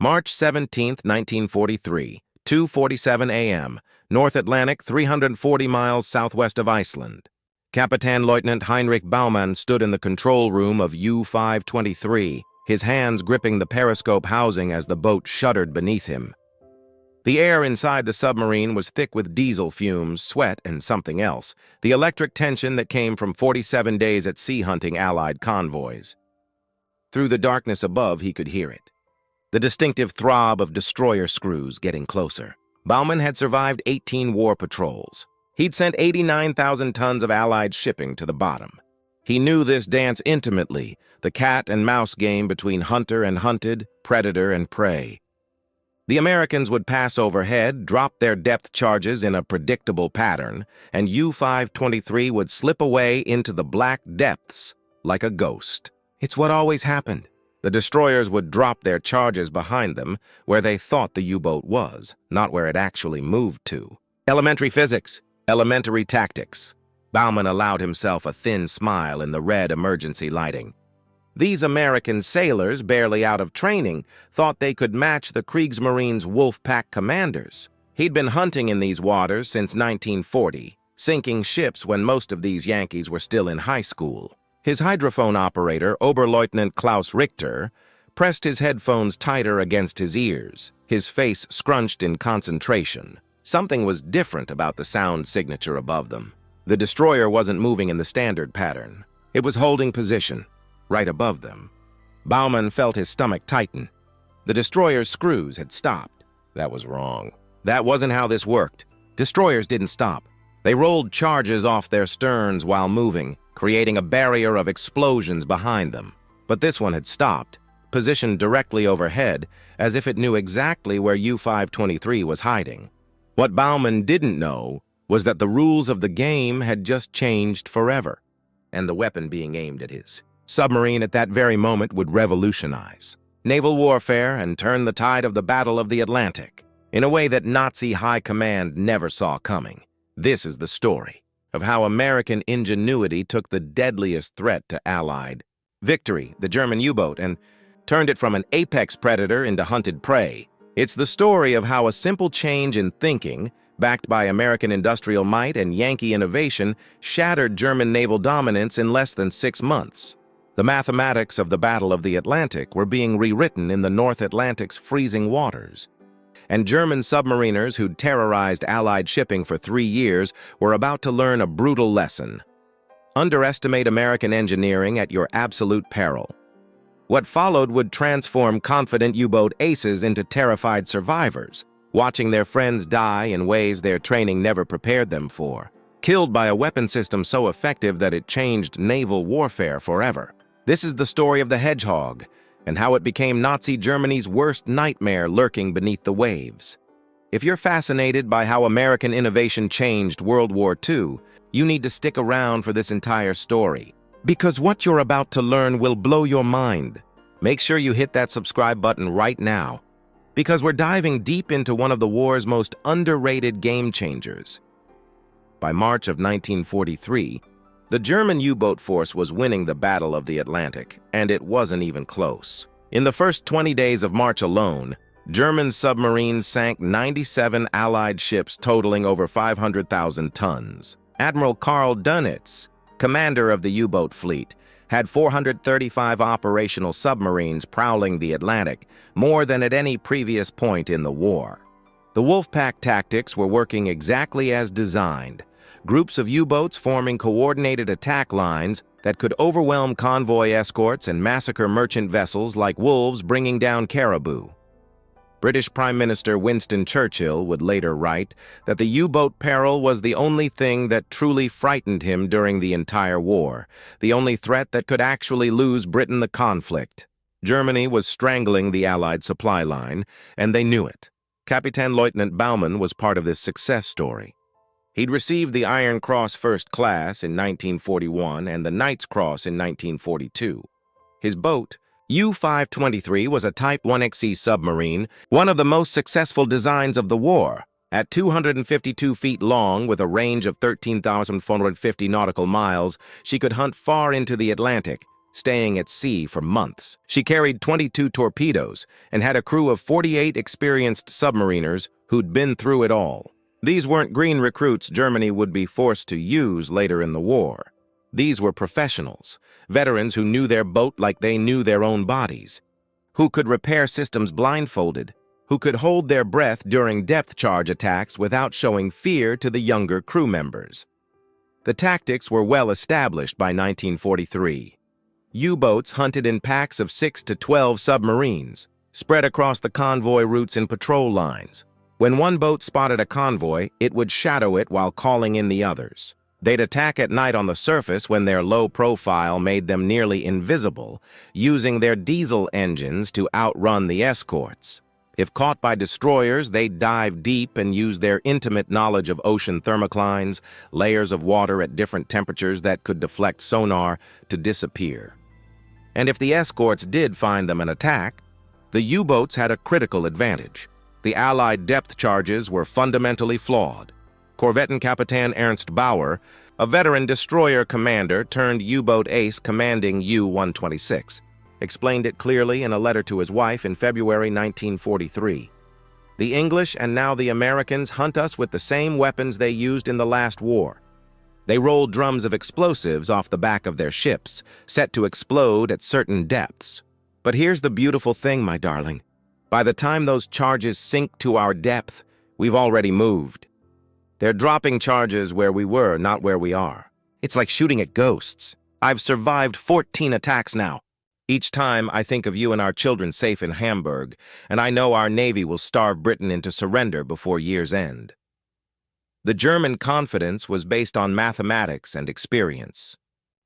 March 17, 1943, 2:47 a.m., North Atlantic, 340 miles southwest of Iceland. Kapitän Leutnant Heinrich Baumann stood in the control room of U-523, his hands gripping the periscope housing as the boat shuddered beneath him. The air inside the submarine was thick with diesel fumes, sweat, and something else, the electric tension that came from 47 days at sea hunting Allied convoys. Through the darkness above, he could hear it. The distinctive throb of destroyer screws getting closer. Baumann had survived 18 war patrols. He'd sent 89,000 tons of Allied shipping to the bottom. He knew this dance intimately, the cat and mouse game between hunter and hunted, predator and prey. The Americans would pass overhead, drop their depth charges in a predictable pattern, and U-523 would slip away into the black depths like a ghost. It's what always happened. The destroyers would drop their charges behind them, where they thought the U-boat was, not where it actually moved to. Elementary physics, elementary tactics. Baumann allowed himself a thin smile in the red emergency lighting. These American sailors, barely out of training, thought they could match the Kriegsmarine's wolf pack commanders. He'd been hunting in these waters since 1940, sinking ships when most of these Yankees were still in high school. His hydrophone operator, Oberleutnant Klaus Richter, pressed his headphones tighter against his ears, his face scrunched in concentration. Something was different about the sound signature above them. The destroyer wasn't moving in the standard pattern. It was holding position, right above them. Baumann felt his stomach tighten. The destroyer's screws had stopped. That was wrong. That wasn't how this worked. Destroyers didn't stop. They rolled charges off their sterns while moving, creating a barrier of explosions behind them. But this one had stopped, positioned directly overhead, as if it knew exactly where U-523 was hiding. What Baumann didn't know was that the rules of the game had just changed forever, and the weapon being aimed at his submarine at that very moment would revolutionize naval warfare and turn the tide of the Battle of the Atlantic in a way that Nazi high command never saw coming. This is the story of how American ingenuity took the deadliest threat to Allied victory, the German U-boat, and turned it from an apex predator into hunted prey. It's the story of how a simple change in thinking, backed by American industrial might and Yankee innovation, shattered German naval dominance in less than 6 months. The mathematics of the Battle of the Atlantic were being rewritten in the North Atlantic's freezing waters. And German submariners who'd terrorized Allied shipping for 3 years were about to learn a brutal lesson. Underestimate American engineering at your absolute peril. What followed would transform confident U-boat aces into terrified survivors, watching their friends die in ways their training never prepared them for, killed by a weapon system so effective that it changed naval warfare forever. This is the story of the Hedgehog, and how it became Nazi Germany's worst nightmare lurking beneath the waves. If you're fascinated by how American innovation changed World War II, you need to stick around for this entire story, because what you're about to learn will blow your mind. Make sure you hit that subscribe button right now, because we're diving deep into one of the war's most underrated game changers. By March of 1943, the German U-boat force was winning the Battle of the Atlantic, and it wasn't even close. In the first 20 days of March alone, German submarines sank 97 Allied ships totaling over 500,000 tons. Admiral Karl Dönitz, commander of the U-boat fleet, had 435 operational submarines prowling the Atlantic, more than at any previous point in the war. The Wolfpack tactics were working exactly as designed. Groups of U-boats forming coordinated attack lines that could overwhelm convoy escorts and massacre merchant vessels like wolves bringing down caribou. British Prime Minister Winston Churchill would later write that the U-boat peril was the only thing that truly frightened him during the entire war, the only threat that could actually lose Britain the conflict. Germany was strangling the Allied supply line, and they knew it. Kapitän Leutnant Baumann was part of this success story. He'd received the Iron Cross First Class in 1941 and the Knight's Cross in 1942. His boat, U-523, was a Type 1XE submarine, one of the most successful designs of the war. At 252 feet long, with a range of 13,450 nautical miles, she could hunt far into the Atlantic, staying at sea for months. She carried 22 torpedoes and had a crew of 48 experienced submariners who'd been through it all. These weren't green recruits Germany would be forced to use later in the war. These were professionals, veterans who knew their boat like they knew their own bodies, who could repair systems blindfolded, who could hold their breath during depth charge attacks without showing fear to the younger crew members. The tactics were well established by 1943. U-boats hunted in packs of 6 to 12 submarines, spread across the convoy routes in patrol lines. When one boat spotted a convoy, it would shadow it while calling in the others. They'd attack at night on the surface when their low profile made them nearly invisible, using their diesel engines to outrun the escorts. If caught by destroyers, they'd dive deep and use their intimate knowledge of ocean thermoclines, layers of water at different temperatures that could deflect sonar, to disappear. And if the escorts did find them and attack, the U-boats had a critical advantage. The Allied depth charges were fundamentally flawed. Korvettenkapitan Ernst Bauer, a veteran destroyer commander turned U-boat ace commanding U-126, explained it clearly in a letter to his wife in February 1943. The English and now the Americans hunt us with the same weapons they used in the last war. They roll drums of explosives off the back of their ships, set to explode at certain depths. But here's the beautiful thing, my darling. By the time those charges sink to our depth, we've already moved. They're dropping charges where we were, not where we are. It's like shooting at ghosts. I've survived 14 attacks now. Each time I think of you and our children safe in Hamburg, and I know our Navy will starve Britain into surrender before year's end. The German confidence was based on mathematics and experience.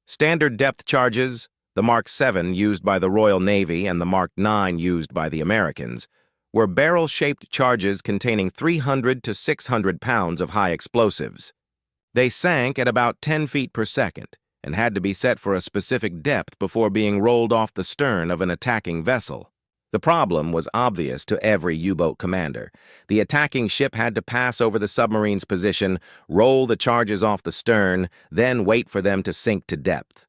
Standard depth charges, the Mark 7 used by the Royal Navy and the Mark 9 used by the Americans, were barrel-shaped charges containing 300 to 600 pounds of high explosives. They sank at about 10 feet per second and had to be set for a specific depth before being rolled off the stern of an attacking vessel. The problem was obvious to every U-boat commander. The attacking ship had to pass over the submarine's position, roll the charges off the stern, then wait for them to sink to depth.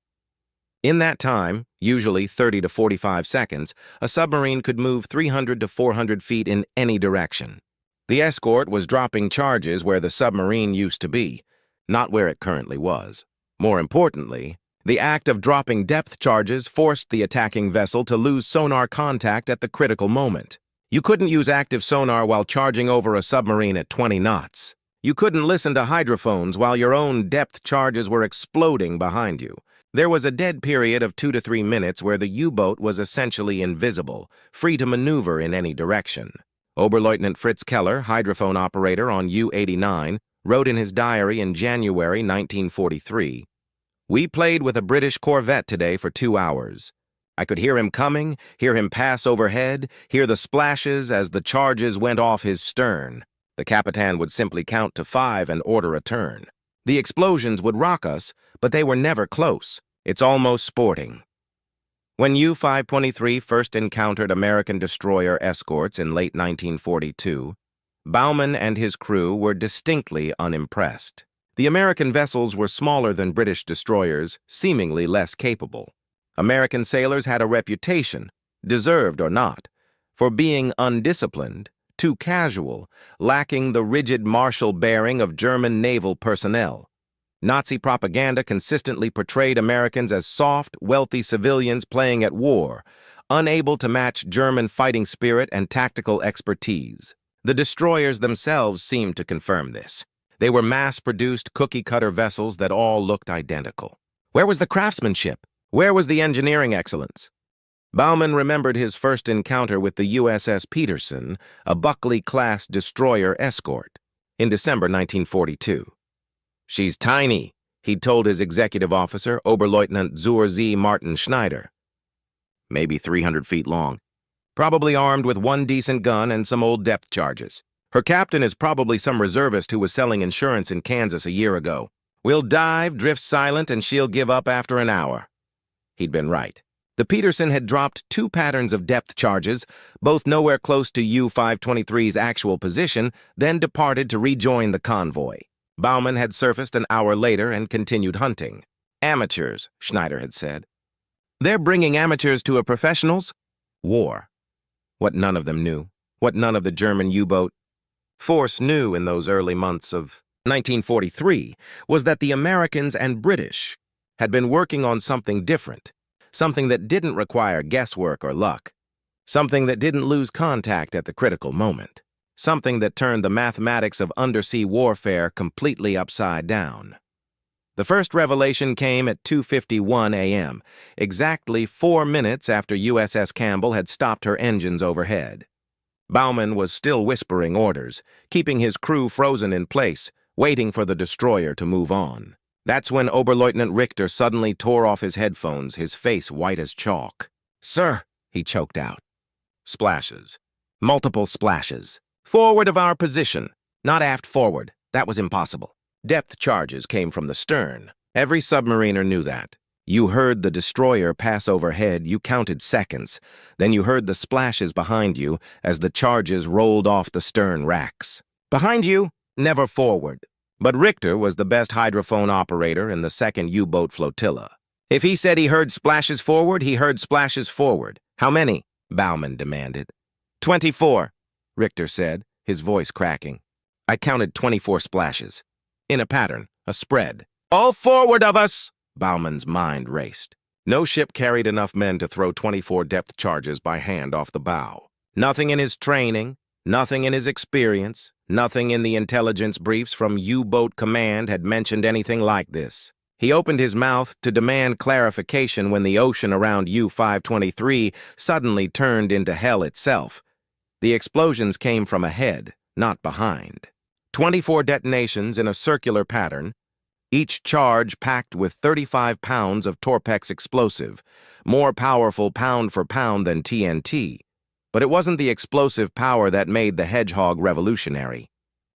In that time, usually 30 to 45 seconds, a submarine could move 300 to 400 feet in any direction. The escort was dropping charges where the submarine used to be, not where it currently was. More importantly, the act of dropping depth charges forced the attacking vessel to lose sonar contact at the critical moment. You couldn't use active sonar while charging over a submarine at 20 knots. You couldn't listen to hydrophones while your own depth charges were exploding behind you. There was a dead period of 2 to 3 minutes where the U-boat was essentially invisible, free to maneuver in any direction. Oberleutnant Fritz Keller, hydrophone operator on U-89, wrote in his diary in January 1943, "We played with a British corvette today for 2 hours. I could hear him coming, hear him pass overhead, hear the splashes as the charges went off his stern. The Capitan would simply count to 5 and order a turn. The explosions would rock us, but they were never close. It's almost sporting." When U-523 first encountered American destroyer escorts in late 1942, Baumann and his crew were distinctly unimpressed. The American vessels were smaller than British destroyers, seemingly less capable. American sailors had a reputation, deserved or not, for being undisciplined, too casual, lacking the rigid martial bearing of German naval personnel. Nazi propaganda consistently portrayed Americans as soft, wealthy civilians playing at war, unable to match German fighting spirit and tactical expertise. The destroyers themselves seemed to confirm this. They were mass-produced cookie-cutter vessels that all looked identical. Where was the craftsmanship? Where was the engineering excellence? Baumann remembered his first encounter with the USS Peterson, a Buckley-class destroyer escort, in December 1942. "She's tiny," he'd told his executive officer, Oberleutnant Zur Z. Martin Schneider. "Maybe 300 feet long. Probably armed with one decent gun and some old depth charges. Her captain is probably some reservist who was selling insurance in Kansas a year ago. We'll dive, drift silent, and she'll give up after an hour." He'd been right. The Peterson had dropped 2 patterns of depth charges, both nowhere close to U-523's actual position, then departed to rejoin the convoy. Baumann had surfaced an hour later and continued hunting. "Amateurs," Schneider had said. They're bringing amateurs to a professionals? War. What none of them knew, what none of the German U-boat force knew in those early months of 1943 was that the Americans and British had been working on something different, something that didn't require guesswork or luck, something that didn't lose contact at the critical moment, something that turned the mathematics of undersea warfare completely upside down. The first revelation came at 2:51 a.m., exactly 4 minutes after USS Campbell had stopped her engines overhead. Baumann was still whispering orders, keeping his crew frozen in place, waiting for the destroyer to move on. That's when Oberleutnant Richter suddenly tore off his headphones, his face white as chalk. "Sir," he choked out. Splashes. Multiple splashes. Forward of our position, not aft forward. That was impossible. Depth charges came from the stern. Every submariner knew that. You heard the destroyer pass overhead, you counted seconds. Then you heard the splashes behind you as the charges rolled off the stern racks. Behind you, never forward. But Richter was the best hydrophone operator in the second U-boat flotilla. If he said he heard splashes forward, he heard splashes forward. How many? Baumann demanded. 24, Richter said, his voice cracking. I counted 24 splashes. In a pattern, a spread. All forward of us! Baumann's mind raced. No ship carried enough men to throw 24 depth charges by hand off the bow. Nothing in his training, nothing in his experience, nothing in the intelligence briefs from U-boat command had mentioned anything like this. He opened his mouth to demand clarification when the ocean around U-523 suddenly turned into hell itself. The explosions came from ahead, not behind. 24 detonations in a circular pattern, each charge packed with 35 pounds of Torpex explosive, more powerful pound for pound than TNT. But it wasn't the explosive power that made the Hedgehog revolutionary.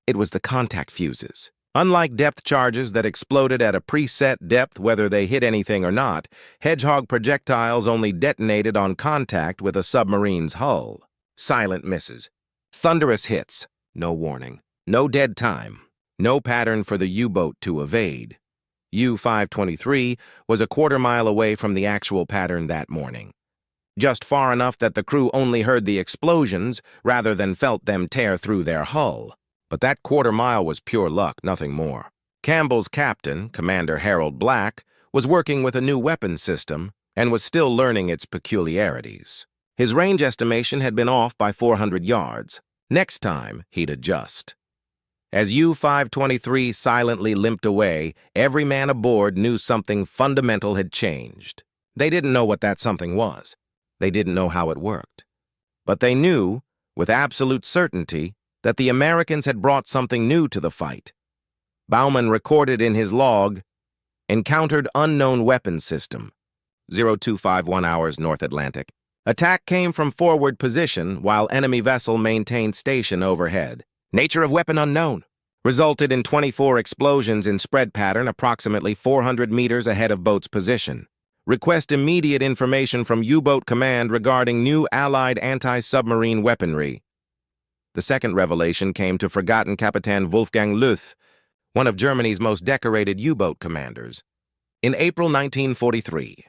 It was the contact fuses. Unlike depth charges that exploded at a preset depth whether they hit anything or not, Hedgehog projectiles only detonated on contact with a submarine's hull. Silent misses. Thunderous hits. No warning. No dead time. No pattern for the U-boat to evade. U-523 was a quarter-mile away from the actual pattern that morning. Just far enough that the crew only heard the explosions rather than felt them tear through their hull. But that quarter-mile was pure luck, nothing more. Campbell's captain, Commander Harold Black, was working with a new weapon system and was still learning its peculiarities. His range estimation had been off by 400 yards. Next time, he'd adjust. As U-523 silently limped away, every man aboard knew something fundamental had changed. They didn't know what that something was. They didn't know how it worked. But they knew, with absolute certainty, that the Americans had brought something new to the fight. Baumann recorded in his log, encountered unknown weapons system, 0251 hours North Atlantic. Attack came from forward position while enemy vessel maintained station overhead. Nature of weapon unknown. Resulted in 24 explosions in spread pattern approximately 400 meters ahead of boat's position. Request immediate information from U-boat command regarding new Allied anti-submarine weaponry. The second revelation came to forgotten Captain Wolfgang Luth, one of Germany's most decorated U-boat commanders. In April 1943,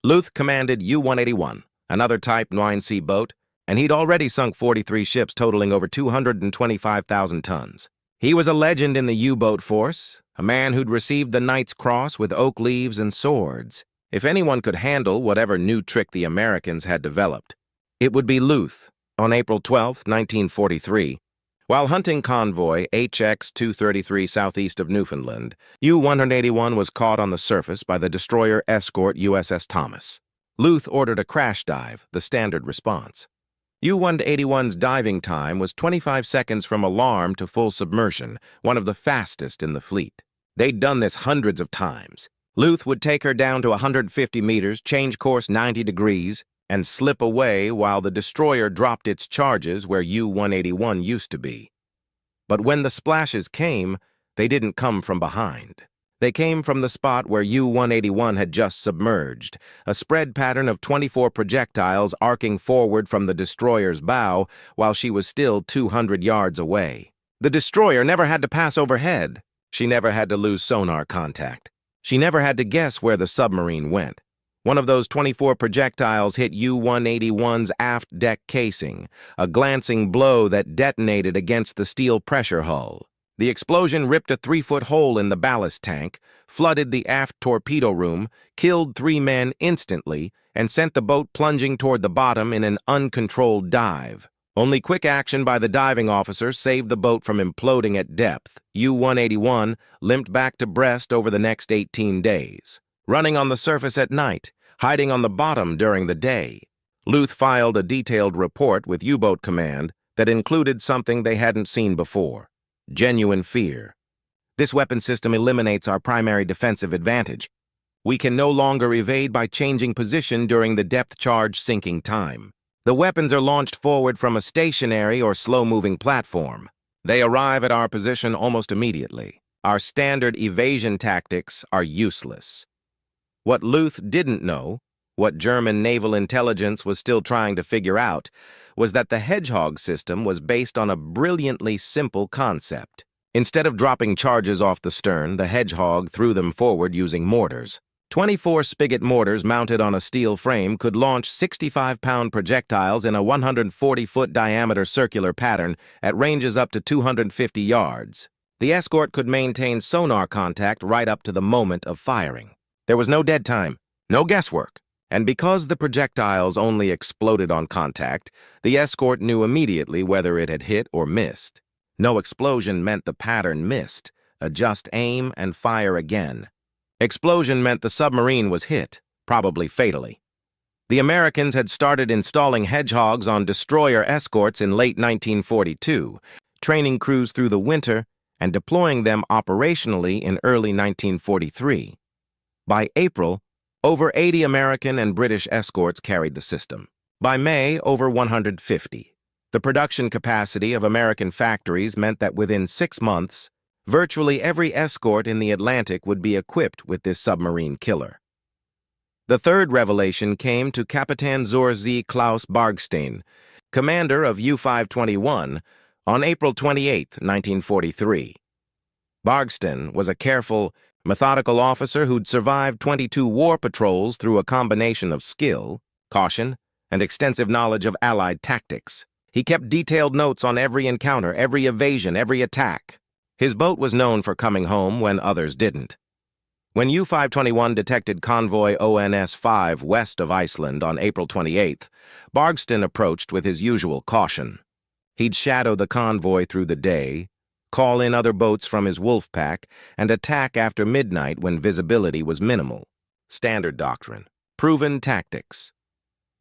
Luth commanded U-181, another Type 9C boat, and he'd already sunk 43 ships totaling over 225,000 tons. He was a legend in the U-boat force, a man who'd received the Knight's Cross with oak leaves and swords. If anyone could handle whatever new trick the Americans had developed, it would be Luth. On April 12, 1943, while hunting convoy HX-233 southeast of Newfoundland, U-181 was caught on the surface by the destroyer escort USS Thomas. Luth ordered a crash dive, the standard response. U-181's diving time was 25 seconds from alarm to full submersion, one of the fastest in the fleet. They'd done this hundreds of times. Luth would take her down to 150 meters, change course 90 degrees, and slip away while the destroyer dropped its charges where U-181 used to be. But when the splashes came, they didn't come from behind. They came from the spot where U-181 had just submerged, a spread pattern of 24 projectiles arcing forward from the destroyer's bow while she was still 200 yards away. The destroyer never had to pass overhead. She never had to lose sonar contact. She never had to guess where the submarine went. One of those 24 projectiles hit U-181's aft deck casing, a glancing blow that detonated against the steel pressure hull. The explosion ripped a 3-foot hole in the ballast tank, flooded the aft torpedo room, killed 3 men instantly, and sent the boat plunging toward the bottom in an uncontrolled dive. Only quick action by the diving officer saved the boat from imploding at depth. U-181 limped back to Brest over the next 18 days, running on the surface at night, hiding on the bottom during the day. Luth filed a detailed report with U-Boat Command that included something they hadn't seen before: genuine fear. This weapon system eliminates our primary defensive advantage. We can no longer evade by changing position during the depth charge sinking time. The weapons are launched forward from a stationary or slow-moving platform. They arrive at our position almost immediately. Our standard evasion tactics are useless. What Luth didn't know, what German naval intelligence was still trying to figure out, was that the Hedgehog system was based on a brilliantly simple concept. Instead of dropping charges off the stern, the Hedgehog threw them forward using mortars. 24 spigot mortars mounted on a steel frame could launch 65-pound projectiles in a 140-foot diameter circular pattern at ranges up to 250 yards. The escort could maintain sonar contact right up to the moment of firing. There was no dead time, no guesswork. And because the projectiles only exploded on contact, the escort knew immediately whether it had hit or missed. No explosion meant the pattern missed. Adjust aim and fire again. Explosion meant the submarine was hit, probably fatally. The Americans had started installing Hedgehogs on destroyer escorts in late 1942, training crews through the winter and deploying them operationally in early 1943. By April, over 80 American and British escorts carried the system. By May, over 150. The production capacity of American factories meant that within 6 months, virtually every escort in the Atlantic would be equipped with this submarine killer. The third revelation came to Kapitän zur See Klaus Bargstein, commander of U-521, on April 28, 1943. Bargstein was a careful, methodical officer who'd survived 22 war patrols through a combination of skill, caution, and extensive knowledge of Allied tactics. He kept detailed notes on every encounter, every evasion, every attack. His boat was known for coming home when others didn't. When U-521 detected convoy ONS-5 west of Iceland on April 28th, Bargstein approached with his usual caution. He'd shadow the convoy through the day, call in other boats from his wolf pack, and attack after midnight when visibility was minimal. Standard doctrine. Proven tactics.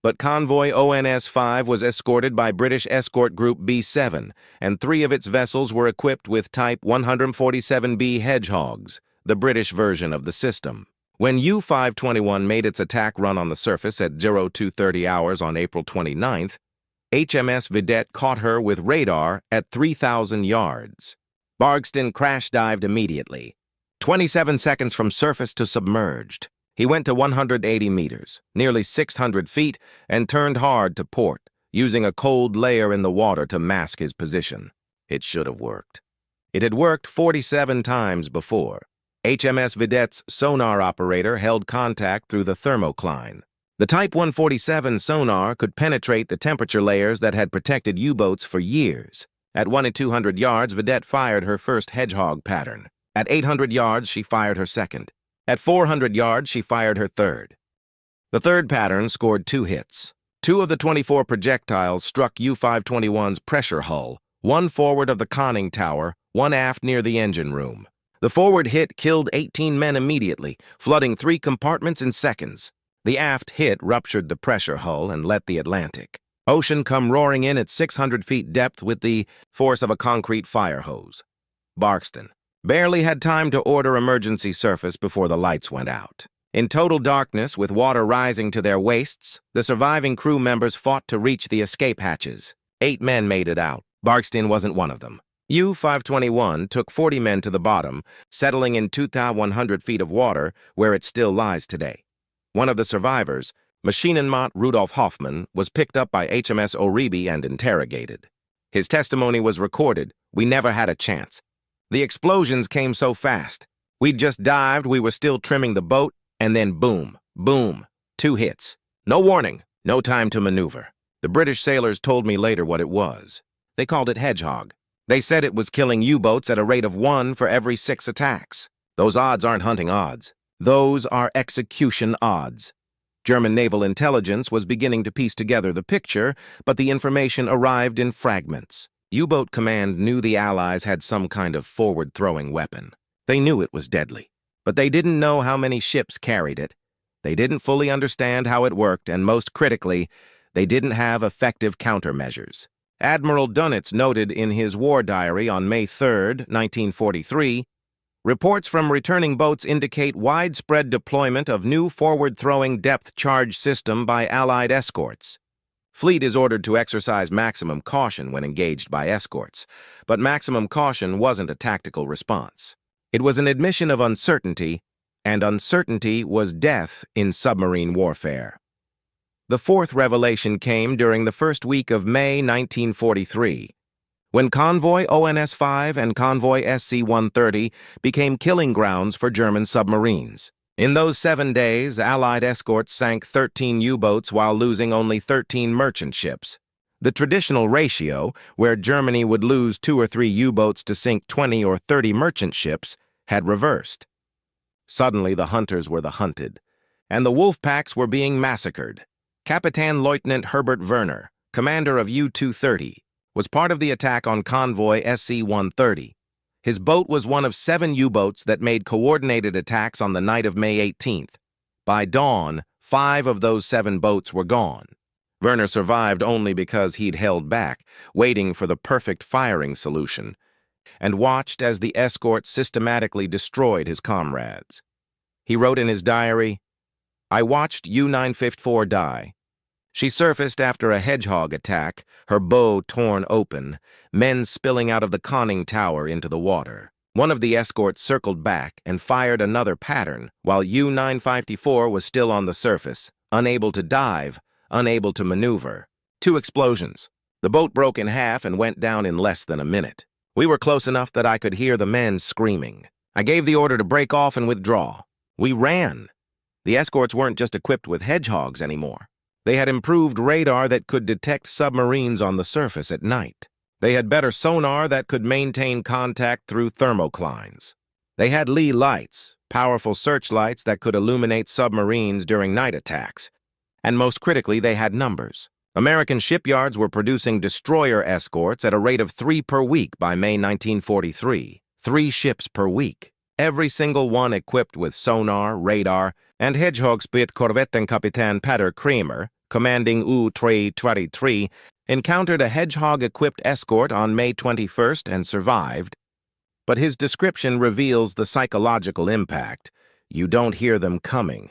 But convoy ONS-5 was escorted by British escort group B-7, and 3 of its vessels were equipped with Type 147B Hedgehogs, the British version of the system. When U-521 made its attack run on the surface at 0230 hours on April 29th, HMS Vedette caught her with radar at 3,000 yards. Bargstein crash-dived immediately, 27 seconds from surface to submerged. He went to 180 meters, nearly 600 feet, and turned hard to port, using a cold layer in the water to mask his position. It should have worked. It had worked 47 times before. HMS Vedette's sonar operator held contact through the thermocline. The Type 147 sonar could penetrate the temperature layers that had protected U-boats for years. At 1 and 200 yards, Vedette fired her first Hedgehog pattern. At 800 yards, she fired her second. At 400 yards, she fired her third. The third pattern scored 2 hits. 2 of the 24 projectiles struck U-521's pressure hull, 1 forward of the conning tower, 1 aft near the engine room. The forward hit killed 18 men immediately, flooding 3 compartments in seconds. The aft hit ruptured the pressure hull and let the Atlantic Ocean come roaring in at 600 feet depth with the force of a concrete fire hose. Bargstein barely had time to order emergency surface before the lights went out. In total darkness, with water rising to their waists, the surviving crew members fought to reach the escape hatches. 8 men made it out. Bargstein wasn't one of them. U-521 took 40 men to the bottom, settling in 2,100 feet of water, where it still lies today. One of the survivors, Maschinenmott Rudolf Hoffmann, was picked up by HMS Oribe and interrogated. His testimony was recorded. We never had a chance. The explosions came so fast. We'd just dived, we were still trimming the boat, and then boom, boom. 2 hits. No warning, no time to maneuver. The British sailors told me later what it was. They called it Hedgehog. They said it was killing U-boats at a rate of 1 for every 6 attacks. Those odds aren't hunting odds. Those are execution odds. German naval intelligence was beginning to piece together the picture, but the information arrived in fragments. U-boat command knew the Allies had some kind of forward-throwing weapon. They knew it was deadly, but they didn't know how many ships carried it. They didn't fully understand how it worked, and most critically, they didn't have effective countermeasures. Admiral Dönitz noted in his war diary on May 3, 1943, reports from returning boats indicate widespread deployment of new forward-throwing depth charge system by Allied escorts. Fleet is ordered to exercise maximum caution when engaged by escorts, but maximum caution wasn't a tactical response. It was an admission of uncertainty, and uncertainty was death in submarine warfare. The fourth revelation came during the first week of May 1943, when Convoy ONS-5 and Convoy SC-130 became killing grounds for German submarines. In those 7 days, Allied escorts sank 13 U-boats while losing only 13 merchant ships. The traditional ratio, where Germany would lose 2 or 3 U-boats to sink 20 or 30 merchant ships, had reversed. Suddenly, the hunters were the hunted, and the wolf packs were being massacred. Captain Lieutenant Herbert Werner, commander of U-230, was part of the attack on Convoy SC-130. His boat was one of 7 U-boats that made coordinated attacks on the night of May 18th. By dawn, 5 of those 7 boats were gone. Werner survived only because he'd held back, waiting for the perfect firing solution, and watched as the escort systematically destroyed his comrades. He wrote in his diary, "I watched U-954 die. She surfaced after a Hedgehog attack, her bow torn open, men spilling out of the conning tower into the water. One of the escorts circled back and fired another pattern, while U-954 was still on the surface, unable to dive, unable to maneuver. 2 explosions. The boat broke in half and went down in less than a minute. We were close enough that I could hear the men screaming. I gave the order to break off and withdraw. We ran. The escorts weren't just equipped with Hedgehogs anymore. They had improved radar that could detect submarines on the surface at night. They had better sonar that could maintain contact through thermoclines. They had Lee lights, powerful searchlights that could illuminate submarines during night attacks. And most critically, they had numbers. American shipyards were producing destroyer escorts at a rate of 3 per week by May 1943. 3 ships per week. Every single one equipped with sonar, radar, and Hedgehog spit Korvettenkapitän Peter Kramer, commanding U-323, encountered a Hedgehog-equipped escort on May 21st and survived. But his description reveals the psychological impact. You don't hear them coming.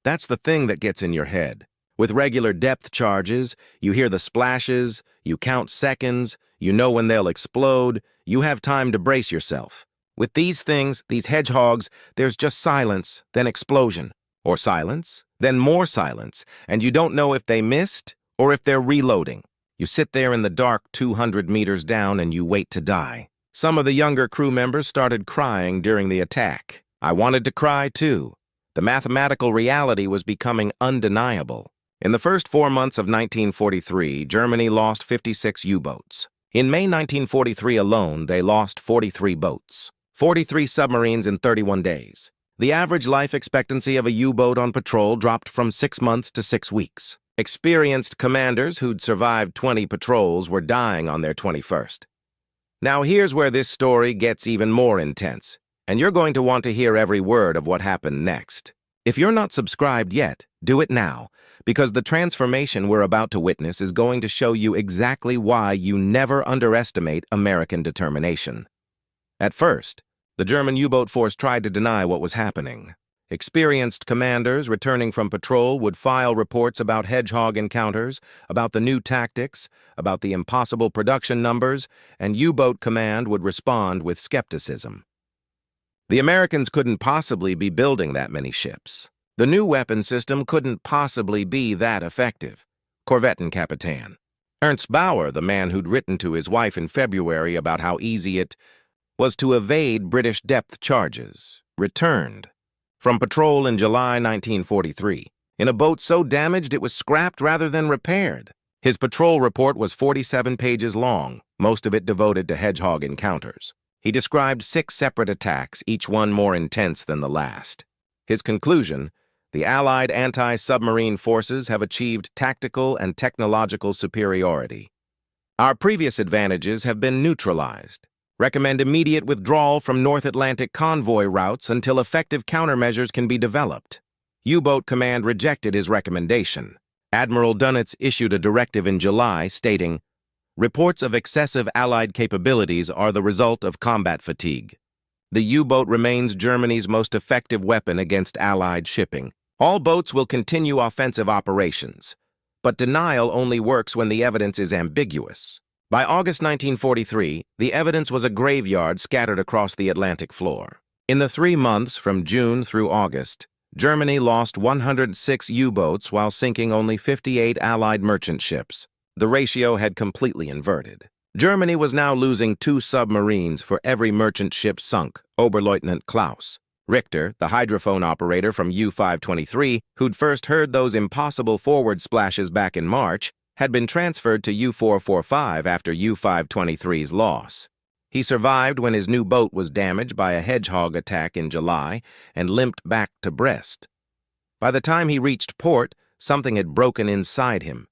That's the thing that gets in your head. With regular depth charges, you hear the splashes, you count seconds, you know when they'll explode, you have time to brace yourself. With these things, these Hedgehogs, there's just silence, then explosion. Or silence, then more silence, and you don't know if they missed or if they're reloading. You sit there in the dark 200 meters down and you wait to die. Some of the younger crew members started crying during the attack. I wanted to cry too. The mathematical reality was becoming undeniable. In the first 4 months of 1943, Germany lost 56 U-boats. In May 1943 alone, they lost 43 boats. 43 submarines in 31 days. The average life expectancy of a U-boat on patrol dropped from 6 months to 6 weeks. Experienced commanders who'd survived 20 patrols were dying on their 21st. Now here's where this story gets even more intense, and you're going to want to hear every word of what happened next. If you're not subscribed yet, do it now, because the transformation we're about to witness is going to show you exactly why you never underestimate American determination. At first, the German U-boat force tried to deny what was happening. Experienced commanders returning from patrol would file reports about Hedgehog encounters, about the new tactics, about the impossible production numbers, and U-boat command would respond with skepticism. The Americans couldn't possibly be building that many ships. The new weapon system couldn't possibly be that effective. Korvettenkapitän. Ernst Bauer, the man who'd written to his wife in February about how easy it was to evade British depth charges, returned from patrol in July 1943. in a boat so damaged it was scrapped rather than repaired. His patrol report was 47 pages long, most of it devoted to Hedgehog encounters. He described 6 separate attacks, each one more intense than the last. His conclusion: the Allied anti-submarine forces have achieved tactical and technological superiority. Our previous advantages have been neutralized. Recommend immediate withdrawal from North Atlantic convoy routes until effective countermeasures can be developed. U-Boat Command rejected his recommendation. Admiral Dönitz issued a directive in July stating, "Reports of excessive Allied capabilities are the result of combat fatigue. The U-boat remains Germany's most effective weapon against Allied shipping. All boats will continue offensive operations, but denial only works when the evidence is ambiguous." By August 1943, the evidence was a graveyard scattered across the Atlantic floor. In the 3 months from June through August, Germany lost 106 U-boats while sinking only 58 Allied merchant ships. The ratio had completely inverted. Germany was now losing 2 submarines for every merchant ship sunk. Oberleutnant Klaus Richter, the hydrophone operator from U-523, who'd first heard those impossible forward splashes back in March, had been transferred to U-445 after U-523's loss. He survived when his new boat was damaged by a Hedgehog attack in July and limped back to Brest. By the time he reached port, something had broken inside him.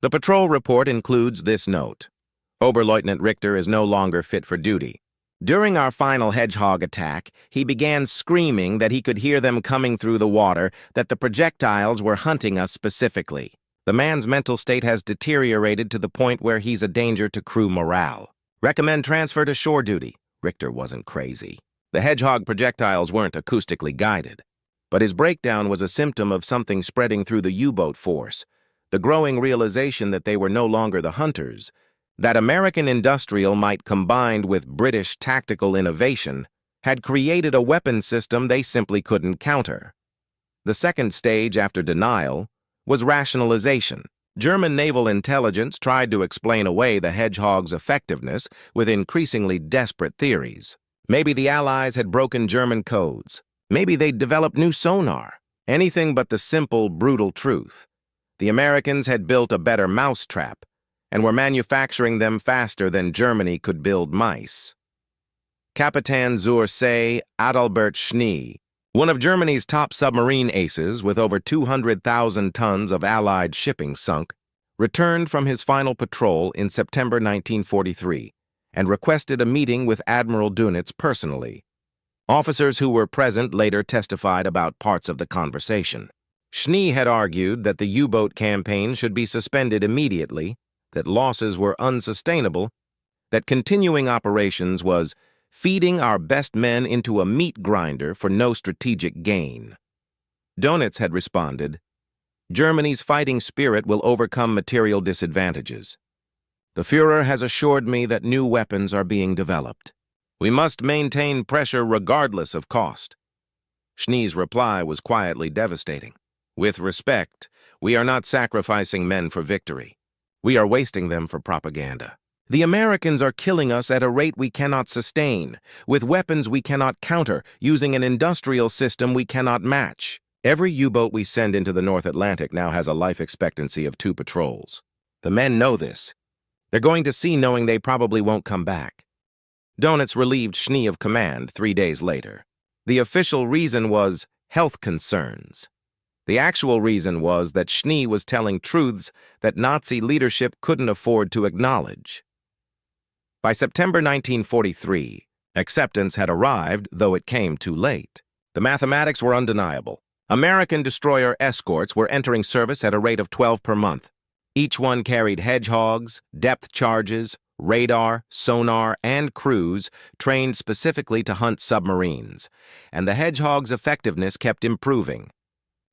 The patrol report includes this note: Oberleutnant Richter is no longer fit for duty. During our final Hedgehog attack, he began screaming that he could hear them coming through the water, that the projectiles were hunting us specifically. The man's mental state has deteriorated to the point where he's a danger to crew morale. Recommend transfer to shore duty. Richter wasn't crazy. The Hedgehog projectiles weren't acoustically guided. But his breakdown was a symptom of something spreading through the U-boat force, the growing realization that they were no longer the hunters, that American industrial might combined with British tactical innovation had created a weapon system they simply couldn't counter. The second stage after denial was rationalization. German naval intelligence tried to explain away the Hedgehog's effectiveness with increasingly desperate theories. Maybe the Allies had broken German codes. Maybe they'd developed new sonar. Anything but the simple, brutal truth. The Americans had built a better mousetrap and were manufacturing them faster than Germany could build mice. Kapitän zur See Adalbert Schnee, one of Germany's top submarine aces with over 200,000 tons of Allied shipping sunk, returned from his final patrol in September 1943 and requested a meeting with Admiral Dönitz personally. Officers who were present later testified about parts of the conversation. Schnee had argued that the U-boat campaign should be suspended immediately, that losses were unsustainable, that continuing operations was feeding our best men into a meat grinder for no strategic gain. Dönitz had responded, "Germany's fighting spirit will overcome material disadvantages. The Führer has assured me that new weapons are being developed. We must maintain pressure regardless of cost." Schnee's reply was quietly devastating. "With respect, we are not sacrificing men for victory. We are wasting them for propaganda. The Americans are killing us at a rate we cannot sustain, with weapons we cannot counter, using an industrial system we cannot match. Every U-boat we send into the North Atlantic now has a life expectancy of 2 patrols. The men know this. They're going to sea knowing they probably won't come back." Dönitz relieved Schnee of command 3 days later. The official reason was health concerns. The actual reason was that Schnee was telling truths that Nazi leadership couldn't afford to acknowledge. By September 1943, acceptance had arrived, though it came too late. The mathematics were undeniable. American destroyer escorts were entering service at a rate of 12 per month. Each one carried Hedgehogs, depth charges, radar, sonar, and crews trained specifically to hunt submarines, and the Hedgehog's effectiveness kept improving.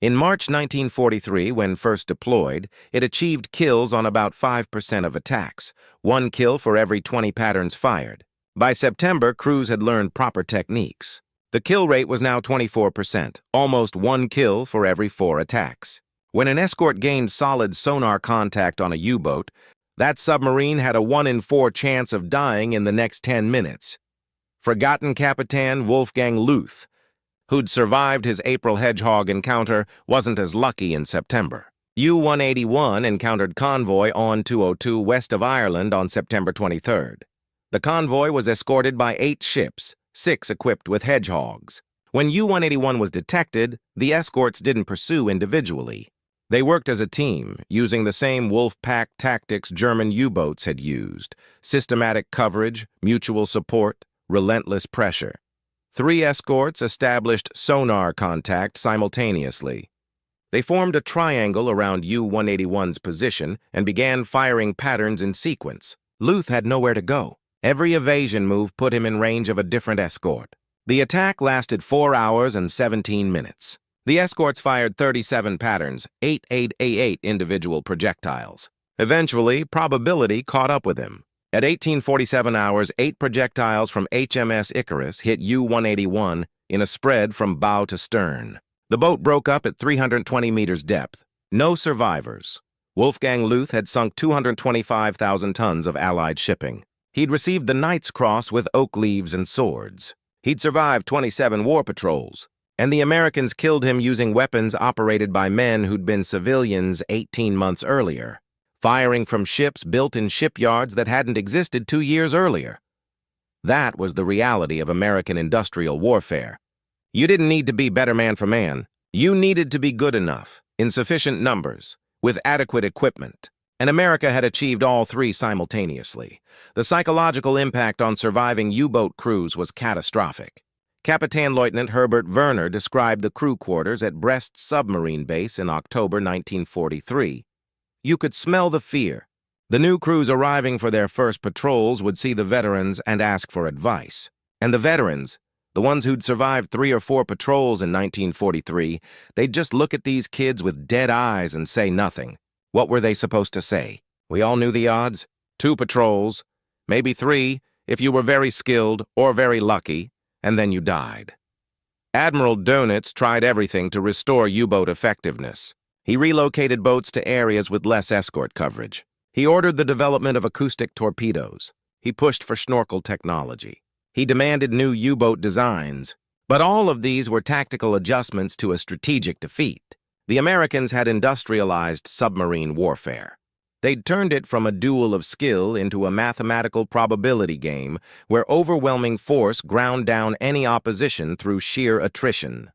In March 1943, when first deployed, it achieved kills on about 5% of attacks, 1 kill for every 20 patterns fired. By September, crews had learned proper techniques. The kill rate was now 24%, almost 1 kill for every 4 attacks. When an escort gained solid sonar contact on a U-boat, that submarine had a 1 in 4 chance of dying in the next 10 minutes. Forgotten Kapitän Wolfgang Luth, who'd survived his April Hedgehog encounter, wasn't as lucky in September. U-181 encountered convoy on 202 west of Ireland on September 23rd. The convoy was escorted by 8 ships, 6 equipped with Hedgehogs. When U-181 was detected, the escorts didn't pursue individually. They worked as a team, using the same wolf pack tactics German U-boats had used: systematic coverage, mutual support, relentless pressure. 3 escorts established sonar contact simultaneously. They formed a triangle around U-181's position and began firing patterns in sequence. Luth had nowhere to go. Every evasion move put him in range of a different escort. The attack lasted 4 hours and 17 minutes. The escorts fired 37 patterns, 8 individual projectiles. Eventually, probability caught up with him. At 1847 hours, 8 projectiles from HMS Icarus hit U-181 in a spread from bow to stern. The boat broke up at 320 meters depth. No survivors. Wolfgang Luth had sunk 225,000 tons of Allied shipping. He'd received the Knight's Cross with oak leaves and swords. He'd survived 27 war patrols, and the Americans killed him using weapons operated by men who'd been civilians 18 months earlier, firing from ships built in shipyards that hadn't existed 2 years earlier. That was the reality of American industrial warfare. You didn't need to be better man for man. You needed to be good enough, in sufficient numbers, with adequate equipment. And America had achieved all 3 simultaneously. The psychological impact on surviving U-boat crews was catastrophic. Captain Lieutenant Herbert Werner described the crew quarters at Brest submarine base in October 1943. You could smell the fear. The new crews arriving for their first patrols would see the veterans and ask for advice. And the veterans, the ones who'd survived 3 or 4 patrols in 1943, they'd just look at these kids with dead eyes and say nothing. What were they supposed to say? We all knew the odds. 2 patrols, maybe 3 if you were very skilled or very lucky, and then you died. Admiral Dönitz tried everything to restore U-boat effectiveness. He relocated boats to areas with less escort coverage. He ordered the development of acoustic torpedoes. He pushed for snorkel technology. He demanded new U-boat designs. But all of these were tactical adjustments to a strategic defeat. The Americans had industrialized submarine warfare. They'd turned it from a duel of skill into a mathematical probability game where overwhelming force ground down any opposition through sheer attrition.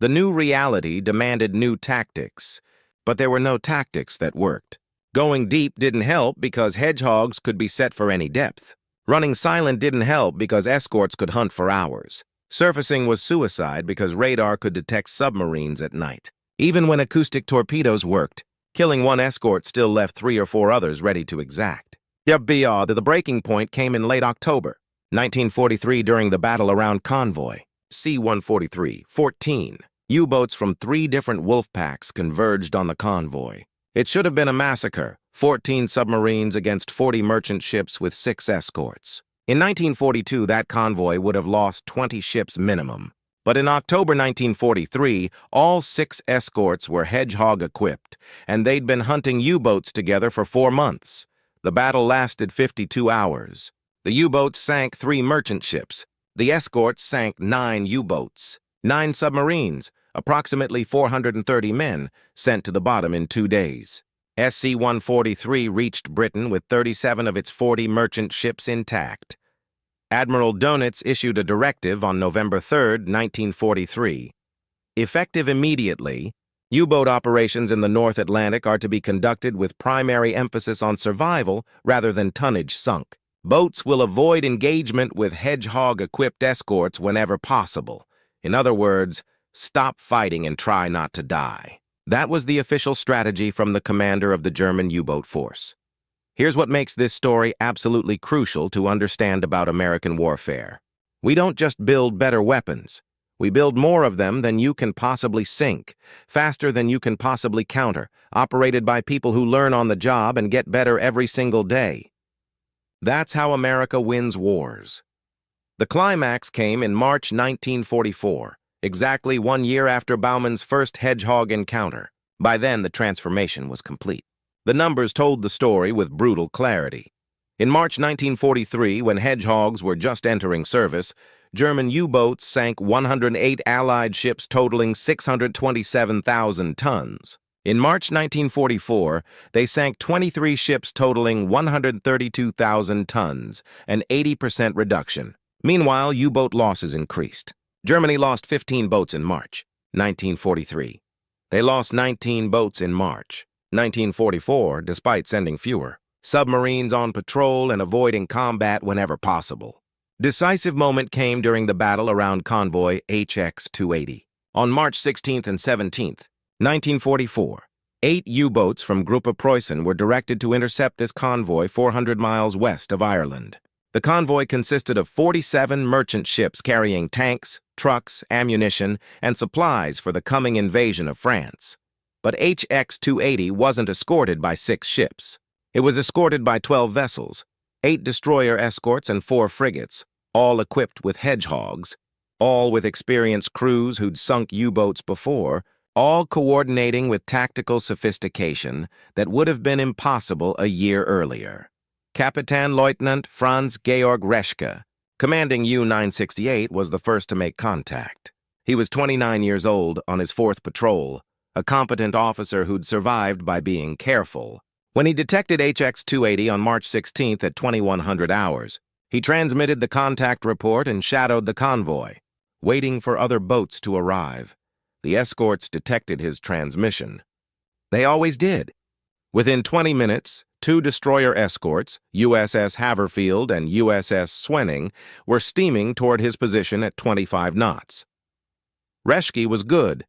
The new reality demanded new tactics, but there were no tactics that worked. Going deep didn't help because hedgehogs could be set for any depth. Running silent didn't help because escorts could hunt for hours. Surfacing was suicide because radar could detect submarines at night. Even when acoustic torpedoes worked, killing 1 escort still left 3 or 4 others ready to exact. The breaking point came in late October, 1943 during the battle around Convoy. C-143, 14. U-boats from 3 different wolf packs converged on the convoy. It should have been a massacre, 14 submarines against 40 merchant ships with 6 escorts. In 1942, that convoy would have lost 20 ships minimum. But in October 1943, all 6 escorts were Hedgehog-equipped, and they'd been hunting U-boats together for 4 months. The battle lasted 52 hours. The U-boats sank 3 merchant ships. The escorts sank 9 U-boats. 9 submarines, approximately 430 men, sent to the bottom in 2 days. SC-143 reached Britain with 37 of its 40 merchant ships intact. Admiral Dönitz issued a directive on November 3, 1943. Effective immediately, U-boat operations in the North Atlantic are to be conducted with primary emphasis on survival rather than tonnage sunk. Boats will avoid engagement with Hedgehog-equipped escorts whenever possible. In other words, stop fighting and try not to die. That was the official strategy from the commander of the German U-boat force. Here's what makes this story absolutely crucial to understand about American warfare. We don't just build better weapons. We build more of them than you can possibly sink, faster than you can possibly counter, operated by people who learn on the job and get better every single day. That's how America wins wars. The climax came in March 1944, exactly 1 year after Bauman's first Hedgehog encounter. By then, the transformation was complete. The numbers told the story with brutal clarity. In March 1943, when Hedgehogs were just entering service, German U-boats sank 108 Allied ships totaling 627,000 tons. In March 1944, they sank 23 ships totaling 132,000 tons, an 80% reduction. Meanwhile, U-boat losses increased. Germany lost 15 boats in March 1943. They lost 19 boats in March 1944, despite sending fewer. Submarines on patrol and avoiding combat whenever possible. Decisive moment came during the battle around convoy HX-280. On March 16th and 17th, 1944, 8 U-boats from Gruppe Preußen were directed to intercept this convoy 400 miles west of Ireland. The convoy consisted of 47 merchant ships carrying tanks, trucks, ammunition, and supplies for the coming invasion of France. But HX-280 wasn't escorted by 6 ships. It was escorted by 12 vessels, 8 destroyer escorts and 4 frigates, all equipped with Hedgehogs, all with experienced crews who'd sunk U-boats before, all coordinating with tactical sophistication that would have been impossible a year earlier. Kapitän-Leutnant Franz Georg Reschke, commanding U-968, was the first to make contact. He was 29 years old on his 4th patrol, a competent officer who'd survived by being careful. When he detected HX-280 on March 16th at 2100 hours, he transmitted the contact report and shadowed the convoy, waiting for other boats to arrive. The escorts detected his transmission. They always did. Within 20 minutes, 2 destroyer escorts, USS Haverfield and USS Swenning, were steaming toward his position at 25 knots. Reschke was good.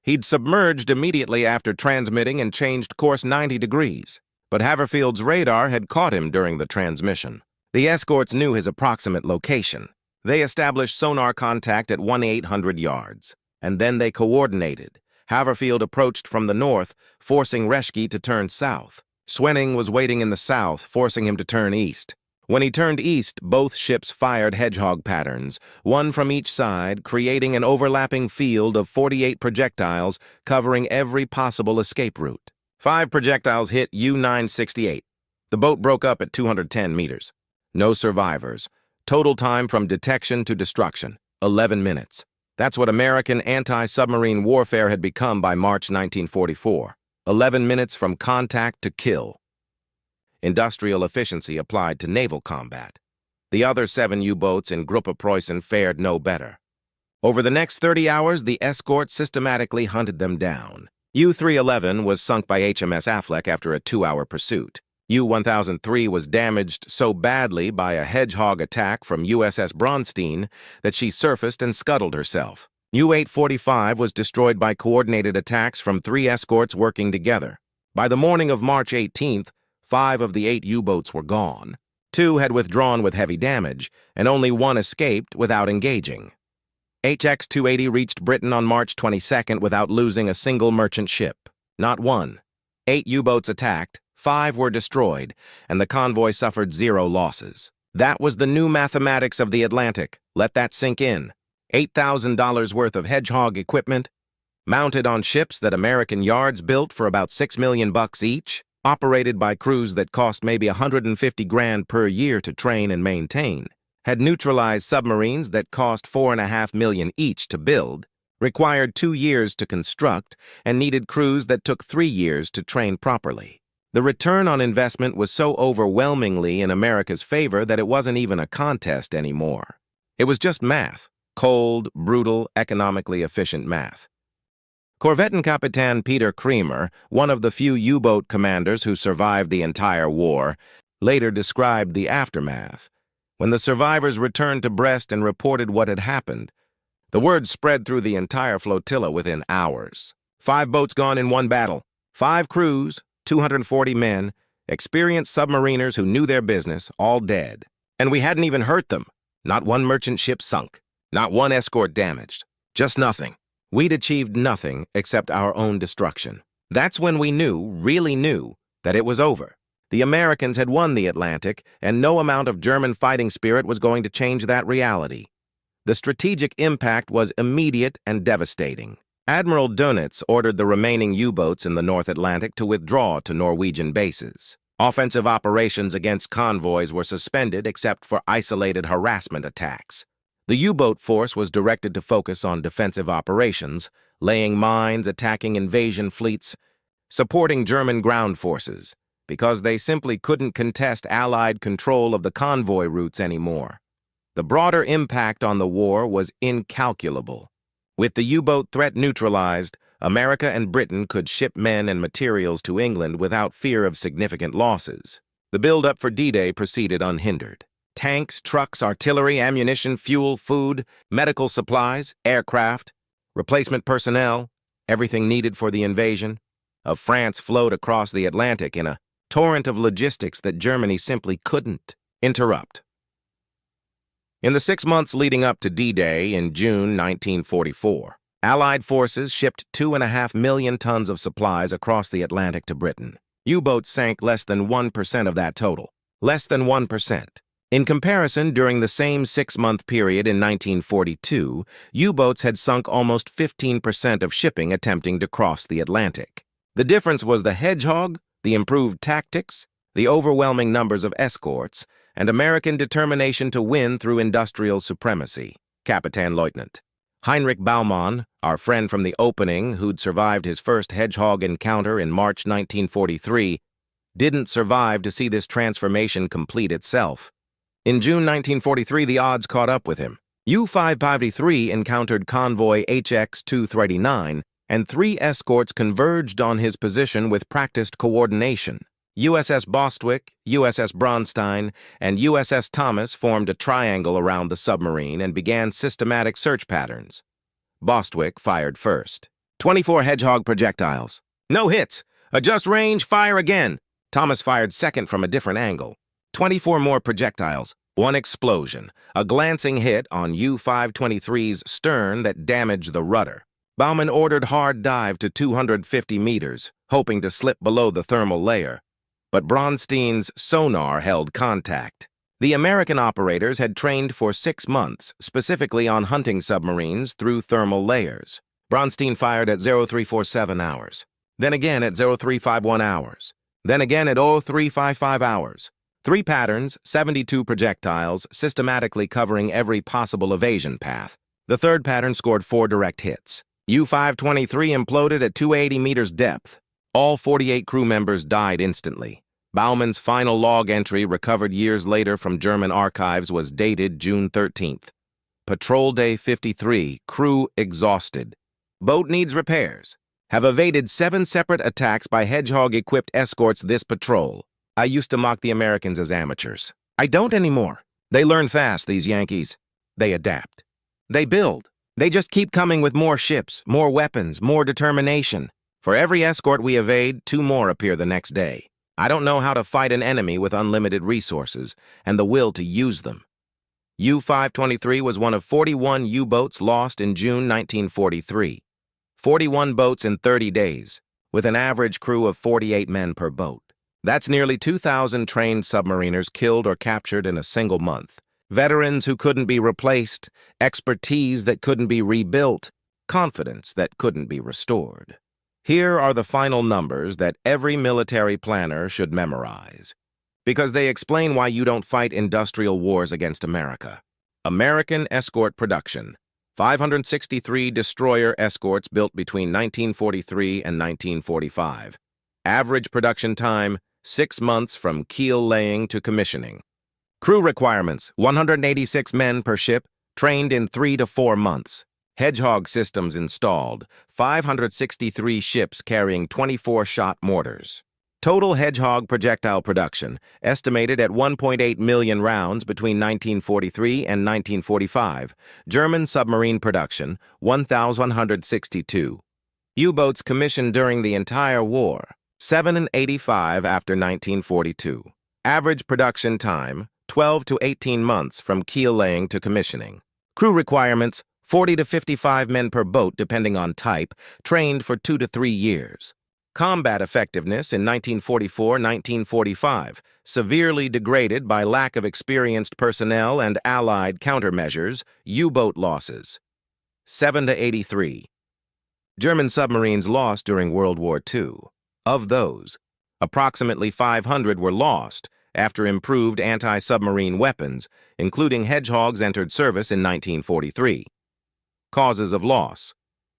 He'd submerged immediately after transmitting and changed course 90 degrees, but Haverfield's radar had caught him during the transmission. The escorts knew his approximate location. They established sonar contact at 1,800 yards, and then they coordinated. Haverfield approached from the north, forcing Reschke to turn south. Swenning was waiting in the south, forcing him to turn east. When he turned east, both ships fired Hedgehog patterns, one from each side, creating an overlapping field of 48 projectiles covering every possible escape route. 5 projectiles hit U-968. The boat broke up at 210 meters. No survivors. Total time from detection to destruction, 11 minutes. That's what American anti-submarine warfare had become by March 1944. 11 minutes from contact to kill. Industrial efficiency applied to naval combat. The other 7 U-boats in Gruppe Preußen fared no better. Over the next 30 hours, the escort systematically hunted them down. U-311 was sunk by HMS Affleck after a 2-hour pursuit. U-1003 was damaged so badly by a Hedgehog attack from USS Braunstein that she surfaced and scuttled herself. U-845 was destroyed by coordinated attacks from 3 escorts working together. By the morning of March 18th, 5 of the 8 U-boats were gone. 2 had withdrawn with heavy damage, and only 1 escaped without engaging. HX-280 reached Britain on March 22nd without losing a single merchant ship. Not one. 8 U-boats attacked, 5 were destroyed, and the convoy suffered 0 losses. That was the new mathematics of the Atlantic. Let that sink in. $8,000 worth of Hedgehog equipment, mounted on ships that American yards built for about $6 million each, operated by crews that cost maybe $150,000 per year to train and maintain, had neutralized submarines that cost $4.5 million each to build, required 2 years to construct, and needed crews that took 3 years to train properly. The return on investment was so overwhelmingly in America's favor that it wasn't even a contest anymore. It was just math. Cold, brutal, economically efficient math. Korvettenkapitän Peter Kremer, one of the few U-boat commanders who survived the entire war, later described the aftermath. When the survivors returned to Brest and reported what had happened, the word spread through the entire flotilla within hours. 5 boats gone in one battle, 5 crews, 240 men, experienced submariners who knew their business, all dead. And we hadn't even hurt them. Not one merchant ship sunk. Not one escort damaged. Just nothing. We'd achieved nothing except our own destruction. That's when we knew, really knew, that it was over. The Americans had won the Atlantic, and no amount of German fighting spirit was going to change that reality. The strategic impact was immediate and devastating. Admiral Dönitz ordered the remaining U-boats in the North Atlantic to withdraw to Norwegian bases. Offensive operations against convoys were suspended except for isolated harassment attacks. The U-boat force was directed to focus on defensive operations, laying mines, attacking invasion fleets, supporting German ground forces, because they simply couldn't contest Allied control of the convoy routes anymore. The broader impact on the war was incalculable. With the U-boat threat neutralized, America and Britain could ship men and materials to England without fear of significant losses. The build-up for D-Day proceeded unhindered. Tanks, trucks, artillery, ammunition, fuel, food, medical supplies, aircraft, replacement personnel, everything needed for the invasion of France flowed across the Atlantic in a torrent of logistics that Germany simply couldn't interrupt. In the 6 months leading up to D-Day in June 1944, Allied forces shipped 2.5 million tons of supplies across the Atlantic to Britain. U-boats sank less than 1% of that total. Less than 1%. In comparison, during the same 6-month period in 1942, U-boats had sunk almost 15% of shipping attempting to cross the Atlantic. The difference was the Hedgehog, the improved tactics, the overwhelming numbers of escorts, and American determination to win through industrial supremacy. Kapitän-Leutnant Heinrich Baumann, our friend from the opening who'd survived his first Hedgehog encounter in March 1943, didn't survive to see this transformation complete itself. In June 1943, the odds caught up with him. U-553 encountered convoy HX-239, and 3 escorts converged on his position with practiced coordination. USS Bostwick, USS Braunstein, and USS Thomas formed a triangle around the submarine and began systematic search patterns. Bostwick fired first. 24 Hedgehog projectiles. No hits. Adjust range, fire again. Thomas fired second from a different angle. 24 more projectiles. 1 explosion. A glancing hit on U-523's stern that damaged the rudder. Baumann ordered hard dive to 250 meters, hoping to slip below the thermal layer. But Braunstein's sonar held contact. The American operators had trained for 6 months, specifically on hunting submarines through thermal layers. Braunstein fired at 0347 hours, then again at 0351 hours, then again at 0355 hours. 3 patterns, 72 projectiles, systematically covering every possible evasion path. The third pattern scored 4 direct hits. U-523 imploded at 280 meters depth. All 48 crew members died instantly. Baumann's final log entry, recovered years later from German archives, was dated June 13th. Patrol Day 53, crew exhausted. Boat needs repairs. Have evaded 7 separate attacks by Hedgehog-equipped escorts this patrol. I used to mock the Americans as amateurs. I don't anymore. They learn fast, these Yankees. They adapt. They build. They just keep coming with more ships, more weapons, more determination. For every escort we evade, 2 more appear the next day. I don't know how to fight an enemy with unlimited resources and the will to use them. U-523 was one of 41 U-boats lost in June 1943. 41 boats in 30 days, with an average crew of 48 men per boat. That's nearly 2,000 trained submariners killed or captured in a single month. Veterans who couldn't be replaced, expertise that couldn't be rebuilt, confidence that couldn't be restored. Here are the final numbers that every military planner should memorize, because they explain why you don't fight industrial wars against America. American escort production: 563 destroyer escorts built between 1943 and 1945. Average production time, 6 months from keel laying to commissioning. Crew requirements: 186 men per ship, trained in 3 to 4 months. Hedgehog systems installed, 563 ships carrying 24-shot mortars. Total Hedgehog projectile production, estimated at 1.8 million rounds between 1943 and 1945. German submarine production, 1,162. U-boats commissioned during the entire war, 785 after 1942. Average production time, 12 to 18 months from keel laying to commissioning. Crew requirements: 40 to 55 men per boat depending on type, trained for 2 to 3 years. Combat effectiveness in 1944-1945, severely degraded by lack of experienced personnel and Allied countermeasures, U-boat losses: 7 to 83. German submarines lost during World War II. Of those, Approximately 500 were lost after improved anti-submarine weapons, including Hedgehogs, entered service in 1943. Causes of loss: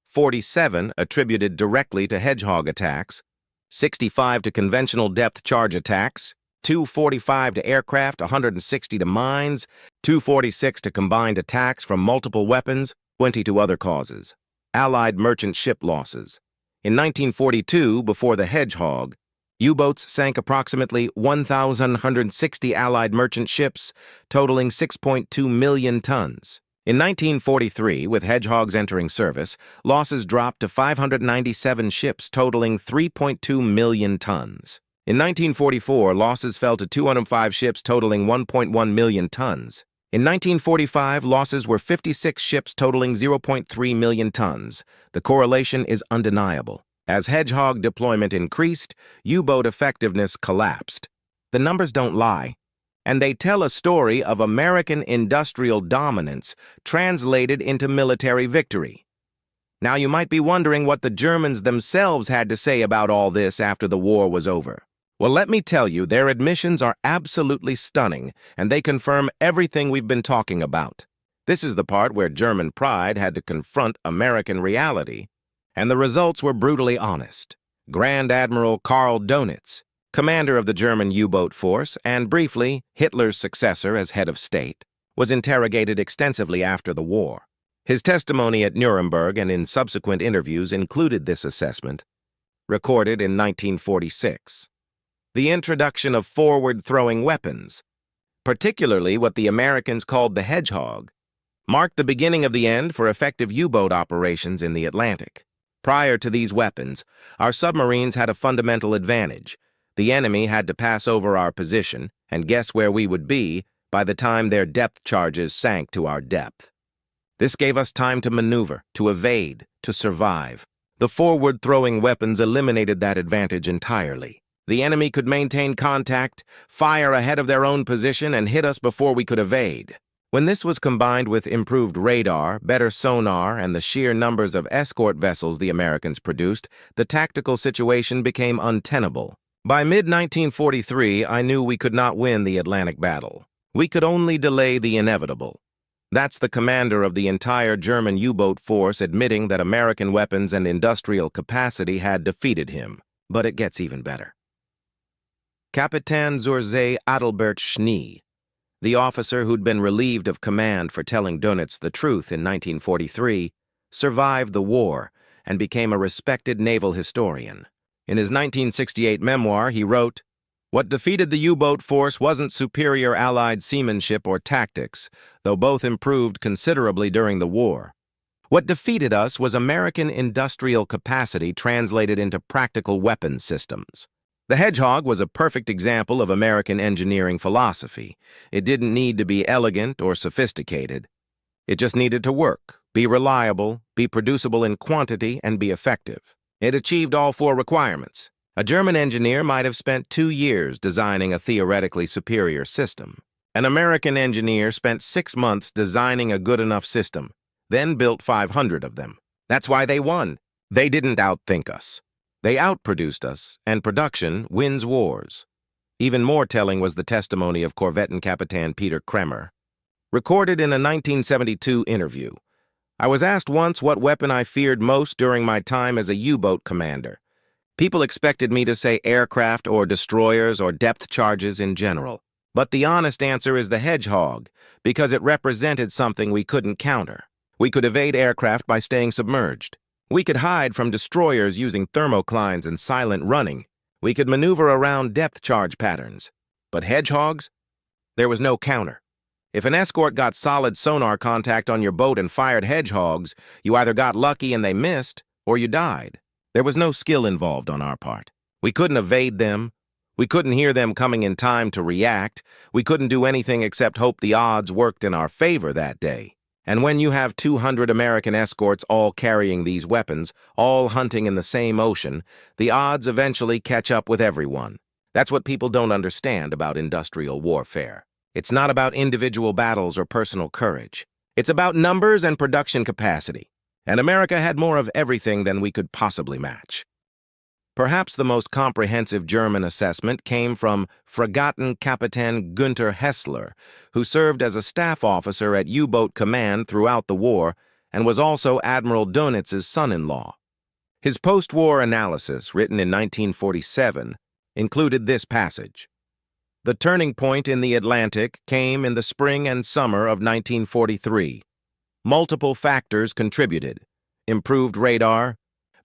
47 attributed directly to Hedgehog attacks, 65 to conventional depth charge attacks, 245 to aircraft, 160 to mines, 246 to combined attacks from multiple weapons, 20 to other causes. Allied merchant ship losses. In 1942, before the Hedgehog, U-boats sank approximately 1,160 Allied merchant ships, totaling 6.2 million tons. In 1943, with Hedgehogs entering service, losses dropped to 597 ships, totaling 3.2 million tons. In 1944, losses fell to 205 ships, totaling 1.1 million tons. In 1945, losses were 56 ships, totaling 0.3 million tons. The correlation is undeniable. As Hedgehog deployment increased, U-boat effectiveness collapsed. The numbers don't lie, and they tell a story of American industrial dominance translated into military victory. Now you might be wondering what the Germans themselves had to say about all this after the war was over. Well, let me tell you, their admissions are absolutely stunning, and they confirm everything we've been talking about. This is the part where German pride had to confront American reality, and the results were brutally honest. Grand Admiral Karl Donitz, commander of the German U-boat force and briefly Hitler's successor as head of state, was interrogated extensively after the war. His testimony at Nuremberg and in subsequent interviews included this assessment, recorded in 1946. The introduction of forward-throwing weapons, particularly what the Americans called the Hedgehog, marked the beginning of the end for effective U-boat operations in the Atlantic. Prior to these weapons, our submarines had a fundamental advantage. The enemy had to pass over our position and guess where we would be by the time their depth charges sank to our depth. This gave us time to maneuver, to evade, to survive. The forward-throwing weapons eliminated that advantage entirely. The enemy could maintain contact, fire ahead of their own position, and hit us before we could evade. When this was combined with improved radar, better sonar, and the sheer numbers of escort vessels the Americans produced, the tactical situation became untenable. By mid-1943, I knew we could not win the Atlantic battle. We could only delay the inevitable. That's the commander of the entire German U-boat force admitting that American weapons and industrial capacity had defeated him. But it gets even better. Kapitän zur See Adalbert Schnee, the officer who'd been relieved of command for telling Donitz the truth in 1943, survived the war and became a respected naval historian. In his 1968 memoir, he wrote, "What defeated the U-boat force wasn't superior Allied seamanship or tactics, though both improved considerably during the war. What defeated us was American industrial capacity translated into practical weapons systems." The Hedgehog was a perfect example of American engineering philosophy. It didn't need to be elegant or sophisticated. It just needed to work, be reliable, be producible in quantity, and be effective. It achieved all four requirements. A German engineer might have spent 2 years designing a theoretically superior system. An American engineer spent 6 months designing a good enough system, then built 500 of them. That's why they won. They didn't outthink us. They outproduced us, and production wins wars. Even more telling was the testimony of Korvettenkapitän Peter Kremer. Recorded in a 1972 interview, "I was asked once what weapon I feared most during my time as a U-boat commander. People expected me to say aircraft or destroyers or depth charges in general. But the honest answer is the Hedgehog, because it represented something we couldn't counter. We could evade aircraft by staying submerged. We could hide from destroyers using thermoclines and silent running. We could maneuver around depth charge patterns. But Hedgehogs? There was no counter. If an escort got solid sonar contact on your boat and fired Hedgehogs, you either got lucky and they missed, or you died. There was no skill involved on our part. We couldn't evade them. We couldn't hear them coming in time to react. We couldn't do anything except hope the odds worked in our favor that day. And when you have 200 American escorts all carrying these weapons, all hunting in the same ocean, the odds eventually catch up with everyone. That's what people don't understand about industrial warfare. It's not about individual battles or personal courage. It's about numbers and production capacity. And America had more of everything than we could possibly match. Perhaps the most comprehensive German assessment came from Fregattenkapitän Günther Hessler, who served as a staff officer at U-boat command throughout the war and was also Admiral Dönitz's son-in-law. His post-war analysis, written in 1947, included this passage. The turning point in the Atlantic came in the spring and summer of 1943. Multiple factors contributed: improved radar,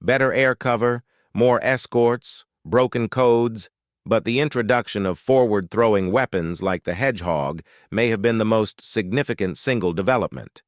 better air cover, more escorts, broken codes, but the introduction of forward-throwing weapons like the Hedgehog may have been the most significant single development.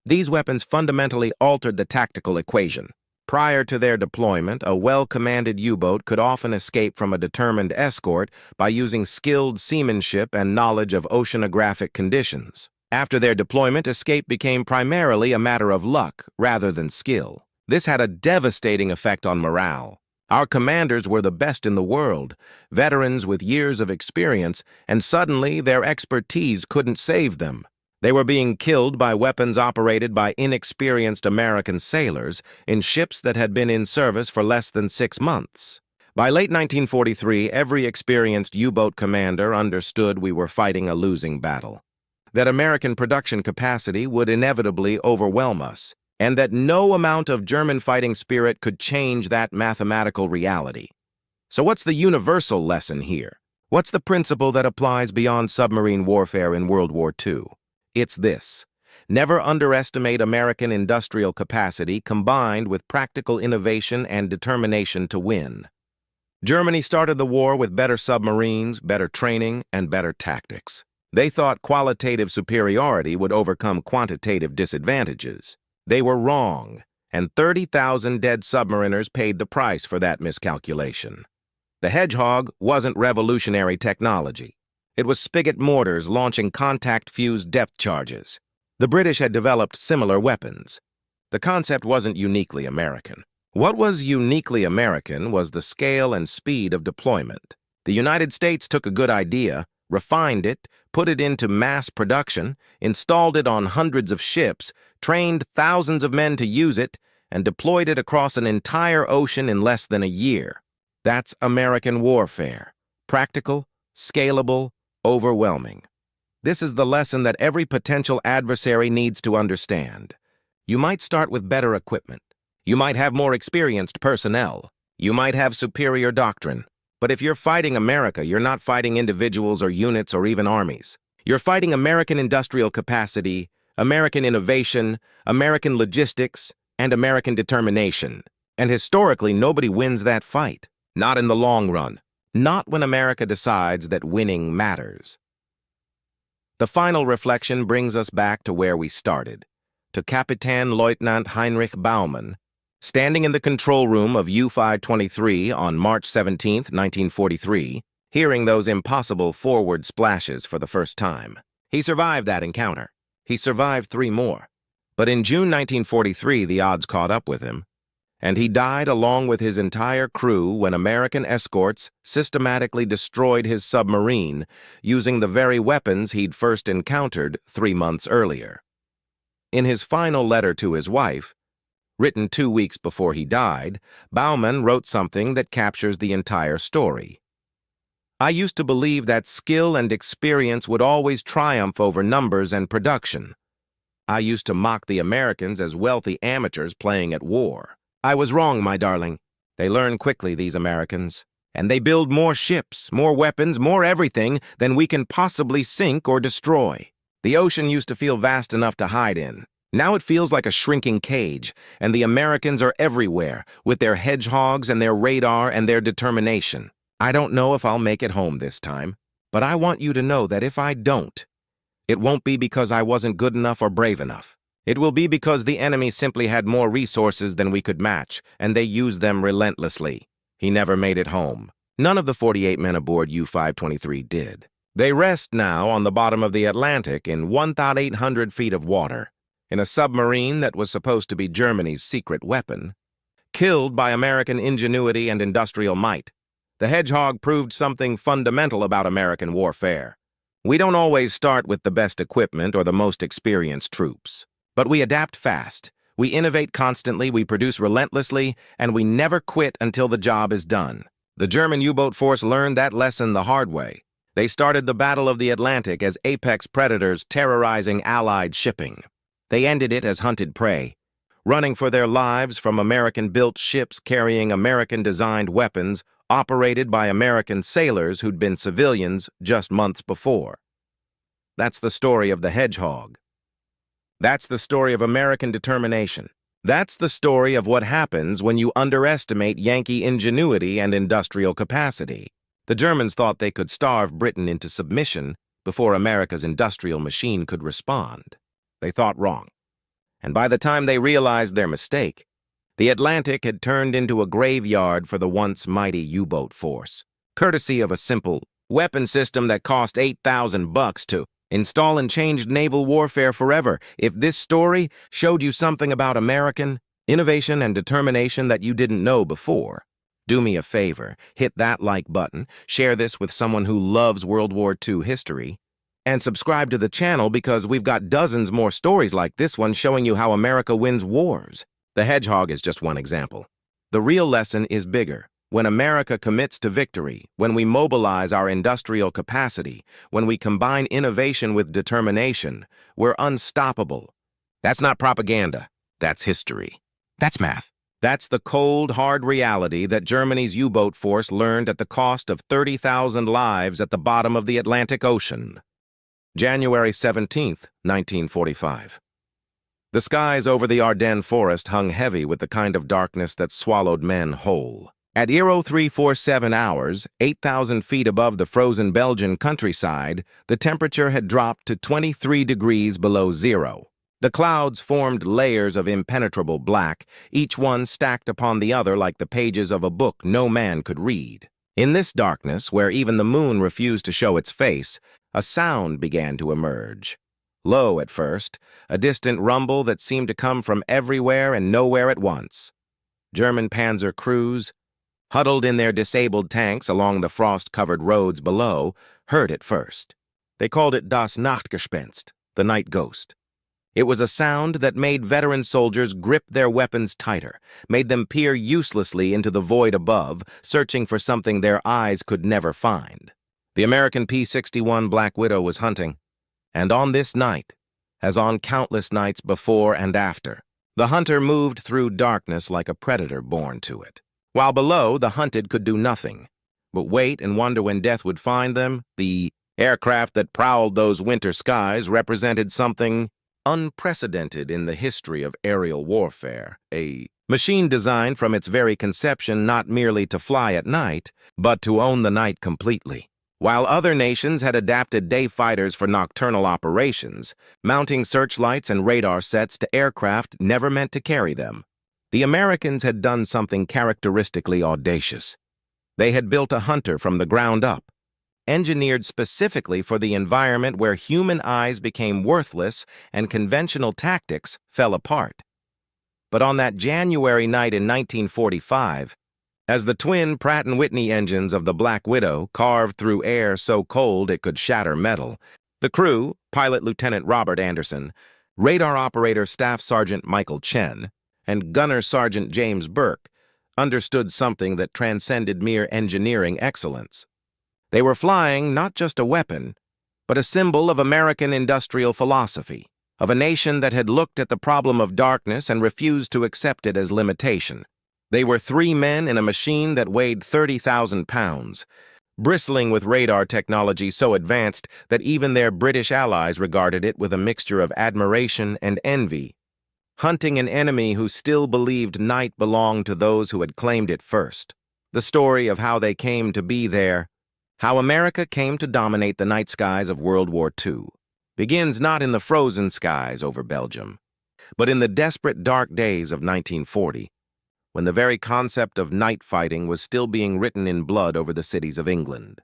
These weapons fundamentally altered the tactical equation. Prior to their deployment, a well-commanded U-boat could often escape from a determined escort by using skilled seamanship and knowledge of oceanographic conditions. After their deployment, escape became primarily a matter of luck rather than skill. This had a devastating effect on morale. Our commanders were the best in the world, veterans with years of experience, and suddenly their expertise couldn't save them. They were being killed by weapons operated by inexperienced American sailors in ships that had been in service for less than 6 months. By late 1943, every experienced U-boat commander understood we were fighting a losing battle, that American production capacity would inevitably overwhelm us, and that no amount of German fighting spirit could change that mathematical reality. So what's the universal lesson here? What's the principle that applies beyond submarine warfare in World War II? It's this: never underestimate American industrial capacity combined with practical innovation and determination to win. Germany started the war with better submarines, better training, and better tactics. They thought qualitative superiority would overcome quantitative disadvantages. They were wrong, and 30,000 dead submariners paid the price for that miscalculation. The Hedgehog wasn't revolutionary technology. It was spigot mortars launching contact-fused depth charges. The British had developed similar weapons. The concept wasn't uniquely American. What was uniquely American was the scale and speed of deployment. The United States took a good idea, refined it, put it into mass production, installed it on hundreds of ships, trained thousands of men to use it, and deployed it across an entire ocean in less than a year. That's American warfare. Practical, scalable, overwhelming. This is the lesson that every potential adversary needs to understand. You might start with better equipment. You might have more experienced personnel. You might have superior doctrine. But if you're fighting America, you're not fighting individuals or units or even armies. You're fighting American industrial capacity, American innovation, American logistics, and American determination. And historically, nobody wins that fight. Not in the long run. Not when America decides that winning matters. The final reflection brings us back to where we started, to Kapitänleutnant Heinrich Baumann, standing in the control room of U-523 on March 17, 1943, hearing those impossible forward splashes for the first time. He survived that encounter. He survived 3 more. But in June 1943, the odds caught up with him, and he died along with his entire crew when American escorts systematically destroyed his submarine using the very weapons he'd first encountered 3 months earlier. In his final letter to his wife, written 2 weeks before he died, Baumann wrote something that captures the entire story. I used to believe that skill and experience would always triumph over numbers and production. I used to mock the Americans as wealthy amateurs playing at war. I was wrong, my darling. They learn quickly, these Americans. And they build more ships, more weapons, more everything than we can possibly sink or destroy. The ocean used to feel vast enough to hide in. Now it feels like a shrinking cage, and the Americans are everywhere, with their hedgehogs and their radar and their determination. I don't know if I'll make it home this time, but I want you to know that if I don't, it won't be because I wasn't good enough or brave enough. It will be because the enemy simply had more resources than we could match, and they used them relentlessly. He never made it home. None of the 48 men aboard U-523 did. They rest now on the bottom of the Atlantic in 1,800 feet of water, in a submarine that was supposed to be Germany's secret weapon, killed by American ingenuity and industrial might. The Hedgehog proved something fundamental about American warfare. We don't always start with the best equipment or the most experienced troops. But we adapt fast, We innovate constantly, we produce relentlessly, and we never quit until the job is done. The German U-boat force learned that lesson the hard way. They started the Battle of the Atlantic as apex predators terrorizing Allied shipping. They ended it as hunted prey, running for their lives from American-built ships carrying American-designed weapons operated by American sailors who'd been civilians just months before. That's the story of the Hedgehog. That's the story of American determination. That's the story of what happens when you underestimate Yankee ingenuity and industrial capacity. The Germans thought they could starve Britain into submission before America's industrial machine could respond. They thought wrong. And by the time they realized their mistake, the Atlantic had turned into a graveyard for the once mighty U-boat force, courtesy of a simple weapon system that cost $8,000 to install and changed naval warfare forever. If this story showed you something about American innovation and determination that you didn't know before, do me a favor, hit that like button, share this with someone who loves World War II history, and subscribe to the channel because we've got dozens more stories like this one showing you how America wins wars. The Hedgehog is just one example. The real lesson is bigger. When America commits to victory, when we mobilize our industrial capacity, when we combine innovation with determination, we're unstoppable. That's not propaganda. That's history. That's math. That's the cold, hard reality that Germany's U-boat force learned at the cost of 30,000 lives at the bottom of the Atlantic Ocean. January 17th, 1945. The skies over the Ardennes forest hung heavy with the kind of darkness that swallowed men whole. At 0347 hours, 8,000 feet above the frozen Belgian countryside, the temperature had dropped to 23 degrees below zero. The clouds formed layers of impenetrable black, each one stacked upon the other like the pages of a book no man could read. In this darkness, where even the moon refused to show its face, a sound began to emerge. Low at first, a distant rumble that seemed to come from everywhere and nowhere at once. German panzer crews, huddled in their disabled tanks along the frost-covered roads below, heard it first. They called it Das Nachtgespenst, the night ghost. It was a sound that made veteran soldiers grip their weapons tighter, made them peer uselessly into the void above, searching for something their eyes could never find. The American P-61 Black Widow was hunting, and on this night, as on countless nights before and after, the hunter moved through darkness like a predator born to it. While below, the hunted could do nothing but wait and wonder when death would find them. The aircraft that prowled those winter skies represented something unprecedented in the history of aerial warfare, a machine designed from its very conception not merely to fly at night, but to own the night completely. While other nations had adapted day fighters for nocturnal operations, mounting searchlights and radar sets to aircraft never meant to carry them, the Americans had done something characteristically audacious. They had built a hunter from the ground up, engineered specifically for the environment where human eyes became worthless and conventional tactics fell apart. But on that January night in 1945, as the twin Pratt & Whitney engines of the Black Widow carved through air so cold it could shatter metal, the crew, Pilot Lieutenant Robert Anderson, Radar Operator Staff Sergeant Michael Chen, and Gunner Sergeant James Burke, understood something that transcended mere engineering excellence. They were flying not just a weapon, but a symbol of American industrial philosophy, of a nation that had looked at the problem of darkness and refused to accept it as limitation. They were 3 men in a machine that weighed 30,000 pounds, bristling with radar technology so advanced that even their British allies regarded it with a mixture of admiration and envy, hunting an enemy who still believed night belonged to those who had claimed it first. The story of how they came to be there, how America came to dominate the night skies of World War II, begins not in the frozen skies over Belgium, but in the desperate dark days of 1940, when the very concept of night fighting was still being written in blood over the cities of England.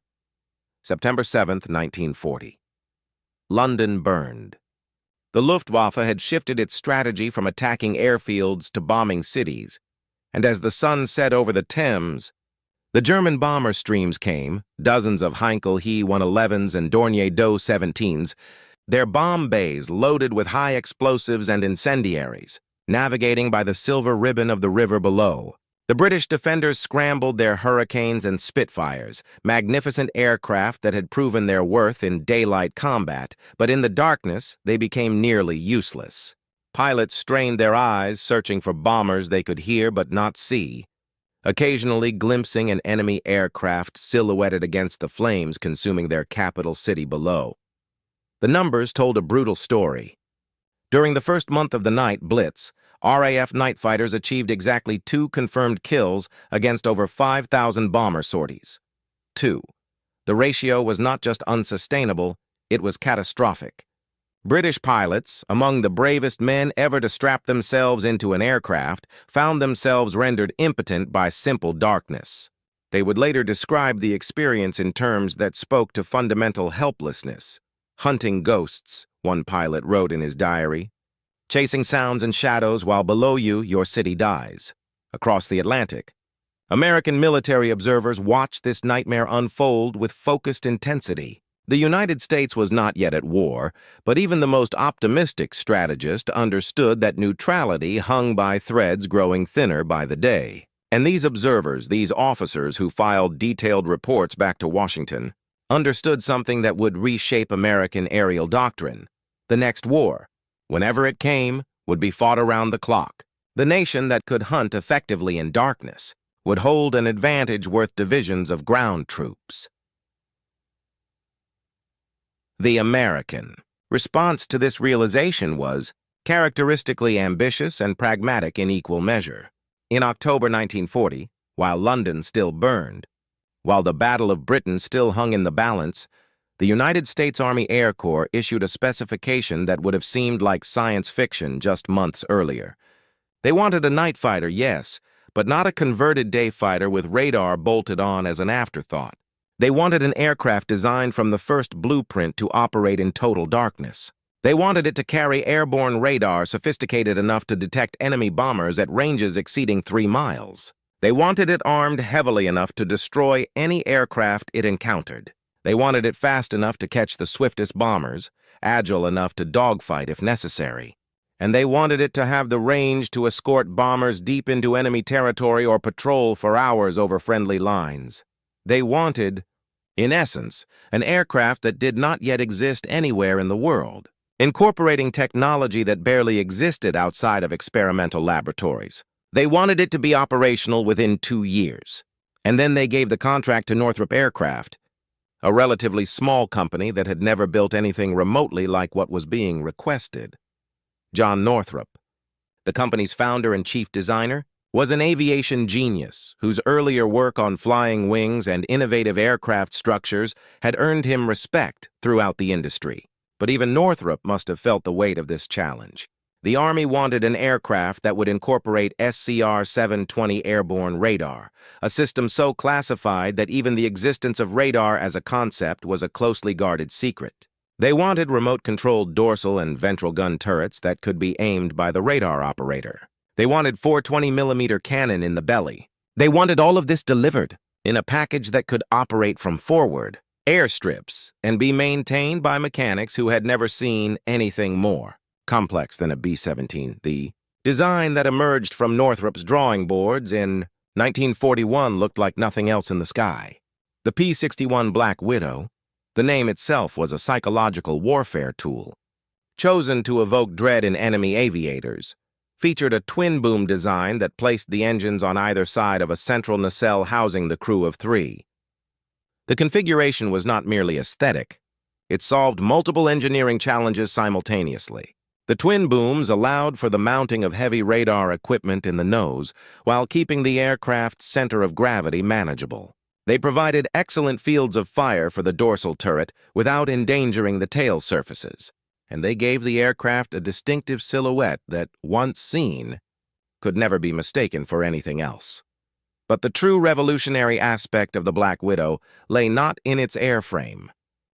September 7th, 1940. London burned. The Luftwaffe had shifted its strategy from attacking airfields to bombing cities, and as the sun set over the Thames, the German bomber streams came, dozens of Heinkel He-111s and Dornier Doe 17s, their bomb bays loaded with high explosives and incendiaries. navigating by the silver ribbon of the river below. The British defenders scrambled their Hurricanes and Spitfires, magnificent aircraft that had proven their worth in daylight combat, but in the darkness they became nearly useless. Pilots strained their eyes, searching for bombers they could hear but not see, occasionally glimpsing an enemy aircraft silhouetted against the flames consuming their capital city below. The numbers told a brutal story. During the first month of the night blitz, RAF night fighters achieved exactly 2 confirmed kills against over 5,000 bomber sorties. 2. The ratio was not just unsustainable, it was catastrophic. British pilots, among the bravest men ever to strap themselves into an aircraft, found themselves rendered impotent by simple darkness. They would later describe the experience in terms that spoke to fundamental helplessness. "Hunting ghosts," one pilot wrote in his diary. "Chasing sounds and shadows while below you, your city dies." Across the Atlantic, American military observers watched this nightmare unfold with focused intensity. The United States was not yet at war, but even the most optimistic strategist understood that neutrality hung by threads growing thinner by the day. And these observers, these officers who filed detailed reports back to Washington, understood something that would reshape American aerial doctrine. The next war, whenever it came, would be fought around the clock. The nation that could hunt effectively in darkness would hold an advantage worth divisions of ground troops. The American response to this realization was characteristically ambitious and pragmatic in equal measure. In October 1940, while London still burned, while the Battle of Britain still hung in the balance, the United States Army Air Corps issued a specification that would have seemed like science fiction just months earlier. They wanted a night fighter, yes, but not a converted day fighter with radar bolted on as an afterthought. They wanted an aircraft designed from the first blueprint to operate in total darkness. They wanted it to carry airborne radar sophisticated enough to detect enemy bombers at ranges exceeding 3 miles. They wanted it armed heavily enough to destroy any aircraft it encountered. They wanted it fast enough to catch the swiftest bombers, agile enough to dogfight if necessary. And they wanted it to have the range to escort bombers deep into enemy territory or patrol for hours over friendly lines. They wanted, in essence, an aircraft that did not yet exist anywhere in the world, incorporating technology that barely existed outside of experimental laboratories. They wanted it to be operational within 2 years. And then they gave the contract to Northrop Aircraft, a relatively small company that had never built anything remotely like what was being requested. John Northrop, the company's founder and chief designer, was an aviation genius whose earlier work on flying wings and innovative aircraft structures had earned him respect throughout the industry. But even Northrop must have felt the weight of this challenge. The Army wanted an aircraft that would incorporate SCR-720 airborne radar, a system so classified that even the existence of radar as a concept was a closely guarded secret. They wanted remote-controlled dorsal and ventral gun turrets that could be aimed by the radar operator. They wanted 420mm cannon in the belly. They wanted all of this delivered in a package that could operate from forward, airstrips, and be maintained by mechanics who had never seen anything more complex than a B-17. The design that emerged from Northrop's drawing boards in 1941 looked like nothing else in the sky. The P-61 Black Widow, the name itself was a psychological warfare tool, chosen to evoke dread in enemy aviators, featured a twin-boom design that placed the engines on either side of a central nacelle housing the crew of 3. The configuration was not merely aesthetic. It solved multiple engineering challenges simultaneously. The twin booms allowed for the mounting of heavy radar equipment in the nose while keeping the aircraft's center of gravity manageable. They provided excellent fields of fire for the dorsal turret without endangering the tail surfaces, and they gave the aircraft a distinctive silhouette that, once seen, could never be mistaken for anything else. But the true revolutionary aspect of the Black Widow lay not in its airframe,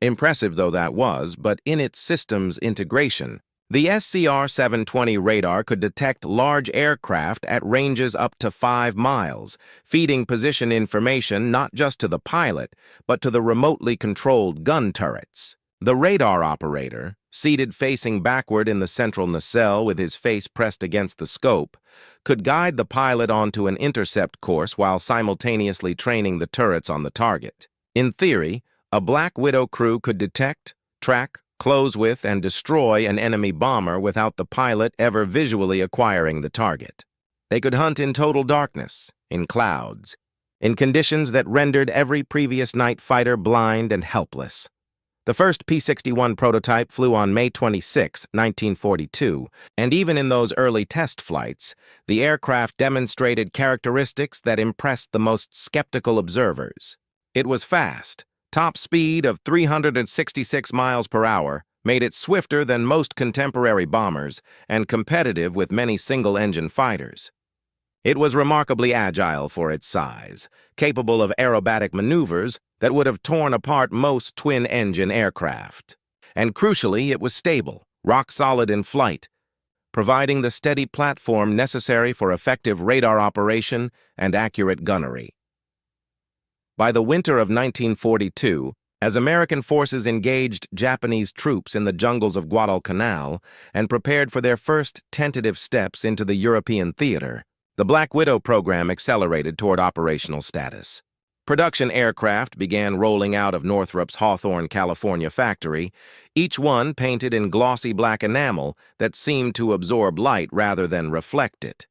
impressive though that was, but in its systems integration. The SCR-720 radar could detect large aircraft at ranges up to 5 miles, feeding position information not just to the pilot, but to the remotely controlled gun turrets. The radar operator, seated facing backward in the central nacelle with his face pressed against the scope, could guide the pilot onto an intercept course while simultaneously training the turrets on the target. In theory, a Black Widow crew could detect, track, close with, and destroy an enemy bomber without the pilot ever visually acquiring the target. They could hunt in total darkness, in clouds, in conditions that rendered every previous night fighter blind and helpless. The first P-61 prototype flew on May 26, 1942, and even in those early test flights, the aircraft demonstrated characteristics that impressed the most skeptical observers. It was fast. Top speed of 366 miles per hour made it swifter than most contemporary bombers and competitive with many single-engine fighters. It was remarkably agile for its size, capable of aerobatic maneuvers that would have torn apart most twin-engine aircraft. And crucially, it was stable, rock-solid in flight, providing the steady platform necessary for effective radar operation and accurate gunnery. By the winter of 1942, as American forces engaged Japanese troops in the jungles of Guadalcanal and prepared for their first tentative steps into the European theater, the Black Widow program accelerated toward operational status. Production aircraft began rolling out of Northrop's Hawthorne, California factory, each one painted in glossy black enamel that seemed to absorb light rather than reflect it.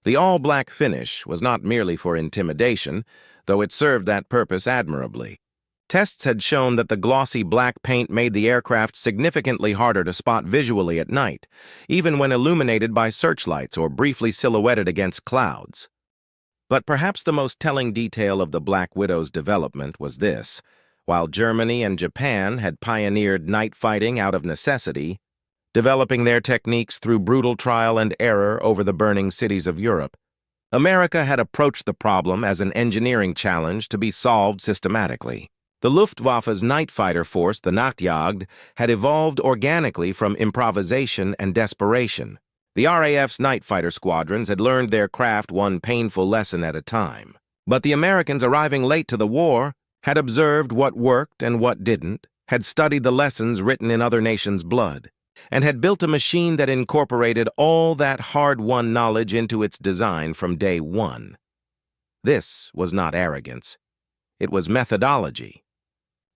The all-black finish was not merely for intimidation, though it served that purpose admirably. Tests had shown that the glossy black paint made the aircraft significantly harder to spot visually at night, even when illuminated by searchlights or briefly silhouetted against clouds. But perhaps the most telling detail of the Black Widow's development was this: while Germany and Japan had pioneered night fighting out of necessity, developing their techniques through brutal trial and error over the burning cities of Europe, America had approached the problem as an engineering challenge to be solved systematically. The Luftwaffe's night fighter force, the Nachtjagd, had evolved organically from improvisation and desperation. The RAF's night fighter squadrons had learned their craft one painful lesson at a time. But the Americans arriving late to the war had observed what worked and what didn't, had studied the lessons written in other nations' blood, and had built a machine that incorporated all that hard-won knowledge into its design from day one. This was not arrogance. It was methodology.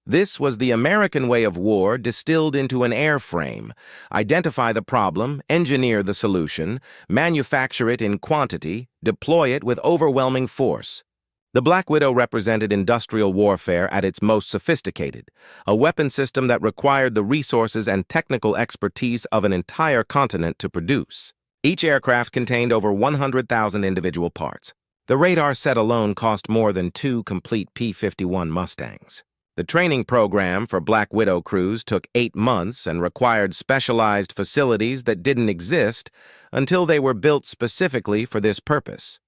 This was the American way of war distilled into an airframe: identify the problem, engineer the solution, manufacture it in quantity, deploy it with overwhelming force. The Black Widow represented industrial warfare at its most sophisticated, a weapon system that required the resources and technical expertise of an entire continent to produce. Each aircraft contained over 100,000 individual parts. The radar set alone cost more than 2 complete P-51 Mustangs. The training program for Black Widow crews took 8 months and required specialized facilities that didn't exist until they were built specifically for this purpose.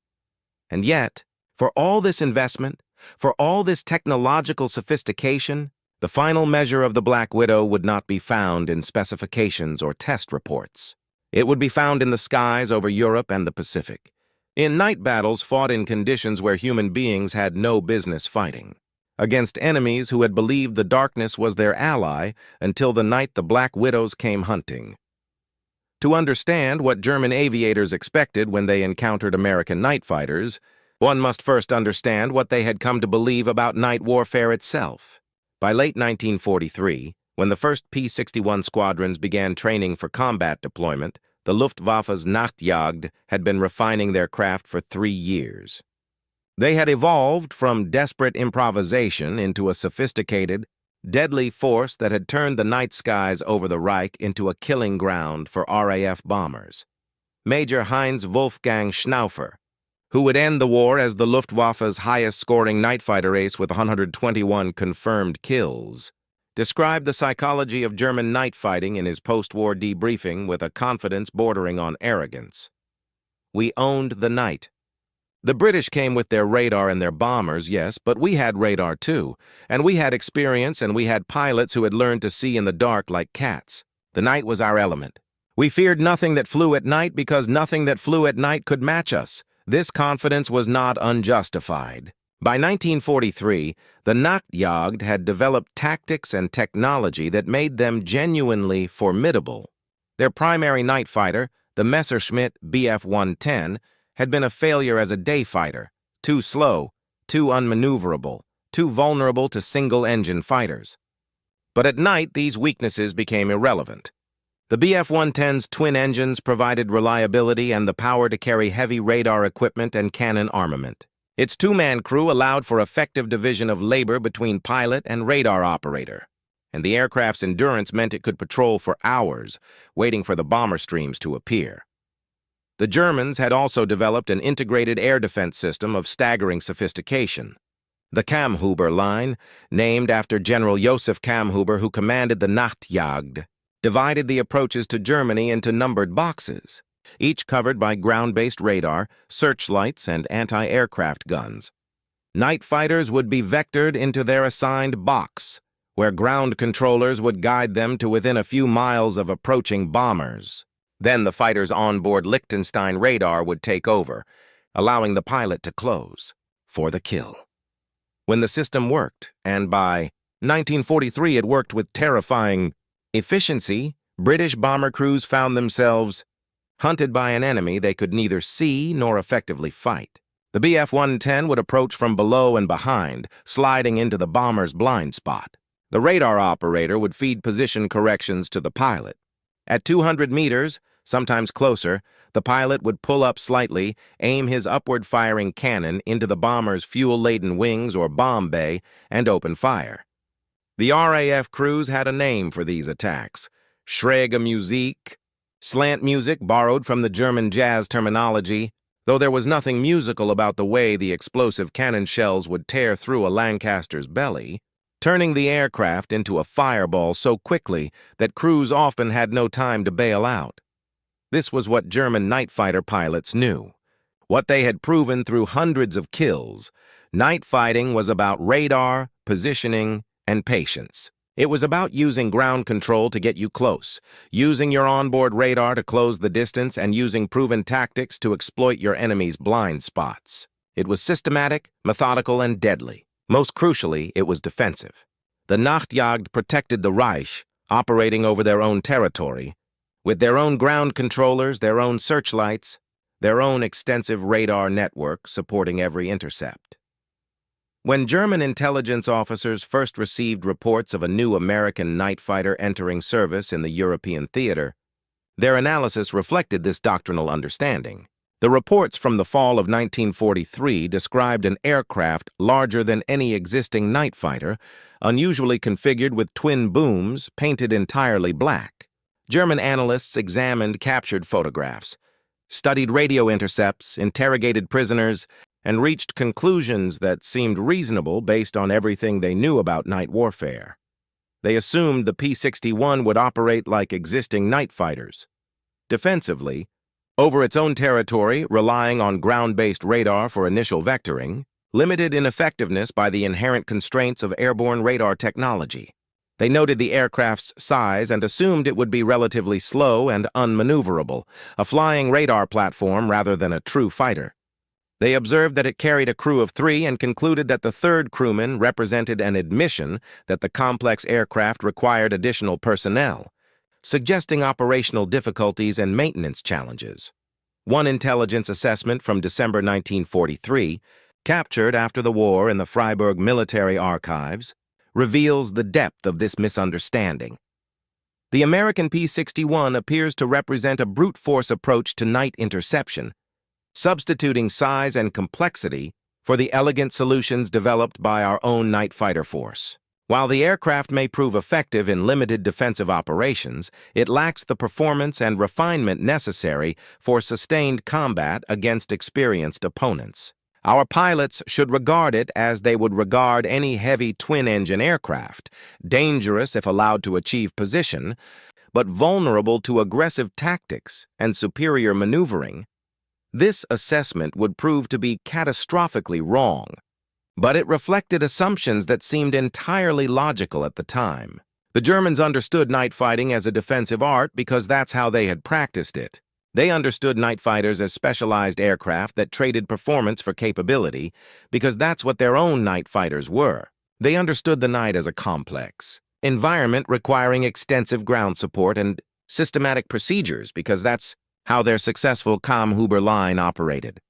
And yet, for all this investment, for all this technological sophistication, the final measure of the Black Widow would not be found in specifications or test reports. It would be found in the skies over Europe and the Pacific, in night battles fought in conditions where human beings had no business fighting, against enemies who had believed the darkness was their ally until the night the Black Widows came hunting. To understand what German aviators expected when they encountered American night fighters, one must first understand what they had come to believe about night warfare itself. By late 1943, when the first P-61 squadrons began training for combat deployment, the Luftwaffe's Nachtjagd had been refining their craft for 3 years. They had evolved from desperate improvisation into a sophisticated, deadly force that had turned the night skies over the Reich into a killing ground for RAF bombers. Major Heinz Wolfgang Schnaufer, who would end the war as the Luftwaffe's highest-scoring night fighter ace with 121 confirmed kills, described the psychology of German night fighting in his post-war debriefing with a confidence bordering on arrogance. "We owned the night. The British came with their radar and their bombers, yes, but we had radar too, and we had experience, and we had pilots who had learned to see in the dark like cats. The night was our element. We feared nothing that flew at night because nothing that flew at night could match us. This confidence was not unjustified." By 1943, the Nachtjagd had developed tactics and technology that made them genuinely formidable. Their primary night fighter, the Messerschmitt Bf-110, had been a failure as a day fighter, too slow, too unmaneuverable, too vulnerable to single-engine fighters. But at night, these weaknesses became irrelevant. The Bf-110's twin engines provided reliability and the power to carry heavy radar equipment and cannon armament. Its two-man crew allowed for effective division of labor between pilot and radar operator, and the aircraft's endurance meant it could patrol for hours, waiting for the bomber streams to appear. The Germans had also developed an integrated air defense system of staggering sophistication. The Kammhuber line, named after General Josef Kammhuber, who commanded the Nachtjagd, divided the approaches to Germany into numbered boxes, each covered by ground-based radar, searchlights, and anti-aircraft guns. Night fighters would be vectored into their assigned box, where ground controllers would guide them to within a few miles of approaching bombers. Then the fighter's onboard Liechtenstein radar would take over, allowing the pilot to close for the kill. When the system worked, and by 1943 it worked with terrifying efficiency, British bomber crews found themselves hunted by an enemy they could neither see nor effectively fight. The Bf-110 would approach from below and behind, sliding into the bomber's blind spot. The radar operator would feed position corrections to the pilot. At 200 meters, sometimes closer, the pilot would pull up slightly, aim his upward-firing cannon into the bomber's fuel-laden wings or bomb bay, and open fire. The RAF crews had a name for these attacks: Schräge Musik, slant music borrowed from the German jazz terminology, though there was nothing musical about the way the explosive cannon shells would tear through a Lancaster's belly, turning the aircraft into a fireball so quickly that crews often had no time to bail out. This was what German night fighter pilots knew. What they had proven through hundreds of kills. Night fighting was about radar, positioning, and patience. It was about using ground control to get you close, using your onboard radar to close the distance, and using proven tactics to exploit your enemy's blind spots. It was systematic, methodical, and deadly. Most crucially, it was defensive. The Nachtjagd protected the Reich, operating over their own territory, with their own ground controllers, their own searchlights, their own extensive radar network supporting every intercept. When German intelligence officers first received reports of a new American night fighter entering service in the European theater, their analysis reflected this doctrinal understanding. The reports from the fall of 1943 described an aircraft larger than any existing night fighter, unusually configured with twin booms, painted entirely black. German analysts examined captured photographs, studied radio intercepts, interrogated prisoners, and reached conclusions that seemed reasonable based on everything they knew about night warfare. They assumed the P-61 would operate like existing night fighters, defensively, over its own territory, relying on ground-based radar for initial vectoring, limited in effectiveness by the inherent constraints of airborne radar technology. They noted the aircraft's size and assumed it would be relatively slow and unmaneuverable, a flying radar platform rather than a true fighter. They observed that it carried a crew of 3 and concluded that the third crewman represented an admission that the complex aircraft required additional personnel, suggesting operational difficulties and maintenance challenges. One intelligence assessment from December 1943, captured after the war in the Freiburg military archives, reveals the depth of this misunderstanding. The American P-61 appears to represent a brute force approach to night interception, substituting size and complexity for the elegant solutions developed by our own night fighter force. While the aircraft may prove effective in limited defensive operations, it lacks the performance and refinement necessary for sustained combat against experienced opponents. Our pilots should regard it as they would regard any heavy twin-engine aircraft, dangerous if allowed to achieve position, but vulnerable to aggressive tactics and superior maneuvering. This assessment would prove to be catastrophically wrong, but it reflected assumptions that seemed entirely logical at the time. The Germans understood night fighting as a defensive art because that's how they had practiced it. They understood night fighters as specialized aircraft that traded performance for capability because that's what their own night fighters were. They understood the night as a complex environment requiring extensive ground support and systematic procedures because that's how their successful Kammhuber line operated.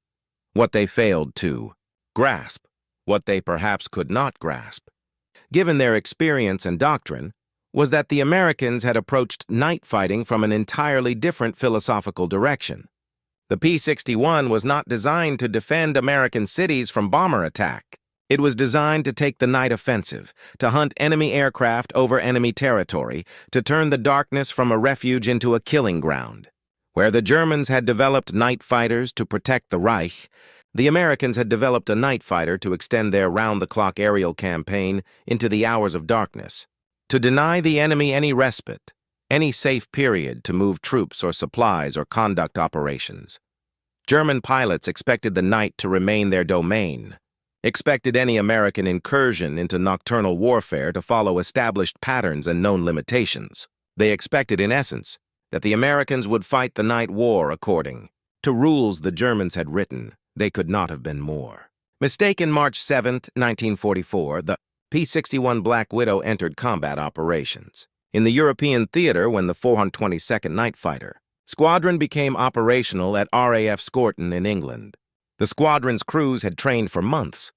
What they failed to grasp, what they perhaps could not grasp, given their experience and doctrine, was that the Americans had approached night fighting from an entirely different philosophical direction. The P-61 was not designed to defend American cities from bomber attack. It was designed to take the night offensive, to hunt enemy aircraft over enemy territory, to turn the darkness from a refuge into a killing ground. Where the Germans had developed night fighters to protect the Reich, the Americans had developed a night fighter to extend their round-the-clock aerial campaign into the hours of darkness, to deny the enemy any respite, any safe period to move troops or supplies or conduct operations. German pilots expected the night to remain their domain, expected any American incursion into nocturnal warfare to follow established patterns and known limitations. They expected, in essence, that the Americans would fight the night war according to rules the Germans had written. They could not have been more. Mistaken March 7, 1944, the P-61 Black Widow entered combat operations. In the European theater when the 422nd Night Fighter Squadron became operational at RAF Scorton in England. The squadron's crews had trained for months,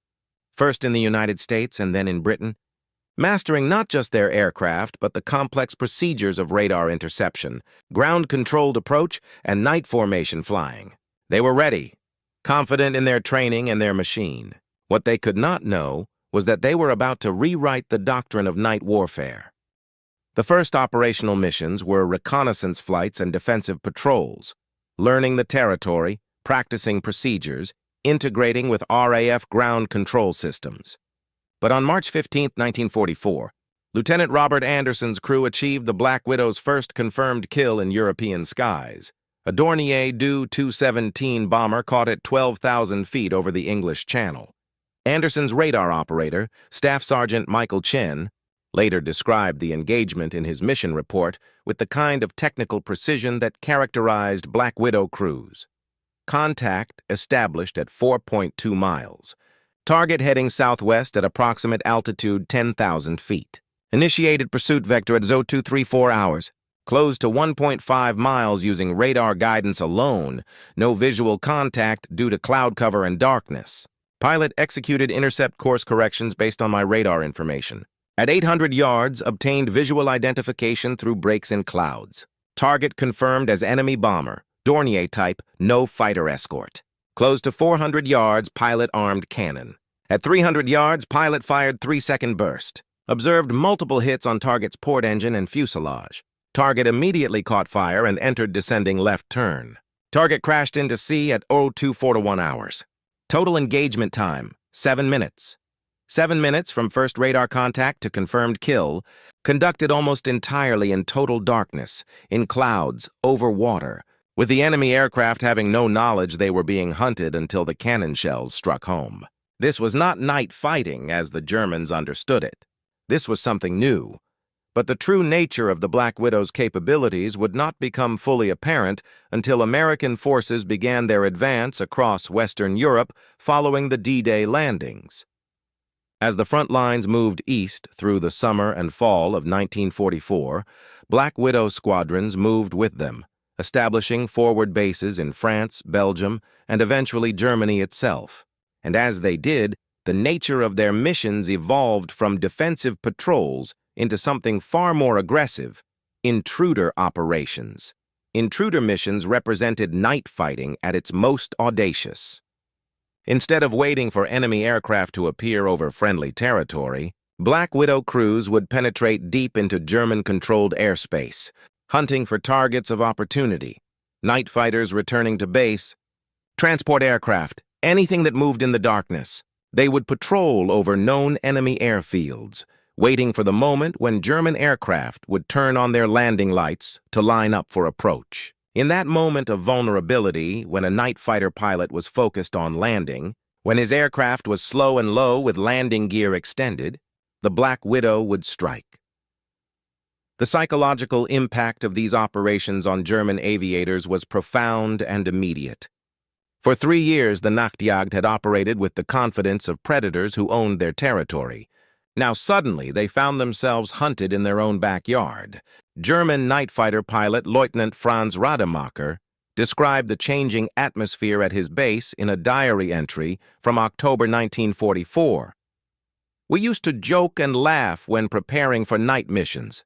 first in the United States and then in Britain, mastering not just their aircraft but the complex procedures of radar interception, ground-controlled approach, and night formation flying. They were ready, confident in their training and their machine. What they could not know was that they were about to rewrite the doctrine of night warfare. The first operational missions were reconnaissance flights and defensive patrols, learning the territory, practicing procedures, integrating with RAF ground control systems. But on March 15, 1944, Lieutenant Robert Anderson's crew achieved the Black Widow's first confirmed kill in European skies. A Dornier Do-217 bomber caught at 12,000 feet over the English Channel. Anderson's radar operator, Staff Sergeant Michael Chen, later described the engagement in his mission report with the kind of technical precision that characterized Black Widow crews. Contact established at 4.2 miles. Target heading southwest at approximate altitude 10,000 feet. Initiated pursuit vector at 0234 hours. Closed to 1.5 miles using radar guidance alone. No visual contact due to cloud cover and darkness. Pilot executed intercept course corrections based on my radar information. At 800 yards, obtained visual identification through breaks in clouds. Target confirmed as enemy bomber. Dornier type, no fighter escort. Closed to 400 yards, pilot armed cannon. At 300 yards, pilot fired 3-second burst. Observed multiple hits on target's port engine and fuselage. Target immediately caught fire and entered descending left turn. Target crashed into sea at 0241 hours. Total engagement time, 7 minutes. 7 minutes from first radar contact to confirmed kill, conducted almost entirely in total darkness, in clouds, over water, with the enemy aircraft having no knowledge they were being hunted until the cannon shells struck home. This was not night fighting as the Germans understood it. This was something new. But the true nature of the Black Widow's capabilities would not become fully apparent until American forces began their advance across Western Europe following the D-Day landings. As the front lines moved east through the summer and fall of 1944, Black Widow squadrons moved with them, establishing forward bases in France, Belgium, and eventually Germany itself. And as they did, the nature of their missions evolved from defensive patrols into something far more aggressive, intruder operations. Intruder missions represented night fighting at its most audacious. Instead of waiting for enemy aircraft to appear over friendly territory, Black Widow crews would penetrate deep into German-controlled airspace, hunting for targets of opportunity, night fighters returning to base, transport aircraft, anything that moved in the darkness. They would patrol over known enemy airfields, waiting for the moment when German aircraft would turn on their landing lights to line up for approach. In that moment of vulnerability, when a night fighter pilot was focused on landing, when his aircraft was slow and low with landing gear extended, the Black Widow would strike. The psychological impact of these operations on German aviators was profound and immediate. For 3 years, the Nachtjagd had operated with the confidence of predators who owned their territory. Now suddenly, they found themselves hunted in their own backyard. German night fighter pilot Lieutenant Franz Rademacher described the changing atmosphere at his base in a diary entry from October 1944. "We used to joke and laugh when preparing for night missions.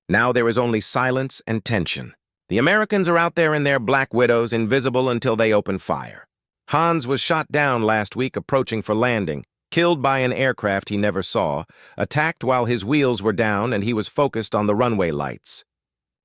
Now there is only silence and tension. The Americans are out there in their Black Widows, invisible until they open fire. Hans was shot down last week approaching for landing, killed by an aircraft he never saw, attacked while his wheels were down and he was focused on the runway lights.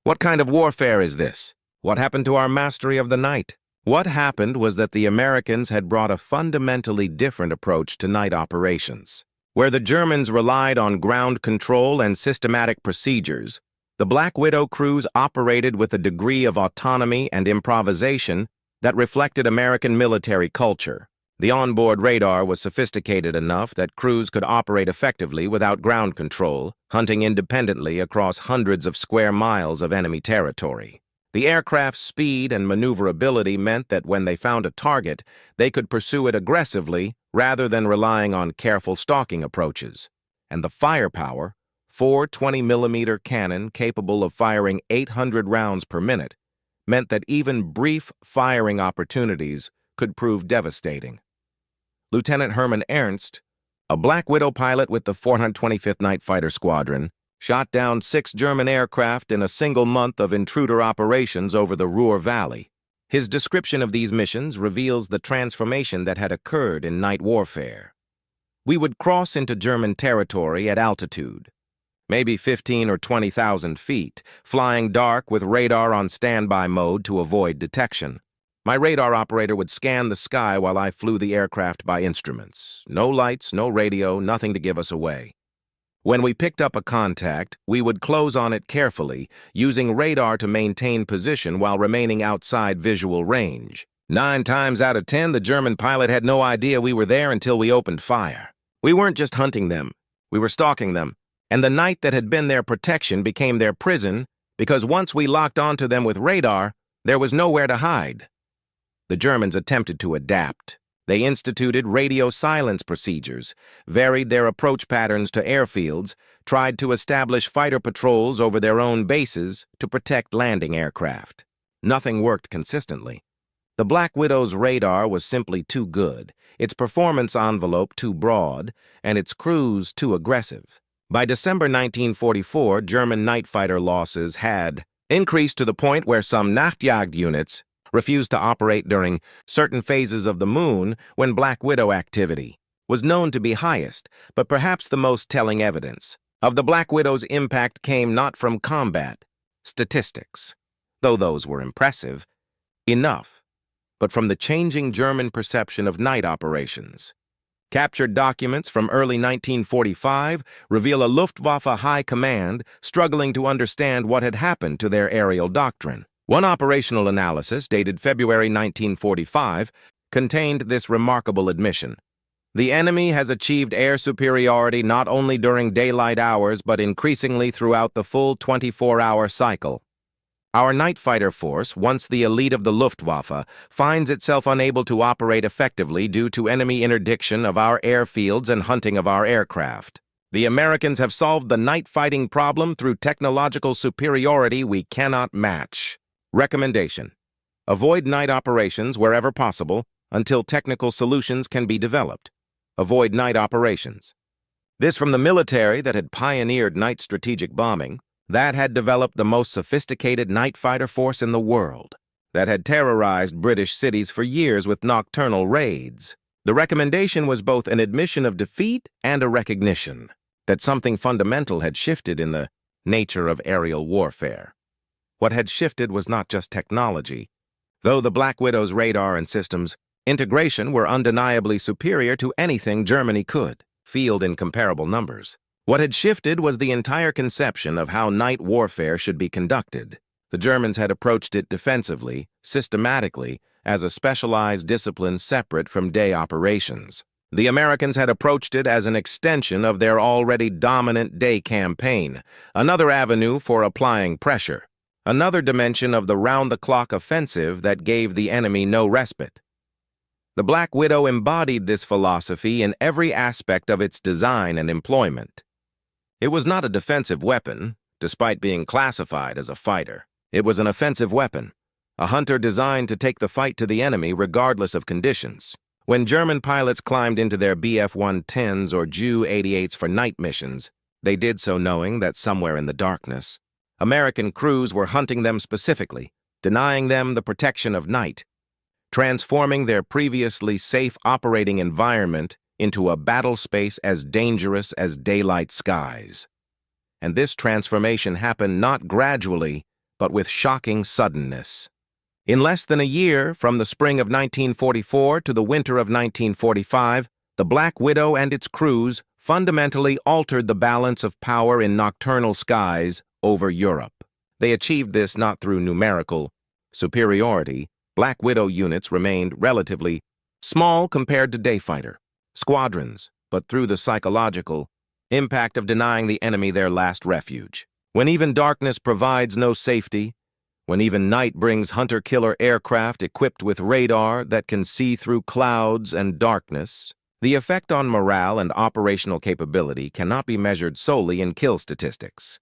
What kind of warfare is this? What happened to our mastery of the night?" What happened was that the Americans had brought a fundamentally different approach to night operations. Where the Germans relied on ground control and systematic procedures, the Black Widow crews operated with a degree of autonomy and improvisation that reflected American military culture. The onboard radar was sophisticated enough that crews could operate effectively without ground control, hunting independently across hundreds of square miles of enemy territory. The aircraft's speed and maneuverability meant that when they found a target, they could pursue it aggressively rather than relying on careful stalking approaches. And the firepower, 4 20mm cannon capable of firing 800 rounds per minute, meant that even brief firing opportunities could prove devastating. Lieutenant Hermann Ernst, a Black Widow pilot with the 425th Night Fighter Squadron, shot down 6 German aircraft in a single month of intruder operations over the Ruhr Valley. His description of these missions reveals the transformation that had occurred in night warfare. We would cross into German territory at altitude, maybe 15 or 20,000 feet, flying dark with radar on standby mode to avoid detection. My radar operator would scan the sky while I flew the aircraft by instruments. No lights, no radio, nothing to give us away. When we picked up a contact, we would close on it carefully, using radar to maintain position while remaining outside visual range. 9 times out of 10, the German pilot had no idea we were there until we opened fire. We weren't just hunting them, we were stalking them, and the night that had been their protection became their prison because once we locked onto them with radar, there was nowhere to hide. The Germans attempted to adapt. They instituted radio silence procedures, varied their approach patterns to airfields, tried to establish fighter patrols over their own bases to protect landing aircraft. Nothing worked consistently. The Black Widow's radar was simply too good, its performance envelope too broad, and its crews too aggressive. By December 1944, German night fighter losses had increased to the point where some Nachtjagd units refused to operate during certain phases of the moon when Black Widow activity was known to be highest, but perhaps the most telling evidence of the Black Widow's impact came not from combat statistics, though those were impressive enough, but from the changing German perception of night operations. Captured documents from early 1945 reveal a Luftwaffe high command struggling to understand what had happened to their aerial doctrine. One operational analysis, dated February 1945, contained this remarkable admission. The enemy has achieved air superiority not only during daylight hours but increasingly throughout the full 24-hour cycle. Our night fighter force, once the elite of the Luftwaffe, finds itself unable to operate effectively due to enemy interdiction of our airfields and hunting of our aircraft. The Americans have solved the night fighting problem through technological superiority we cannot match. Recommendation: avoid night operations wherever possible until technical solutions can be developed. Avoid night operations. This from the military that had pioneered night strategic bombing, that had developed the most sophisticated night fighter force in the world, that had terrorized British cities for years with nocturnal raids. The recommendation was both an admission of defeat and a recognition that something fundamental had shifted in the nature of aerial warfare. What had shifted was not just technology. Though the Black Widow's radar and systems integration were undeniably superior to anything Germany could field in comparable numbers. What had shifted was the entire conception of how night warfare should be conducted. The Germans had approached it defensively, systematically, as a specialized discipline separate from day operations. The Americans had approached it as an extension of their already dominant day campaign, another avenue for applying pressure, another dimension of the round-the-clock offensive that gave the enemy no respite. The Black Widow embodied this philosophy in every aspect of its design and employment. It was not a defensive weapon, despite being classified as a fighter. It was an offensive weapon, a hunter designed to take the fight to the enemy regardless of conditions. When German pilots climbed into their Bf-110s or Ju-88s for night missions, they did so knowing that somewhere in the darkness, American crews were hunting them specifically, denying them the protection of night, transforming their previously safe operating environment into a battle space as dangerous as daylight skies. And this transformation happened not gradually, but with shocking suddenness. In less than a year, from the spring of 1944 to the winter of 1945, the Black Widow and its crews fundamentally altered the balance of power in nocturnal skies over Europe. They achieved this not through numerical superiority. Black Widow units remained relatively small compared to dayfighter squadrons, but through the psychological impact of denying the enemy their last refuge. When even darkness provides no safety, when even night brings hunter-killer aircraft equipped with radar that can see through clouds and darkness, the effect on morale and operational capability cannot be measured solely in kill statistics.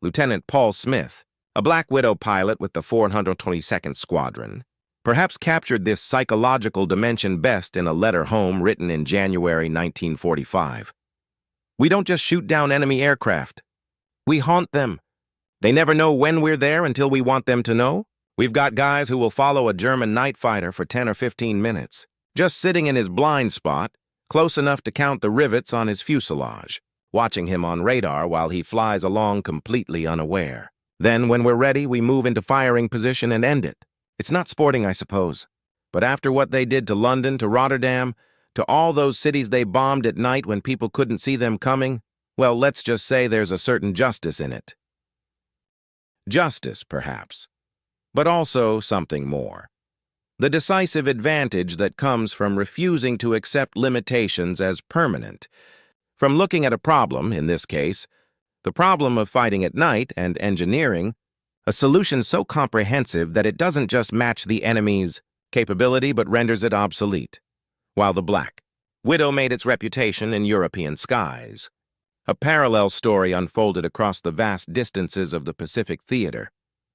Lieutenant Paul Smith, a Black Widow pilot with the 422nd Squadron, perhaps captured this psychological dimension best in a letter home written in January 1945. "We don't just shoot down enemy aircraft. We haunt them. They never know when we're there until we want them to know. We've got guys who will follow a German night fighter for 10 or 15 minutes, just sitting in his blind spot, close enough to count the rivets on his fuselage, watching him on radar while he flies along completely unaware. Then, when we're ready, we move into firing position and end it. It's not sporting, I suppose, but after what they did to London, to Rotterdam, to all those cities they bombed at night when people couldn't see them coming, well, let's just say there's a certain justice in it." Justice, perhaps, but also something more. The decisive advantage that comes from refusing to accept limitations as permanent, from looking at a problem, in this case, the problem of fighting at night, and engineering a solution so comprehensive that it doesn't just match the enemy's capability but renders it obsolete. While the Black Widow made its reputation in European skies, a parallel story unfolded across the vast distances of the Pacific theater,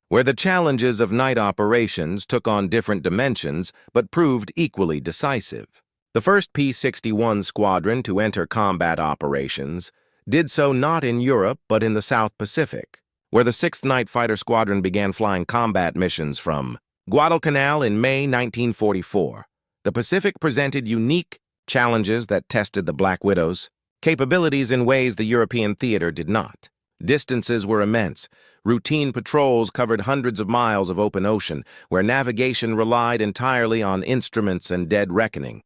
where the challenges of night operations took on different dimensions but proved equally decisive. The first P-61 squadron to enter combat operations did so not in Europe but in the South Pacific, where the 6th Night Fighter Squadron began flying combat missions from Guadalcanal in May 1944. The Pacific presented unique challenges that tested the Black Widow's capabilities in ways the European theater did not. Distances were immense. Routine patrols covered hundreds of miles of open ocean, where navigation relied entirely on instruments and dead reckoning.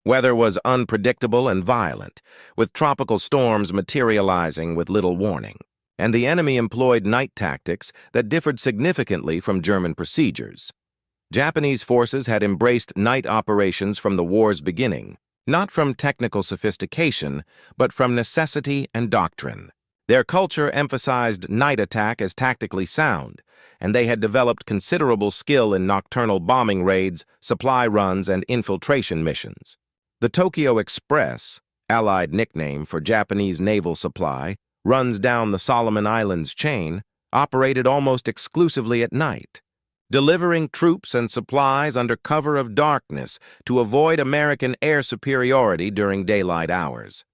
Weather was unpredictable and violent, with tropical storms materializing with little warning, and the enemy employed night tactics that differed significantly from German procedures. Japanese forces had embraced night operations from the war's beginning, not from technical sophistication, but from necessity and doctrine. Their culture emphasized night attack as tactically sound, and they had developed considerable skill in nocturnal bombing raids, supply runs, and infiltration missions. The Tokyo Express, Allied nickname for Japanese naval supply, runs down the Solomon Islands chain, operated almost exclusively at night, delivering troops and supplies under cover of darkness to avoid American air superiority during daylight hours.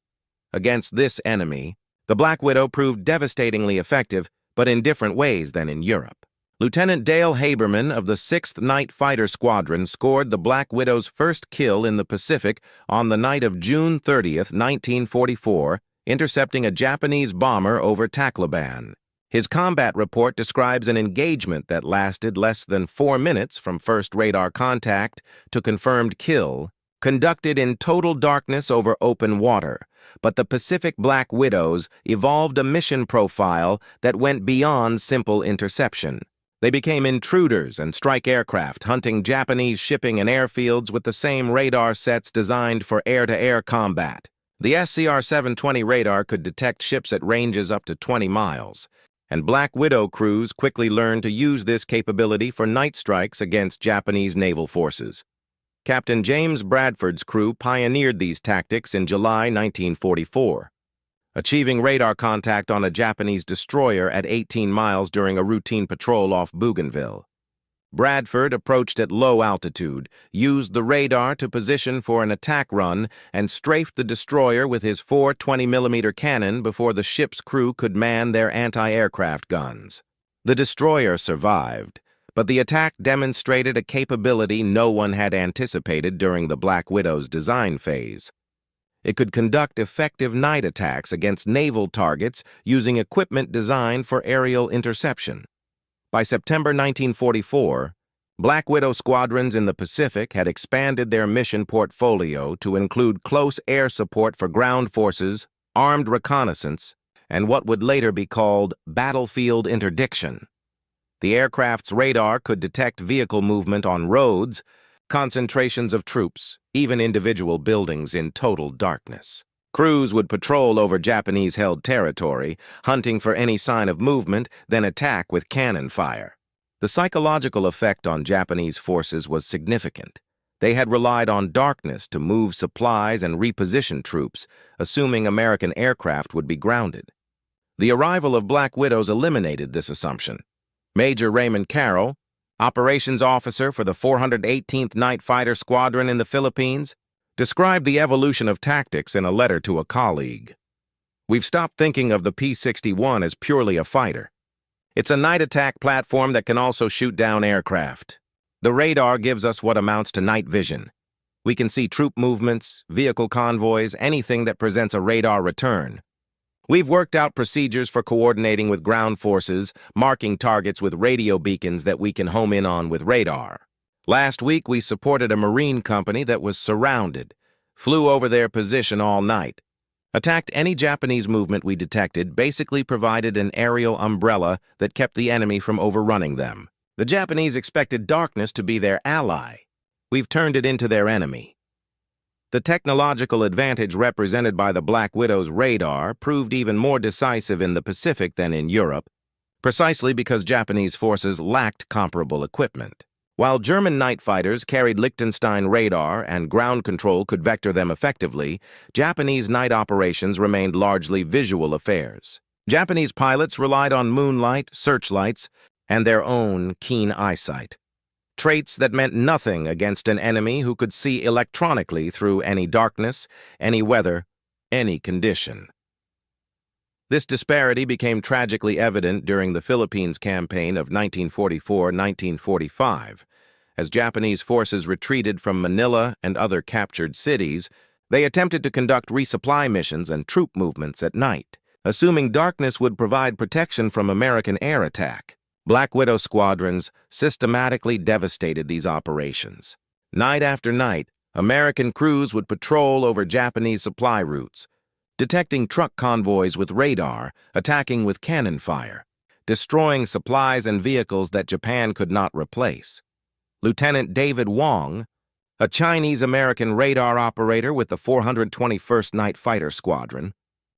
Against this enemy, the Black Widow proved devastatingly effective, but in different ways than in Europe. Lieutenant Dale Haberman of the 6th Night Fighter Squadron scored the Black Widow's first kill in the Pacific on the night of June 30th, 1944, intercepting a Japanese bomber over Tacloban. His combat report describes an engagement that lasted less than 4 minutes from first radar contact to confirmed kill, conducted in total darkness over open water. But the Pacific Black Widows evolved a mission profile that went beyond simple interception. They became intruders and strike aircraft, hunting Japanese shipping and airfields with the same radar sets designed for air-to-air combat. The SCR-720 radar could detect ships at ranges up to 20 miles, and Black Widow crews quickly learned to use this capability for night strikes against Japanese naval forces. Captain James Bradford's crew pioneered these tactics in July 1944, achieving radar contact on a Japanese destroyer at 18 miles during a routine patrol off Bougainville. Bradford approached at low altitude, used the radar to position for an attack run, and strafed the destroyer with his 420mm cannon before the ship's crew could man their anti-aircraft guns. The destroyer survived, but the attack demonstrated a capability no one had anticipated during the Black Widow's design phase. It could conduct effective night attacks against naval targets using equipment designed for aerial interception. By September 1944, Black Widow squadrons in the Pacific had expanded their mission portfolio to include close air support for ground forces, armed reconnaissance, and what would later be called battlefield interdiction. The aircraft's radar could detect vehicle movement on roads, concentrations of troops, even individual buildings in total darkness. Crews would patrol over Japanese-held territory, hunting for any sign of movement, then attack with cannon fire. The psychological effect on Japanese forces was significant. They had relied on darkness to move supplies and reposition troops, assuming American aircraft would be grounded. The arrival of Black Widows eliminated this assumption. Major Raymond Carroll, operations officer for the 418th Night Fighter Squadron in the Philippines, described the evolution of tactics in a letter to a colleague. "We've stopped thinking of the P-61 as purely a fighter. It's a night attack platform that can also shoot down aircraft. The radar gives us what amounts to night vision. We can see troop movements, vehicle convoys, anything that presents a radar return. We've worked out procedures for coordinating with ground forces, marking targets with radio beacons that we can home in on with radar. Last week, we supported a marine company that was surrounded, flew over their position all night, attacked any Japanese movement we detected, basically provided an aerial umbrella that kept the enemy from overrunning them. The Japanese expected darkness to be their ally. We've turned it into their enemy." The technological advantage represented by the Black Widow's radar proved even more decisive in the Pacific than in Europe, precisely because Japanese forces lacked comparable equipment. While German night fighters carried Liechtenstein radar and ground control could vector them effectively, Japanese night operations remained largely visual affairs. Japanese pilots relied on moonlight, searchlights, and their own keen eyesight. Traits that meant nothing against an enemy who could see electronically through any darkness, any weather, any condition. This disparity became tragically evident during the Philippines campaign of 1944-1945. As Japanese forces retreated from Manila and other captured cities, they attempted to conduct resupply missions and troop movements at night, assuming darkness would provide protection from American air attack. Black Widow squadrons systematically devastated these operations. Night after night, American crews would patrol over Japanese supply routes, detecting truck convoys with radar, attacking with cannon fire, destroying supplies and vehicles that Japan could not replace. Lieutenant David Wong, a Chinese-American radar operator with the 421st Night Fighter Squadron,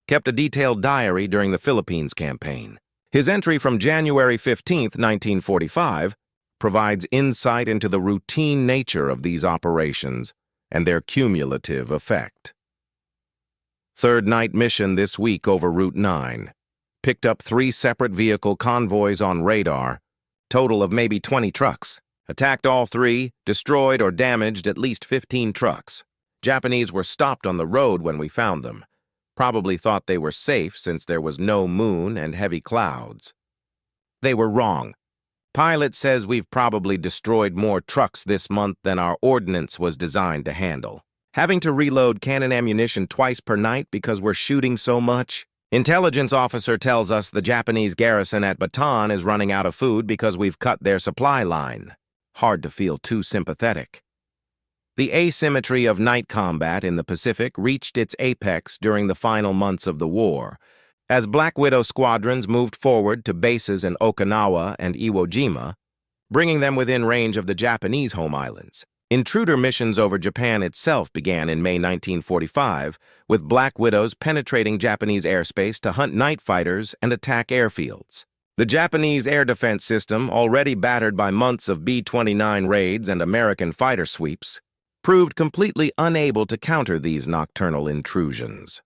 kept a detailed diary during the Philippines campaign. His entry from January 15, 1945, provides insight into the routine nature of these operations and their cumulative effect. Third night mission this week over Route 9. Picked up 3 separate vehicle convoys on radar, total of maybe 20 trucks. Attacked all 3, destroyed or damaged at least 15 trucks. Japanese were stopped on the road when we found them. Probably thought they were safe since there was no moon and heavy clouds. They were wrong. Pilot says we've probably destroyed more trucks this month than our ordnance was designed to handle. Having to reload cannon ammunition twice per night because we're shooting so much? Intelligence officer tells us the Japanese garrison at Bataan is running out of food because we've cut their supply line. Hard to feel too sympathetic. The asymmetry of night combat in the Pacific reached its apex during the final months of the war, As Black Widow squadrons moved forward to bases in Okinawa and Iwo Jima, bringing them within range of the Japanese home islands. Intruder missions over Japan itself began in May 1945, with Black Widows penetrating Japanese airspace to hunt night fighters and attack airfields. The Japanese air defense system, already battered by months of B-29 raids and American fighter sweeps, proved completely unable to counter these nocturnal intrusions.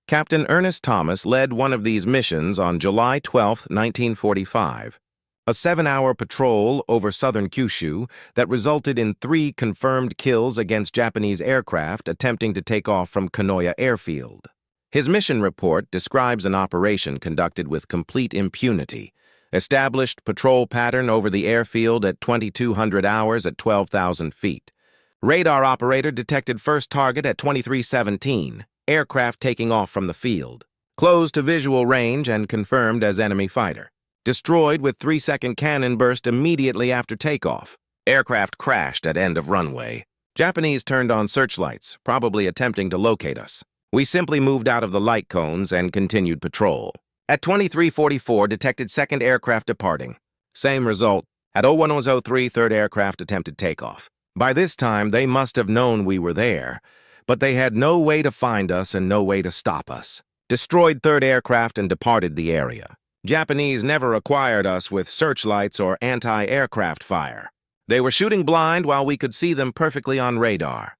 Captain Ernest Thomas led one of these missions on July 12, 1945, a 7-hour patrol over southern Kyushu that resulted in 3 confirmed kills against Japanese aircraft attempting to take off from Kanoya Airfield. His mission report describes an operation conducted with complete impunity, established patrol pattern over the airfield at 2200 hours at 12,000 feet. Radar operator detected first target at 2317, aircraft taking off from the field. Closed to visual range and confirmed as enemy fighter. Destroyed with 3-second cannon burst immediately after takeoff. Aircraft crashed at end of runway. Japanese turned on searchlights, probably attempting to locate us. We simply moved out of the light cones and continued patrol. At 2344, detected second aircraft departing. Same result. At 0103, third aircraft attempted takeoff. By this time, they must have known we were there, but they had no way to find us and no way to stop us. Destroyed third aircraft and departed the area. Japanese never acquired us with searchlights or anti-aircraft fire. They were shooting blind while we could see them perfectly on radar.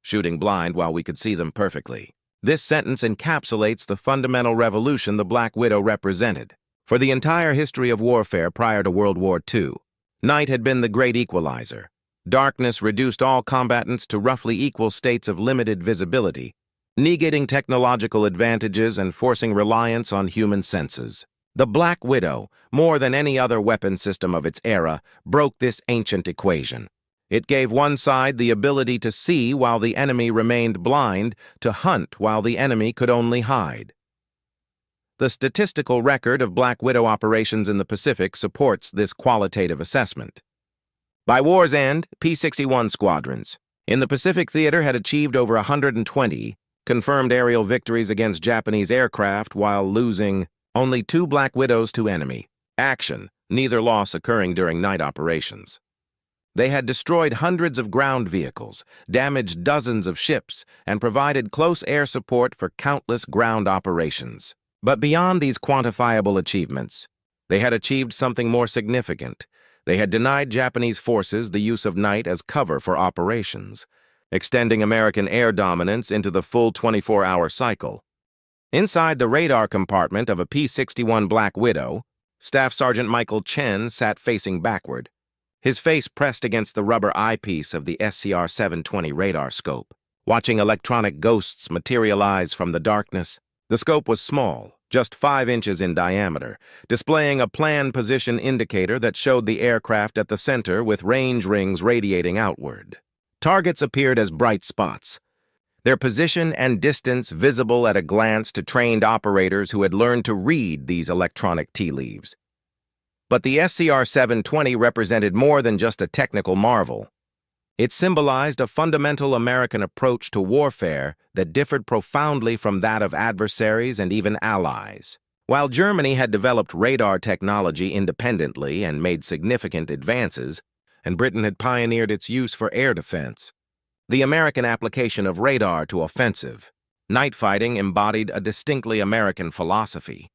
Shooting blind while we could see them perfectly. This sentence encapsulates the fundamental revolution the Black Widow represented. For the entire history of warfare prior to World War II, night had been the great equalizer. Darkness reduced all combatants to roughly equal states of limited visibility, negating technological advantages and forcing reliance on human senses. The Black Widow, more than any other weapon system of its era, broke this ancient equation. It gave one side the ability to see while the enemy remained blind, to hunt while the enemy could only hide. The statistical record of Black Widow operations in the Pacific supports this qualitative assessment. By war's end, P-61 squadrons in the Pacific Theater had achieved over 120 confirmed aerial victories against Japanese aircraft while losing only 2 Black Widows to enemy action, neither loss occurring during night operations. They had destroyed hundreds of ground vehicles, damaged dozens of ships, and provided close air support for countless ground operations. But beyond these quantifiable achievements, they had achieved something more significant. They had denied Japanese forces the use of night as cover for operations, extending American air dominance into the full 24-hour cycle. Inside the radar compartment of a P-61 Black Widow, Staff Sergeant Michael Chen sat facing backward, his face pressed against the rubber eyepiece of the SCR-720 radar scope, watching electronic ghosts materialize from the darkness. The scope was small, just 5 inches in diameter, displaying a plan position indicator that showed the aircraft at the center with range rings radiating outward. Targets appeared as bright spots, their position and distance visible at a glance to trained operators who had learned to read these electronic tea leaves. But the SCR-720 represented more than just a technical marvel. It symbolized a fundamental American approach to warfare that differed profoundly from that of adversaries and even allies. While Germany had developed radar technology independently and made significant advances, and Britain had pioneered its use for air defense, the American application of radar to offensive, night fighting embodied a distinctly American philosophy.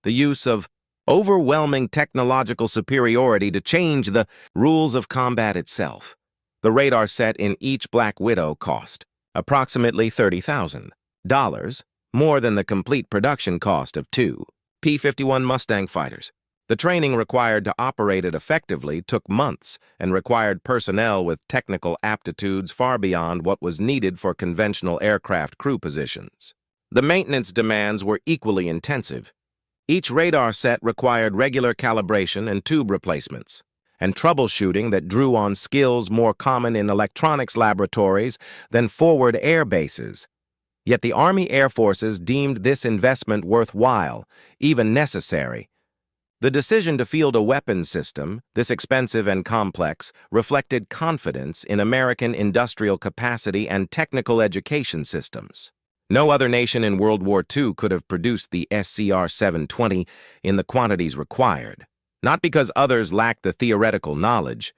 The use of overwhelming technological superiority to change the rules of combat itself. The radar set in each Black Widow cost approximately $30,000, more than the complete production cost of 2 P-51 Mustang fighters. The training required to operate it effectively took months and required personnel with technical aptitudes far beyond what was needed for conventional aircraft crew positions. The maintenance demands were equally intensive. Each radar set required regular calibration and tube replacements, and troubleshooting that drew on skills more common in electronics laboratories than forward air bases. Yet the Army Air Forces deemed this investment worthwhile, even necessary. The decision to field a weapons system, this expensive and complex, reflected confidence in American industrial capacity and technical education systems. No other nation in World War II could have produced the SCR-720 in the quantities required, not because others lacked the theoretical knowledge,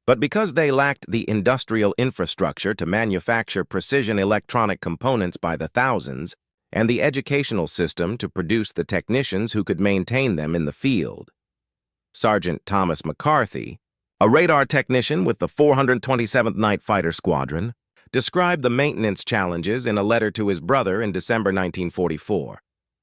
but because they lacked the industrial infrastructure to manufacture precision electronic components by the thousands and the educational system to produce the technicians who could maintain them in the field. Sergeant Thomas McCarthy, a radar technician with the 427th Night Fighter Squadron, described the maintenance challenges in a letter to his brother in December 1944.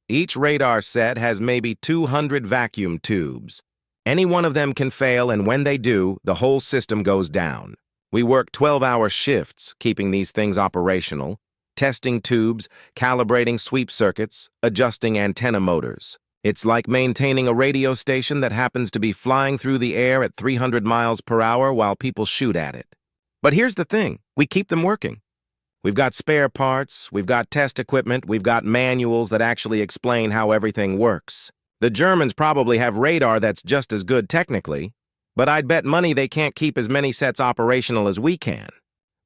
Each radar set has maybe 200 vacuum tubes. Any one of them can fail, and when they do, the whole system goes down. We work 12-hour shifts, keeping these things operational, testing tubes, calibrating sweep circuits, adjusting antenna motors. It's like maintaining a radio station that happens to be flying through the air at 300 miles per hour while people shoot at it. But here's the thing, we keep them working. We've got spare parts, we've got test equipment, we've got manuals that actually explain how everything works. The Germans probably have radar that's just as good technically, but I'd bet money they can't keep as many sets operational as we can.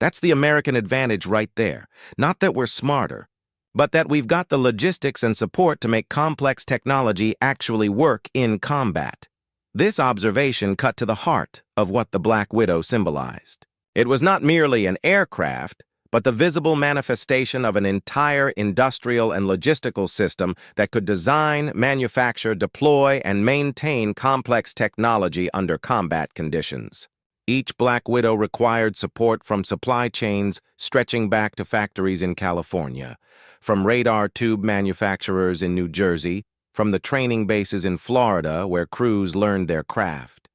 That's the American advantage right there. Not that we're smarter, but that we've got the logistics and support to make complex technology actually work in combat. This observation cut to the heart of what the Black Widow symbolized. It was not merely an aircraft, but the visible manifestation of an entire industrial and logistical system that could design, manufacture, deploy, and maintain complex technology under combat conditions. Each Black Widow required support from supply chains stretching back to factories in California, from radar tube manufacturers in New Jersey, from the training bases in Florida where crews learned their craft.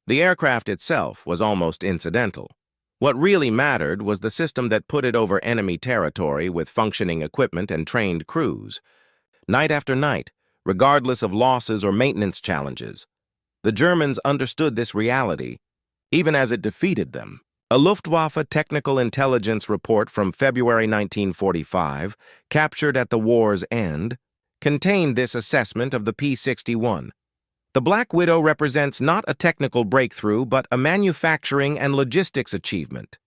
The aircraft itself was almost incidental. What really mattered was the system that put it over enemy territory with functioning equipment and trained crews. Night after night, regardless of losses or maintenance challenges, the Germans understood this reality, even as it defeated them. A Luftwaffe technical intelligence report from February 1945, captured at the war's end, contained this assessment of the P-61. The Black Widow represents not a technical breakthrough, but a manufacturing and logistics achievement.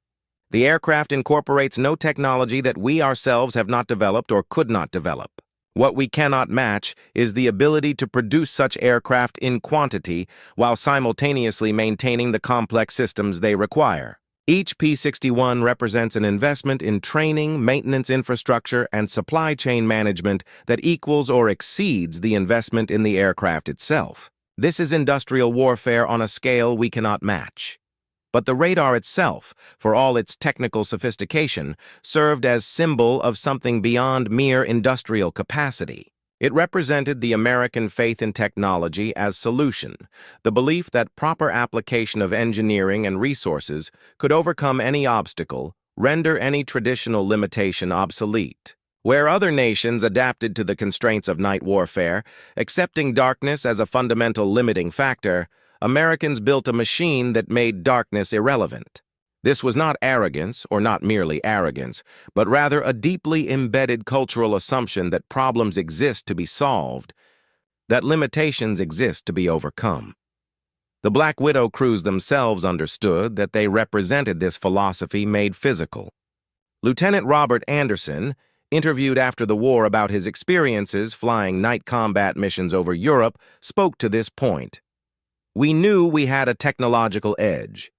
The aircraft incorporates no technology that we ourselves have not developed or could not develop. What we cannot match is the ability to produce such aircraft in quantity while simultaneously maintaining the complex systems they require. Each P-61 represents an investment in training, maintenance infrastructure, and supply chain management that equals or exceeds the investment in the aircraft itself. This is industrial warfare on a scale we cannot match. But the radar itself, for all its technical sophistication, served as symbol of something beyond mere industrial capacity. It represented the American faith in technology as solution, the belief that proper application of engineering and resources could overcome any obstacle, render any traditional limitation obsolete. Where other nations adapted to the constraints of night warfare, accepting darkness as a fundamental limiting factor, Americans built a machine that made darkness irrelevant. This was not arrogance, or not merely arrogance, but rather a deeply embedded cultural assumption that problems exist to be solved, that limitations exist to be overcome. The Black Widow crews themselves understood that they represented this philosophy made physical. Lieutenant Robert Anderson, interviewed after the war about his experiences flying night combat missions over Europe, spoke to this point. We knew we had a technological edge.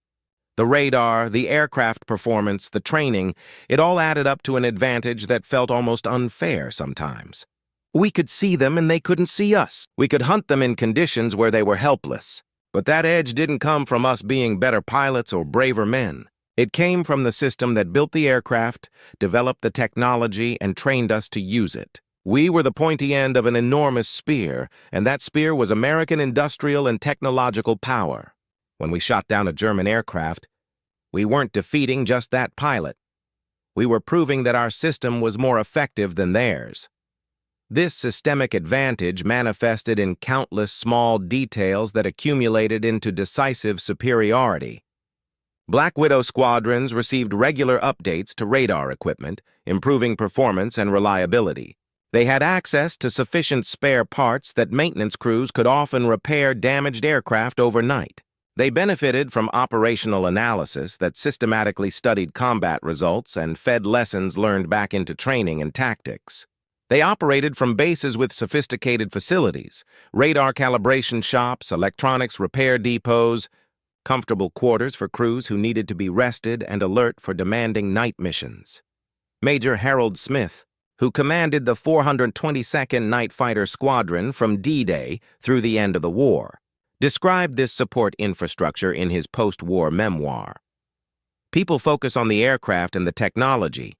The radar, the aircraft performance, the training, it all added up to an advantage that felt almost unfair sometimes. We could see them and they couldn't see us. We could hunt them in conditions where they were helpless. But that edge didn't come from us being better pilots or braver men. It came from the system that built the aircraft, developed the technology, and trained us to use it. We were the pointy end of an enormous spear, and that spear was American industrial and technological power. When we shot down a German aircraft, we weren't defeating just that pilot. We were proving that our system was more effective than theirs. This systemic advantage manifested in countless small details that accumulated into decisive superiority. Black Widow squadrons received regular updates to radar equipment, improving performance and reliability. They had access to sufficient spare parts that maintenance crews could often repair damaged aircraft overnight. They benefited from operational analysis that systematically studied combat results and fed lessons learned back into training and tactics. They operated from bases with sophisticated facilities, radar calibration shops, electronics repair depots, comfortable quarters for crews who needed to be rested and alert for demanding night missions. Major Harold Smith, who commanded the 422nd Night Fighter Squadron from D-Day through the end of the war, described this support infrastructure in his post-war memoir. People focus on the aircraft and the technology,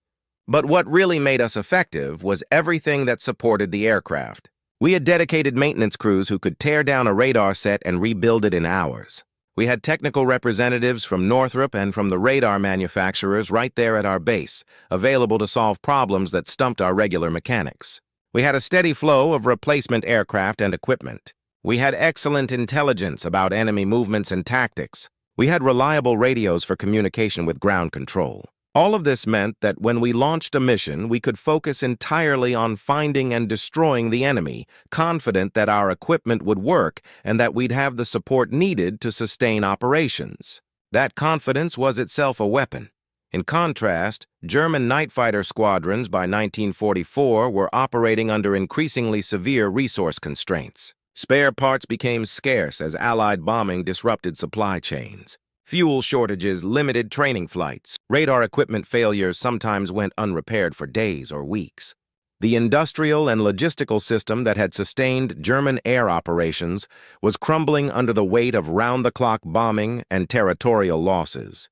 but what really made us effective was everything that supported the aircraft. We had dedicated maintenance crews who could tear down a radar set and rebuild it in hours. We had technical representatives from Northrop and from the radar manufacturers right there at our base, available to solve problems that stumped our regular mechanics. We had a steady flow of replacement aircraft and equipment. We had excellent intelligence about enemy movements and tactics. We had reliable radios for communication with ground control. All of this meant that when we launched a mission, we could focus entirely on finding and destroying the enemy, confident that our equipment would work and that we'd have the support needed to sustain operations. That confidence was itself a weapon. In contrast, German night fighter squadrons by 1944 were operating under increasingly severe resource constraints. Spare parts became scarce as Allied bombing disrupted supply chains. Fuel shortages limited training flights. Radar equipment failures sometimes went unrepaired for days or weeks. The industrial and logistical system that had sustained German air operations was crumbling under the weight of round-the-clock bombing and territorial losses.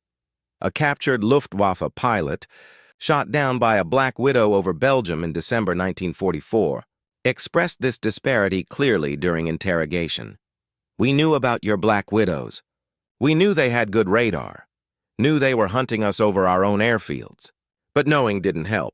A captured Luftwaffe pilot, shot down by a Black Widow over Belgium in December 1944, expressed this disparity clearly during interrogation. "We knew about your Black Widows. We knew they had good radar, knew they were hunting us over our own airfields. But knowing didn't help.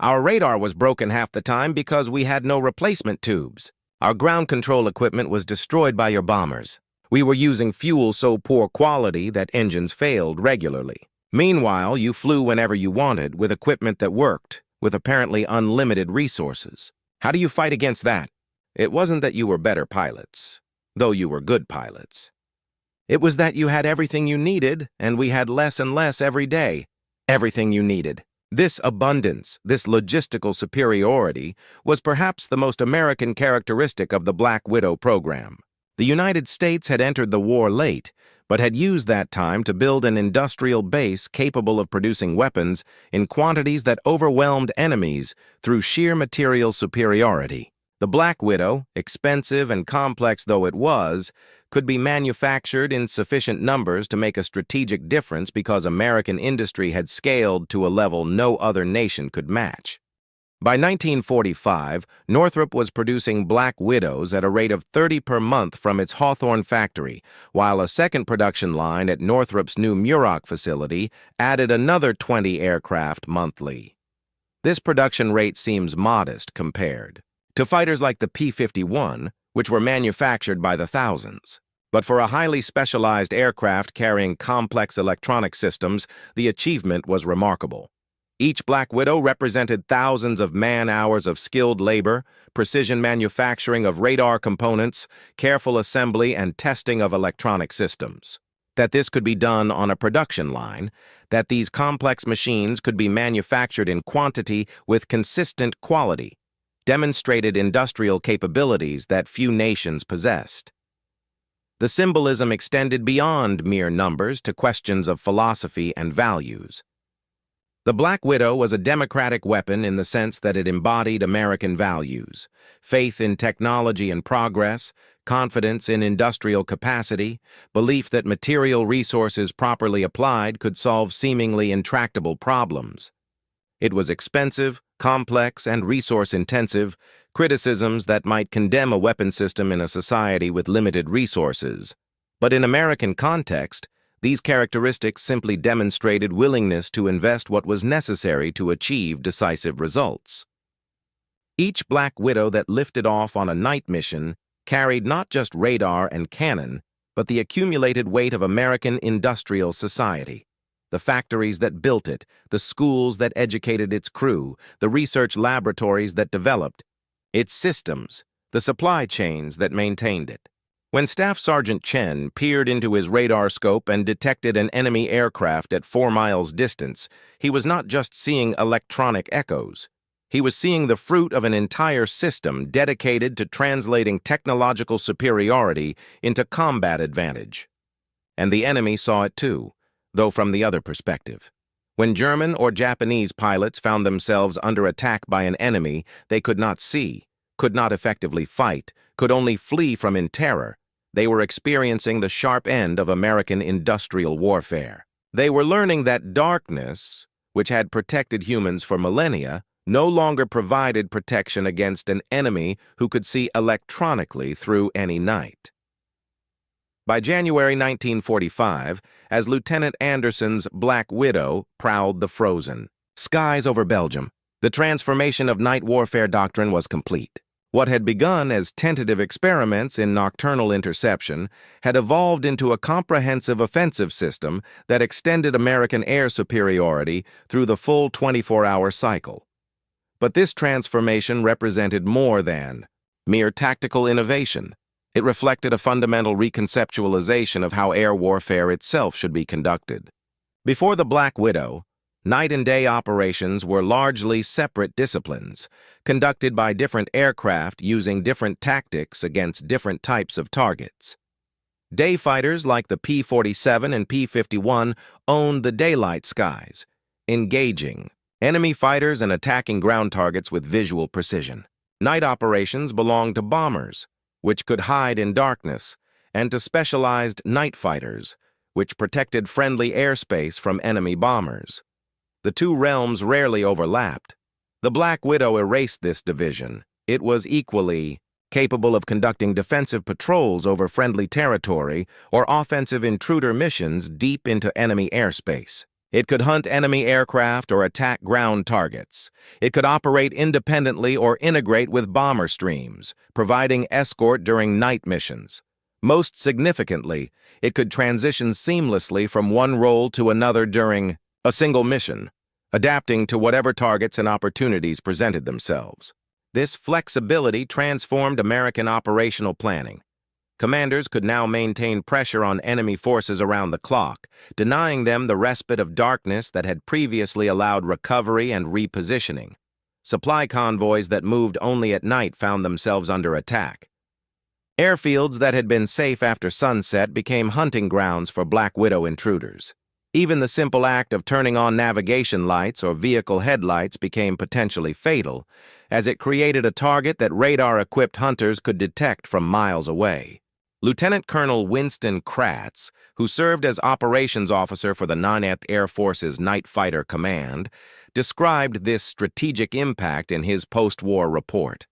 Our radar was broken half the time because we had no replacement tubes. Our ground control equipment was destroyed by your bombers. We were using fuel so poor quality that engines failed regularly. Meanwhile, you flew whenever you wanted with equipment that worked, with apparently unlimited resources. How do you fight against that? It wasn't that you were better pilots, though you were good pilots. It was that you had everything you needed, and we had less and less every day. Everything you needed." This abundance, this logistical superiority, was perhaps the most American characteristic of the Black Widow program. The United States had entered the war late, but had used that time to build an industrial base capable of producing weapons in quantities that overwhelmed enemies through sheer material superiority. The Black Widow, expensive and complex though it was, could be manufactured in sufficient numbers to make a strategic difference because American industry had scaled to a level no other nation could match. By 1945, Northrop was producing Black Widows at a rate of 30 per month from its Hawthorne factory, while a second production line at Northrop's new Muroc facility added another 20 aircraft monthly. This production rate seems modest compared to fighters like the P-51, which were manufactured by the thousands. But for a highly specialized aircraft carrying complex electronic systems, the achievement was remarkable. Each Black Widow represented thousands of man-hours of skilled labor, precision manufacturing of radar components, careful assembly and testing of electronic systems. That this could be done on a production line, that these complex machines could be manufactured in quantity with consistent quality, demonstrated industrial capabilities that few nations possessed. The symbolism extended beyond mere numbers to questions of philosophy and values. The Black Widow was a democratic weapon in the sense that it embodied American values: faith in technology and progress, confidence in industrial capacity, belief that material resources properly applied could solve seemingly intractable problems. It was expensive, complex, and resource-intensive, criticisms that might condemn a weapon system in a society with limited resources. But in American context, these characteristics simply demonstrated willingness to invest what was necessary to achieve decisive results. Each Black Widow that lifted off on a night mission carried not just radar and cannon, but the accumulated weight of American industrial society. The factories that built it, the schools that educated its crew, the research laboratories that developed its systems, the supply chains that maintained it. When Staff Sergeant Chen peered into his radar scope and detected an enemy aircraft at 4 miles distance, he was not just seeing electronic echoes. He was seeing the fruit of an entire system dedicated to translating technological superiority into combat advantage. And the enemy saw it too, though from the other perspective. When German or Japanese pilots found themselves under attack by an enemy they could not see, could not effectively fight, could only flee from in terror, they were experiencing the sharp end of American industrial warfare. They were learning that darkness, which had protected humans for millennia, no longer provided protection against an enemy who could see electronically through any night. By January 1945, as Lieutenant Anderson's Black Widow prowled the frozen skies over Belgium, the transformation of night warfare doctrine was complete. What had begun as tentative experiments in nocturnal interception had evolved into a comprehensive offensive system that extended American air superiority through the full 24-hour cycle. But this transformation represented more than mere tactical innovation. It reflected a fundamental reconceptualization of how air warfare itself should be conducted. Before the Black Widow, night and day operations were largely separate disciplines, conducted by different aircraft using different tactics against different types of targets. Day fighters like the P-47 and P-51 owned the daylight skies, engaging enemy fighters and attacking ground targets with visual precision. Night operations belonged to bombers, which could hide in darkness, and to specialized night fighters, which protected friendly airspace from enemy bombers. The two realms rarely overlapped. The Black Widow erased this division. It was equally capable of conducting defensive patrols over friendly territory or offensive intruder missions deep into enemy airspace. It could hunt enemy aircraft or attack ground targets. It could operate independently or integrate with bomber streams, providing escort during night missions. Most significantly, it could transition seamlessly from one role to another during a single mission, adapting to whatever targets and opportunities presented themselves. This flexibility transformed American operational planning. Commanders could now maintain pressure on enemy forces around the clock, denying them the respite of darkness that had previously allowed recovery and repositioning. Supply convoys that moved only at night found themselves under attack. Airfields that had been safe after sunset became hunting grounds for Black Widow intruders. Even the simple act of turning on navigation lights or vehicle headlights became potentially fatal, as it created a target that radar-equipped hunters could detect from miles away. Lieutenant Colonel Winston Kratz, who served as operations officer for the 9th Air Force's Night Fighter Command, described this strategic impact in his post-war report.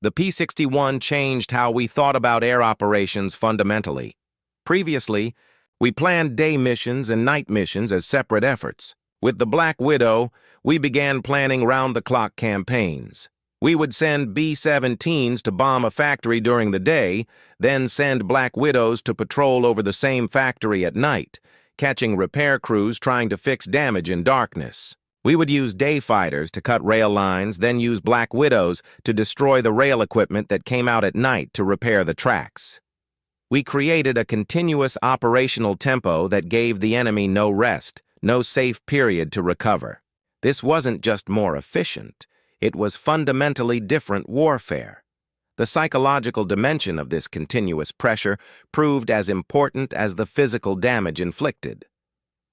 The P-61 changed how we thought about air operations fundamentally. Previously, we planned day missions and night missions as separate efforts. With the Black Widow, we began planning round-the-clock campaigns. We would send B-17s to bomb a factory during the day, then send Black Widows to patrol over the same factory at night, catching repair crews trying to fix damage in darkness. We would use day fighters to cut rail lines, then use Black Widows to destroy the rail equipment that came out at night to repair the tracks. We created a continuous operational tempo that gave the enemy no rest, no safe period to recover. This wasn't just more efficient. It was fundamentally different warfare. The psychological dimension of this continuous pressure proved as important as the physical damage inflicted.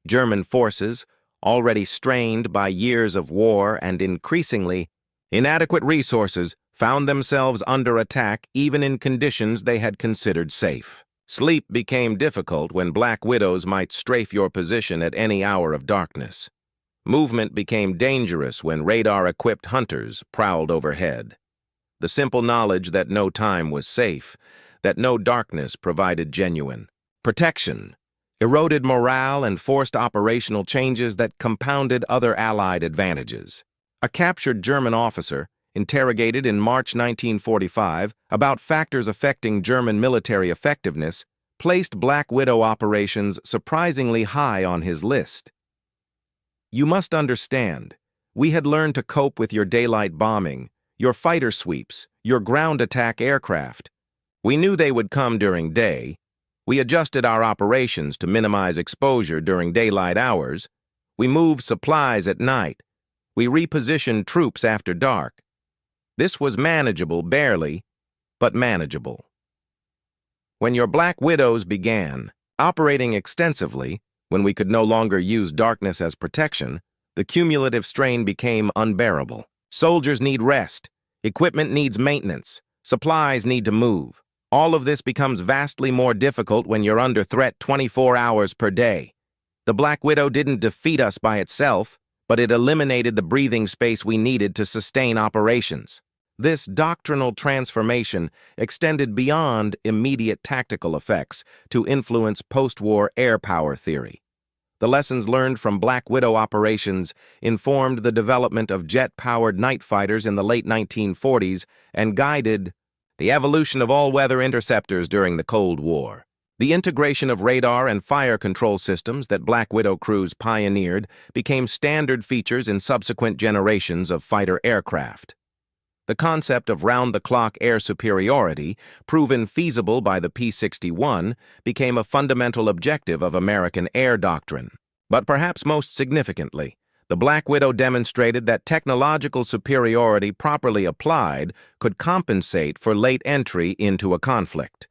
German forces, already strained by years of war and increasingly inadequate resources, found themselves under attack even in conditions they had considered safe. Sleep became difficult when Black Widows might strafe your position at any hour of darkness. Movement became dangerous when radar-equipped hunters prowled overhead. The simple knowledge that no time was safe, that no darkness provided genuine protection, eroded morale and forced operational changes that compounded other Allied advantages. A captured German officer, interrogated in March 1945 about factors affecting German military effectiveness, placed Black Widow operations surprisingly high on his list. "You must understand, we had learned to cope with your daylight bombing, your fighter sweeps, your ground attack aircraft. We knew they would come during day. We adjusted our operations to minimize exposure during daylight hours. We moved supplies at night. We repositioned troops after dark. This was manageable, barely, but manageable. When your Black Widows began, operating extensively, when we could no longer use darkness as protection, the cumulative strain became unbearable. Soldiers need rest. Equipment needs maintenance. Supplies need to move. All of this becomes vastly more difficult when you're under threat 24 hours per day. The Black Widow didn't defeat us by itself, but it eliminated the breathing space we needed to sustain operations. This doctrinal transformation extended beyond immediate tactical effects to influence post-war air power theory. The lessons learned from Black Widow operations informed the development of jet-powered night fighters in the late 1940s and guided the evolution of all-weather interceptors during the Cold War. The integration of radar and fire control systems that Black Widow crews pioneered became standard features in subsequent generations of fighter aircraft. The concept of round-the-clock air superiority, proven feasible by the P-61, became a fundamental objective of American air doctrine. But perhaps most significantly, the Black Widow demonstrated that technological superiority properly applied could compensate for late entry into a conflict.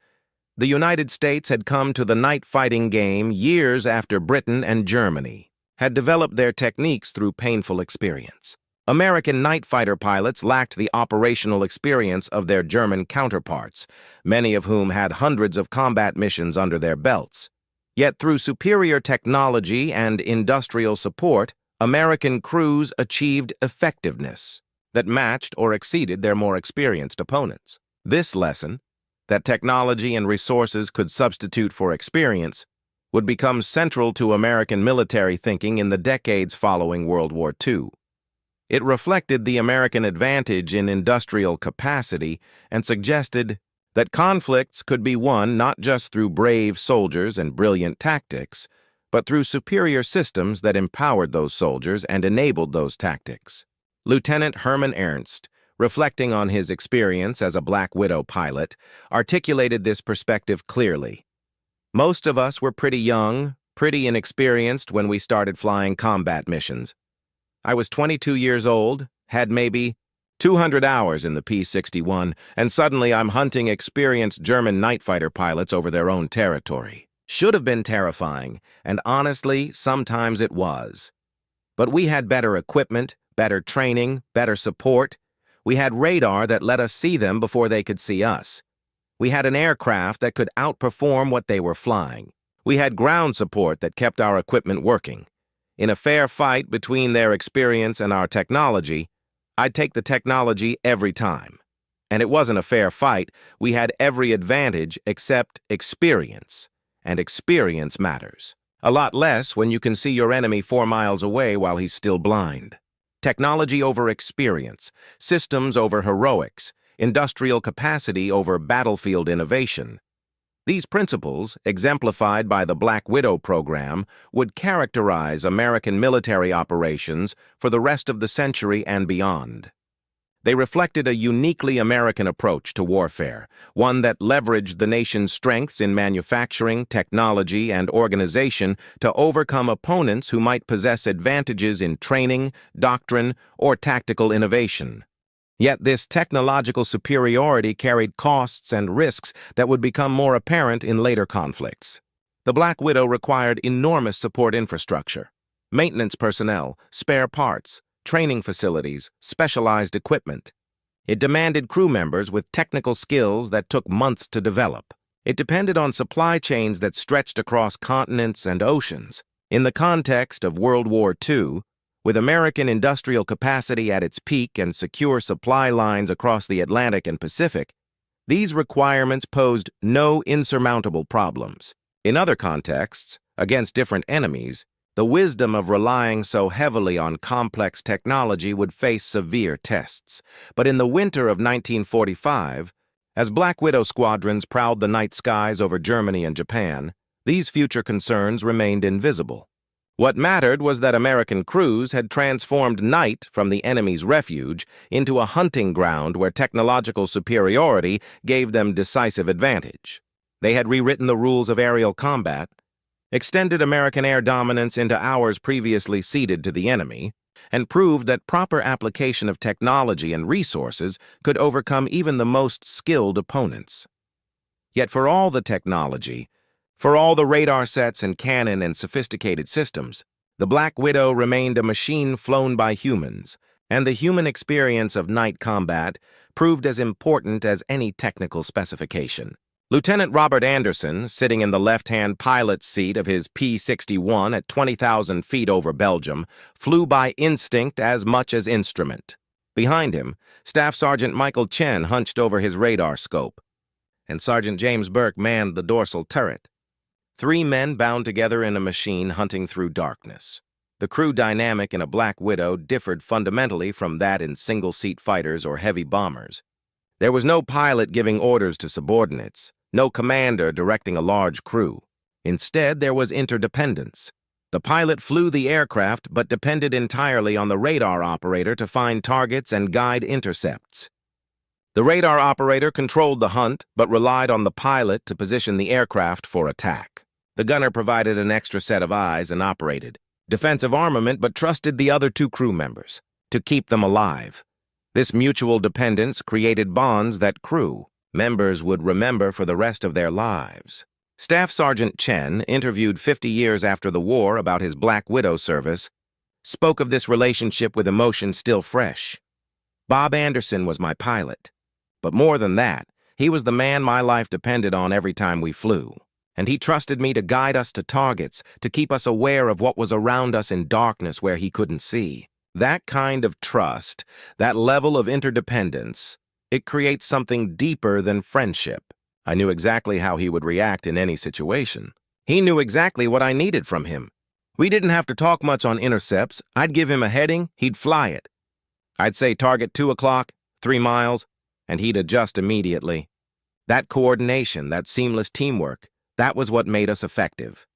The United States had come to the night fighting game years after Britain and Germany had developed their techniques through painful experience. American night fighter pilots lacked the operational experience of their German counterparts, many of whom had hundreds of combat missions under their belts. Yet through superior technology and industrial support, American crews achieved effectiveness that matched or exceeded their more experienced opponents. This lesson, that technology and resources could substitute for experience, would become central to American military thinking in the decades following World War II. It reflected the American advantage in industrial capacity and suggested that conflicts could be won not just through brave soldiers and brilliant tactics, but through superior systems that empowered those soldiers and enabled those tactics. Lieutenant Herman Ernst, reflecting on his experience as a Black Widow pilot, articulated this perspective clearly. Most of us were pretty young, pretty inexperienced when we started flying combat missions. I was 22 years old, had maybe 200 hours in the P-61, and suddenly I'm hunting experienced German night fighter pilots over their own territory. Should have been terrifying, and honestly, sometimes it was. But we had better equipment, better training, better support. We had radar that let us see them before they could see us. We had an aircraft that could outperform what they were flying. We had ground support that kept our equipment working. In a fair fight between their experience and our technology, I'd take the technology every time. And it wasn't a fair fight. We had every advantage except experience. And experience matters. A lot less when you can see your enemy 4 miles away while he's still blind. Technology over experience, systems over heroics, industrial capacity over battlefield innovation. These principles, exemplified by the Black Widow program, would characterize American military operations for the rest of the century and beyond. They reflected a uniquely American approach to warfare, one that leveraged the nation's strengths in manufacturing, technology, and organization to overcome opponents who might possess advantages in training, doctrine, or tactical innovation. Yet this technological superiority carried costs and risks that would become more apparent in later conflicts. The Black Widow required enormous support infrastructure, maintenance personnel, spare parts, training facilities, specialized equipment. It demanded crew members with technical skills that took months to develop. It depended on supply chains that stretched across continents and oceans. In the context of World War II, with American industrial capacity at its peak and secure supply lines across the Atlantic and Pacific, these requirements posed no insurmountable problems. In other contexts, against different enemies, the wisdom of relying so heavily on complex technology would face severe tests. But in the winter of 1945, as Black Widow squadrons prowled the night skies over Germany and Japan, these future concerns remained invisible. What mattered was that American crews had transformed night from the enemy's refuge into a hunting ground where technological superiority gave them decisive advantage. They had rewritten the rules of aerial combat, extended American air dominance into hours previously ceded to the enemy, and proved that proper application of technology and resources could overcome even the most skilled opponents. Yet for all the technology, for all the radar sets and cannon and sophisticated systems, the Black Widow remained a machine flown by humans, and the human experience of night combat proved as important as any technical specification. Lieutenant Robert Anderson, sitting in the left-hand pilot's seat of his P-61 at 20,000 feet over Belgium, flew by instinct as much as instrument. Behind him, Staff Sergeant Michael Chen hunched over his radar scope, and Sergeant James Burke manned the dorsal turret. 3 men bound together in a machine hunting through darkness. The crew dynamic in a Black Widow differed fundamentally from that in single-seat fighters or heavy bombers. There was no pilot giving orders to subordinates, no commander directing a large crew. Instead, there was interdependence. The pilot flew the aircraft but depended entirely on the radar operator to find targets and guide intercepts. The radar operator controlled the hunt but relied on the pilot to position the aircraft for attack. The gunner provided an extra set of eyes and operated defensive armament but trusted the other 2 crew members to keep them alive. This mutual dependence created bonds that crew members would remember for the rest of their lives. Staff Sergeant Chen, interviewed 50 years after the war about his Black Widow service, spoke of this relationship with emotion still fresh. Bob Anderson was my pilot. But more than that, he was the man my life depended on every time we flew. And he trusted me to guide us to targets, to keep us aware of what was around us in darkness where he couldn't see. That kind of trust, that level of interdependence, it creates something deeper than friendship. I knew exactly how he would react in any situation. He knew exactly what I needed from him. We didn't have to talk much on intercepts. I'd give him a heading, he'd fly it. I'd say target 2 o'clock, 3 miles, and he'd adjust immediately. That coordination, that seamless teamwork, that was what made us effective.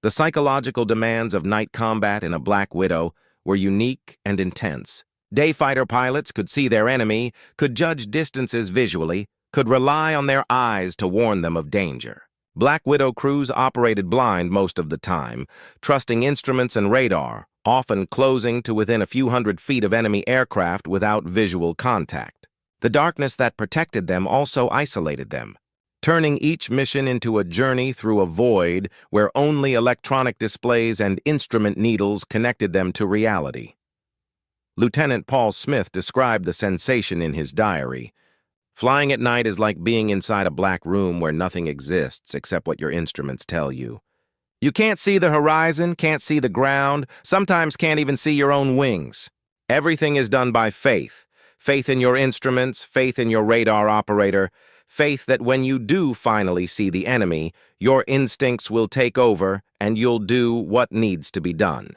The psychological demands of night combat in a Black Widow were unique and intense. Day fighter pilots could see their enemy, could judge distances visually, could rely on their eyes to warn them of danger. Black Widow crews operated blind most of the time, trusting instruments and radar, often closing to within a few hundred feet of enemy aircraft without visual contact. The darkness that protected them also isolated them, turning each mission into a journey through a void where only electronic displays and instrument needles connected them to reality. Lieutenant Paul Smith described the sensation in his diary. Flying at night is like being inside a black room where nothing exists except what your instruments tell you. You can't see the horizon, can't see the ground, sometimes can't even see your own wings. Everything is done by faith. Faith in your instruments, faith in your radar operator, faith that when you do finally see the enemy, your instincts will take over and you'll do what needs to be done.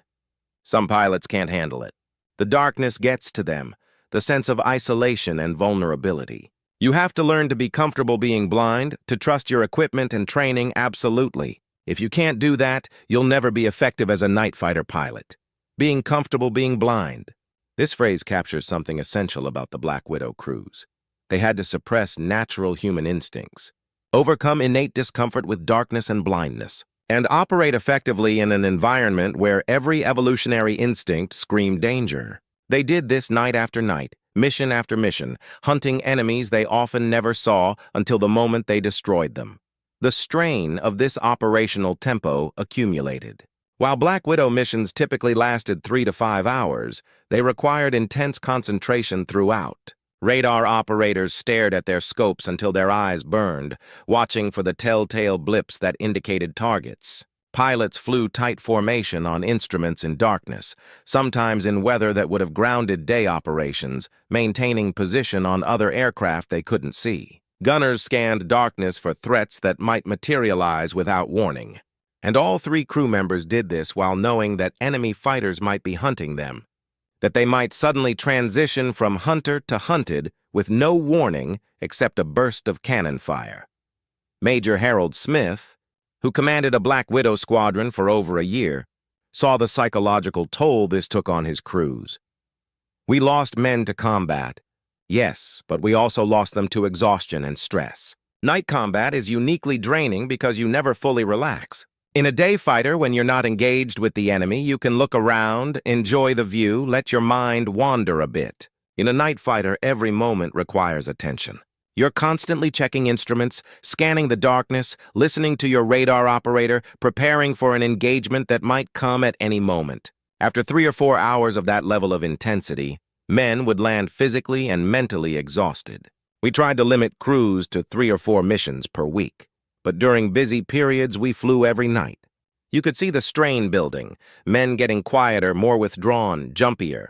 Some pilots can't handle it. The darkness gets to them, the sense of isolation and vulnerability. You have to learn to be comfortable being blind, to trust your equipment and training absolutely. If you can't do that, you'll never be effective as a night fighter pilot. Being comfortable being blind. This phrase captures something essential about the Black Widow crews. They had to suppress natural human instincts, overcome innate discomfort with darkness and blindness, and operate effectively in an environment where every evolutionary instinct screamed danger. They did this night after night, mission after mission, hunting enemies they often never saw until the moment they destroyed them. The strain of this operational tempo accumulated. While Black Widow missions typically lasted 3 to 5 hours, they required intense concentration throughout. Radar operators stared at their scopes until their eyes burned, watching for the telltale blips that indicated targets. Pilots flew tight formation on instruments in darkness, sometimes in weather that would have grounded day operations, maintaining position on other aircraft they couldn't see. Gunners scanned darkness for threats that might materialize without warning. And all 3 crew members did this while knowing that enemy fighters might be hunting them, that they might suddenly transition from hunter to hunted with no warning except a burst of cannon fire. Major Harold Smith, who commanded a Black Widow squadron for over a year, saw the psychological toll this took on his crews. We lost men to combat, yes, but we also lost them to exhaustion and stress. Night combat is uniquely draining because you never fully relax. In a day fighter, when you're not engaged with the enemy, you can look around, enjoy the view, let your mind wander a bit. In a night fighter, every moment requires attention. You're constantly checking instruments, scanning the darkness, listening to your radar operator, preparing for an engagement that might come at any moment. After 3 or 4 hours of that level of intensity, men would land physically and mentally exhausted. We tried to limit crews to 3 or 4 missions per week, but during busy periods, we flew every night. You could see the strain building, men getting quieter, more withdrawn, jumpier.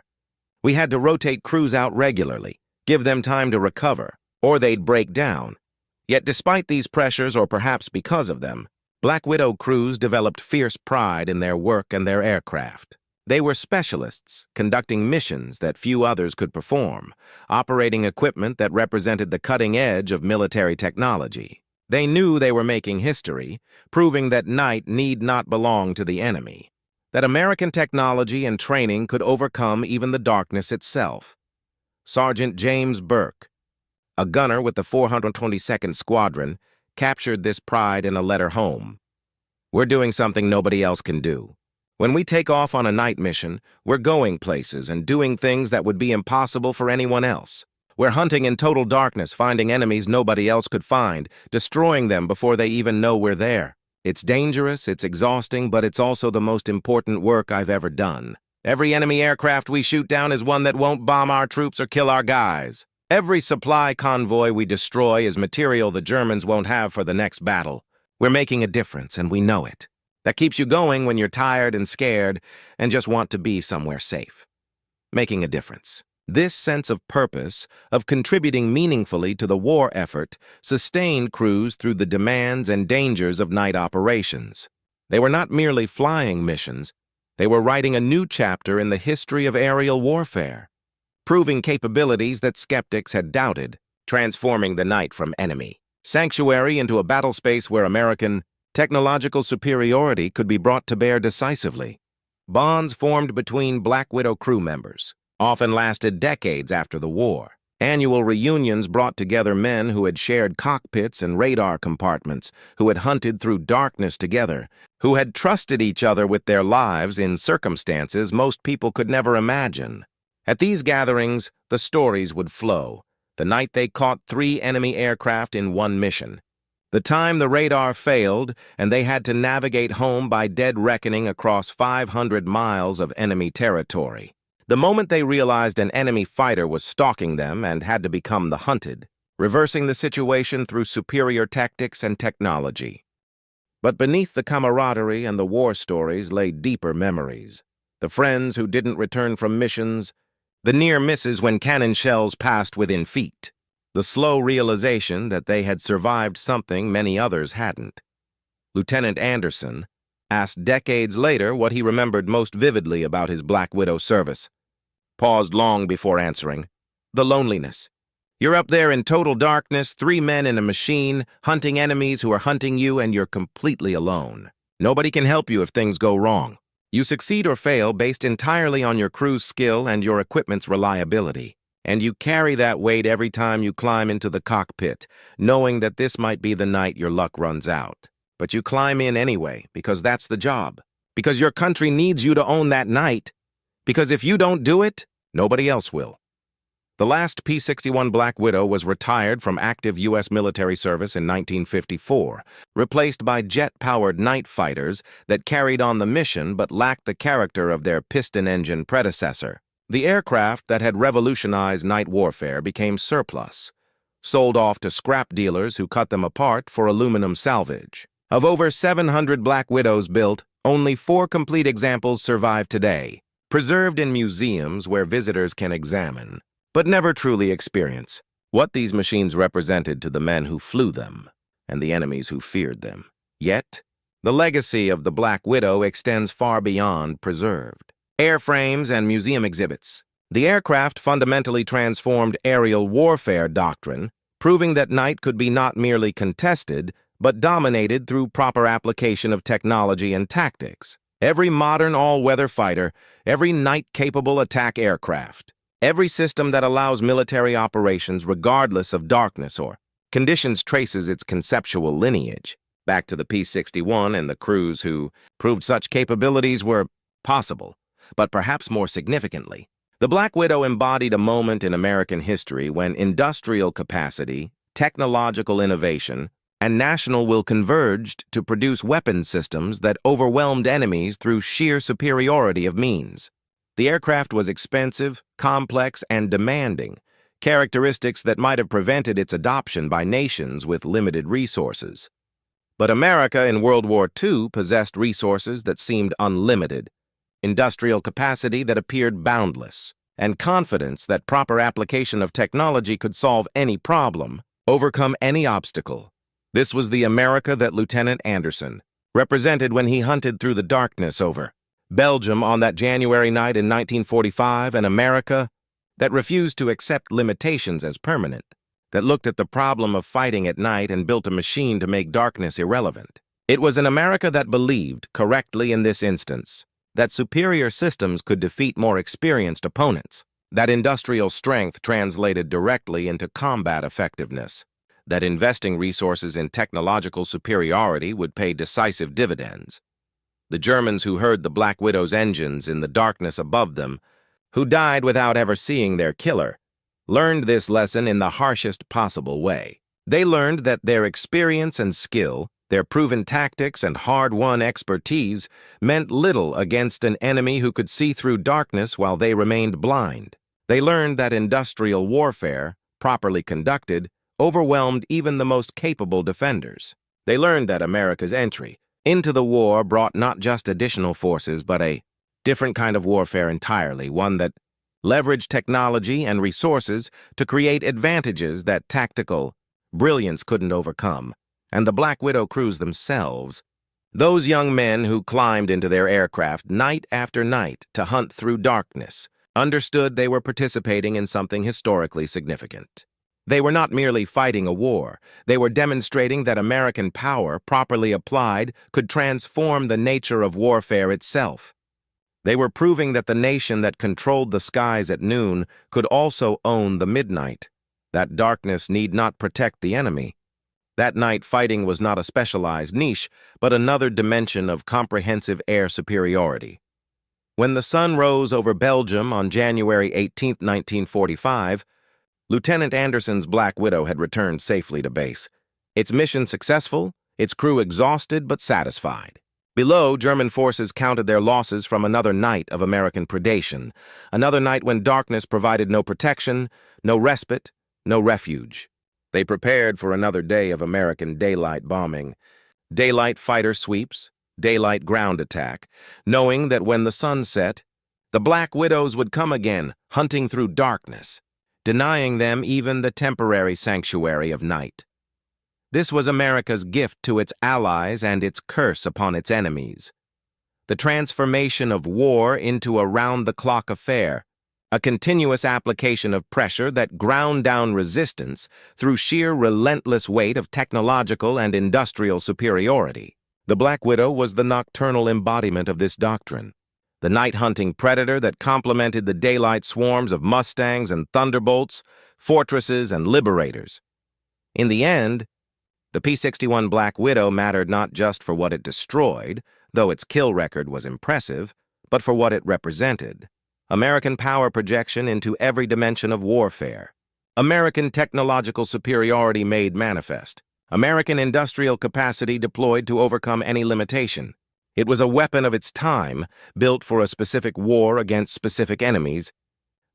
We had to rotate crews out regularly, give them time to recover, or they'd break down. Yet despite these pressures, or perhaps because of them, Black Widow crews developed fierce pride in their work and their aircraft. They were specialists, conducting missions that few others could perform, operating equipment that represented the cutting edge of military technology. They knew they were making history, proving that night need not belong to the enemy, that American technology and training could overcome even the darkness itself. Sergeant James Burke, a gunner with the 422nd Squadron, captured this pride in a letter home. "We're doing something nobody else can do. When we take off on a night mission, we're going places and doing things that would be impossible for anyone else. We're hunting in total darkness, finding enemies nobody else could find, destroying them before they even know we're there. It's dangerous, it's exhausting, but it's also the most important work I've ever done. Every enemy aircraft we shoot down is one that won't bomb our troops or kill our guys. Every supply convoy we destroy is material the Germans won't have for the next battle. We're making a difference, and we know it. That keeps you going when you're tired and scared and just want to be somewhere safe. Making a difference." This sense of purpose, of contributing meaningfully to the war effort, sustained crews through the demands and dangers of night operations. They were not merely flying missions, they were writing a new chapter in the history of aerial warfare, proving capabilities that skeptics had doubted, transforming the night from enemy sanctuary into a battle space where American technological superiority could be brought to bear decisively. Bonds formed between Black Widow crew members often lasted decades after the war. Annual reunions brought together men who had shared cockpits and radar compartments, who had hunted through darkness together, who had trusted each other with their lives in circumstances most people could never imagine. At these gatherings, the stories would flow. The night they caught 3 enemy aircraft in one mission. The time the radar failed and they had to navigate home by dead reckoning across 500 miles of enemy territory. The moment they realized an enemy fighter was stalking them and had to become the hunted, reversing the situation through superior tactics and technology. But beneath the camaraderie and the war stories lay deeper memories. The friends who didn't return from missions, the near misses when cannon shells passed within feet, the slow realization that they had survived something many others hadn't. Lieutenant Anderson asked decades later what he remembered most vividly about his Black Widow service. Paused long before answering. "The loneliness. You're up there in total darkness, 3 men in a machine, hunting enemies who are hunting you, and you're completely alone. Nobody can help you if things go wrong. You succeed or fail based entirely on your crew's skill and your equipment's reliability. And you carry that weight every time you climb into the cockpit, knowing that this might be the night your luck runs out. But you climb in anyway, because that's the job. Because your country needs you to own that night. Because if you don't do it, nobody else will." The last P-61 Black Widow was retired from active U.S. military service in 1954, replaced by jet-powered night fighters that carried on the mission but lacked the character of their piston-engine predecessor. The aircraft that had revolutionized night warfare became surplus, sold off to scrap dealers who cut them apart for aluminum salvage. Of over 700 Black Widows built, only 4 complete examples survive today, preserved in museums where visitors can examine, but never truly experience, what these machines represented to the men who flew them and the enemies who feared them. Yet, the legacy of the Black Widow extends far beyond preserved airframes and museum exhibits. The aircraft fundamentally transformed aerial warfare doctrine, proving that night could be not merely contested, but dominated through proper application of technology and tactics. Every modern all-weather fighter, every night-capable attack aircraft, every system that allows military operations regardless of darkness or conditions traces its conceptual lineage back to the P-61 and the crews who proved such capabilities were possible. But perhaps more significantly, the Black Widow embodied a moment in American history when industrial capacity, technological innovation, and national will converged to produce weapons systems that overwhelmed enemies through sheer superiority of means. The aircraft was expensive, complex, and demanding, characteristics that might have prevented its adoption by nations with limited resources. But America in World War II possessed resources that seemed unlimited, industrial capacity that appeared boundless, and confidence that proper application of technology could solve any problem, overcome any obstacle. This was the America that Lieutenant Anderson represented when he hunted through the darkness over Belgium on that January night in 1945, an America that refused to accept limitations as permanent, that looked at the problem of fighting at night and built a machine to make darkness irrelevant. It was an America that believed, correctly in this instance, that superior systems could defeat more experienced opponents, that industrial strength translated directly into combat effectiveness, that investing resources in technological superiority would pay decisive dividends. The Germans who heard the Black Widow's engines in the darkness above them, who died without ever seeing their killer, learned this lesson in the harshest possible way. They learned that their experience and skill, their proven tactics and hard-won expertise meant little against an enemy who could see through darkness while they remained blind. They learned that industrial warfare, properly conducted, overwhelmed even the most capable defenders. They learned that America's entry into the war brought not just additional forces, but a different kind of warfare entirely, one that leveraged technology and resources to create advantages that tactical brilliance couldn't overcome. And the Black Widow crews themselves, those young men who climbed into their aircraft night after night to hunt through darkness, understood they were participating in something historically significant. They were not merely fighting a war. They were demonstrating that American power, properly applied, could transform the nature of warfare itself. They were proving that the nation that controlled the skies at noon could also own the midnight, that darkness need not protect the enemy. That night, fighting was not a specialized niche, but another dimension of comprehensive air superiority. When the sun rose over Belgium on January 18, 1945, Lieutenant Anderson's Black Widow had returned safely to base. Its mission successful, its crew exhausted but satisfied. Below, German forces counted their losses from another night of American predation, another night when darkness provided no protection, no respite, no refuge. They prepared for another day of American daylight bombing, daylight fighter sweeps, daylight ground attack, knowing that when the sun set, the Black Widows would come again, hunting through darkness, denying them even the temporary sanctuary of night. This was America's gift to its allies and its curse upon its enemies. The transformation of war into a round-the-clock affair, a continuous application of pressure that ground down resistance through sheer relentless weight of technological and industrial superiority. The Black Widow was the nocturnal embodiment of this doctrine, the night-hunting predator that complemented the daylight swarms of Mustangs and Thunderbolts, fortresses and liberators. In the end, the P-61 Black Widow mattered not just for what it destroyed, though its kill record was impressive, but for what it represented. American power projection into every dimension of warfare. American technological superiority made manifest. American industrial capacity deployed to overcome any limitation. It was a weapon of its time, built for a specific war against specific enemies,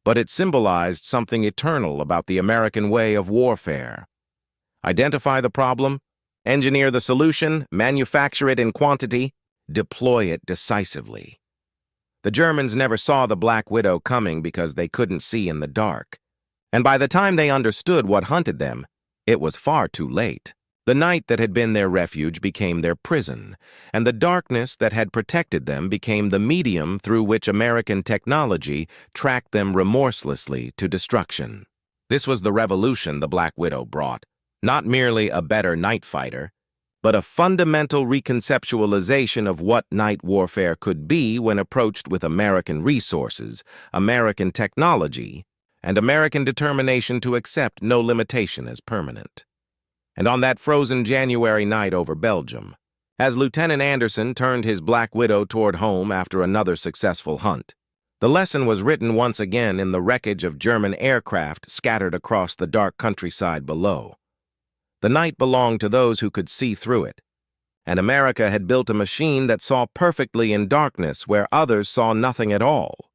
but it symbolized something eternal about the American way of warfare. Identify the problem, engineer the solution, manufacture it in quantity, deploy it decisively. The Germans never saw the Black Widow coming because they couldn't see in the dark. And by the time they understood what hunted them, it was far too late. The night that had been their refuge became their prison, and the darkness that had protected them became the medium through which American technology tracked them remorselessly to destruction. This was the revolution the Black Widow brought. Not merely a better night fighter, but a fundamental reconceptualization of what night warfare could be when approached with American resources, American technology, and American determination to accept no limitation as permanent. And on that frozen January night over Belgium, as Lieutenant Anderson turned his Black Widow toward home after another successful hunt, the lesson was written once again in the wreckage of German aircraft scattered across the dark countryside below. The night belonged to those who could see through it, and America had built a machine that saw perfectly in darkness where others saw nothing at all.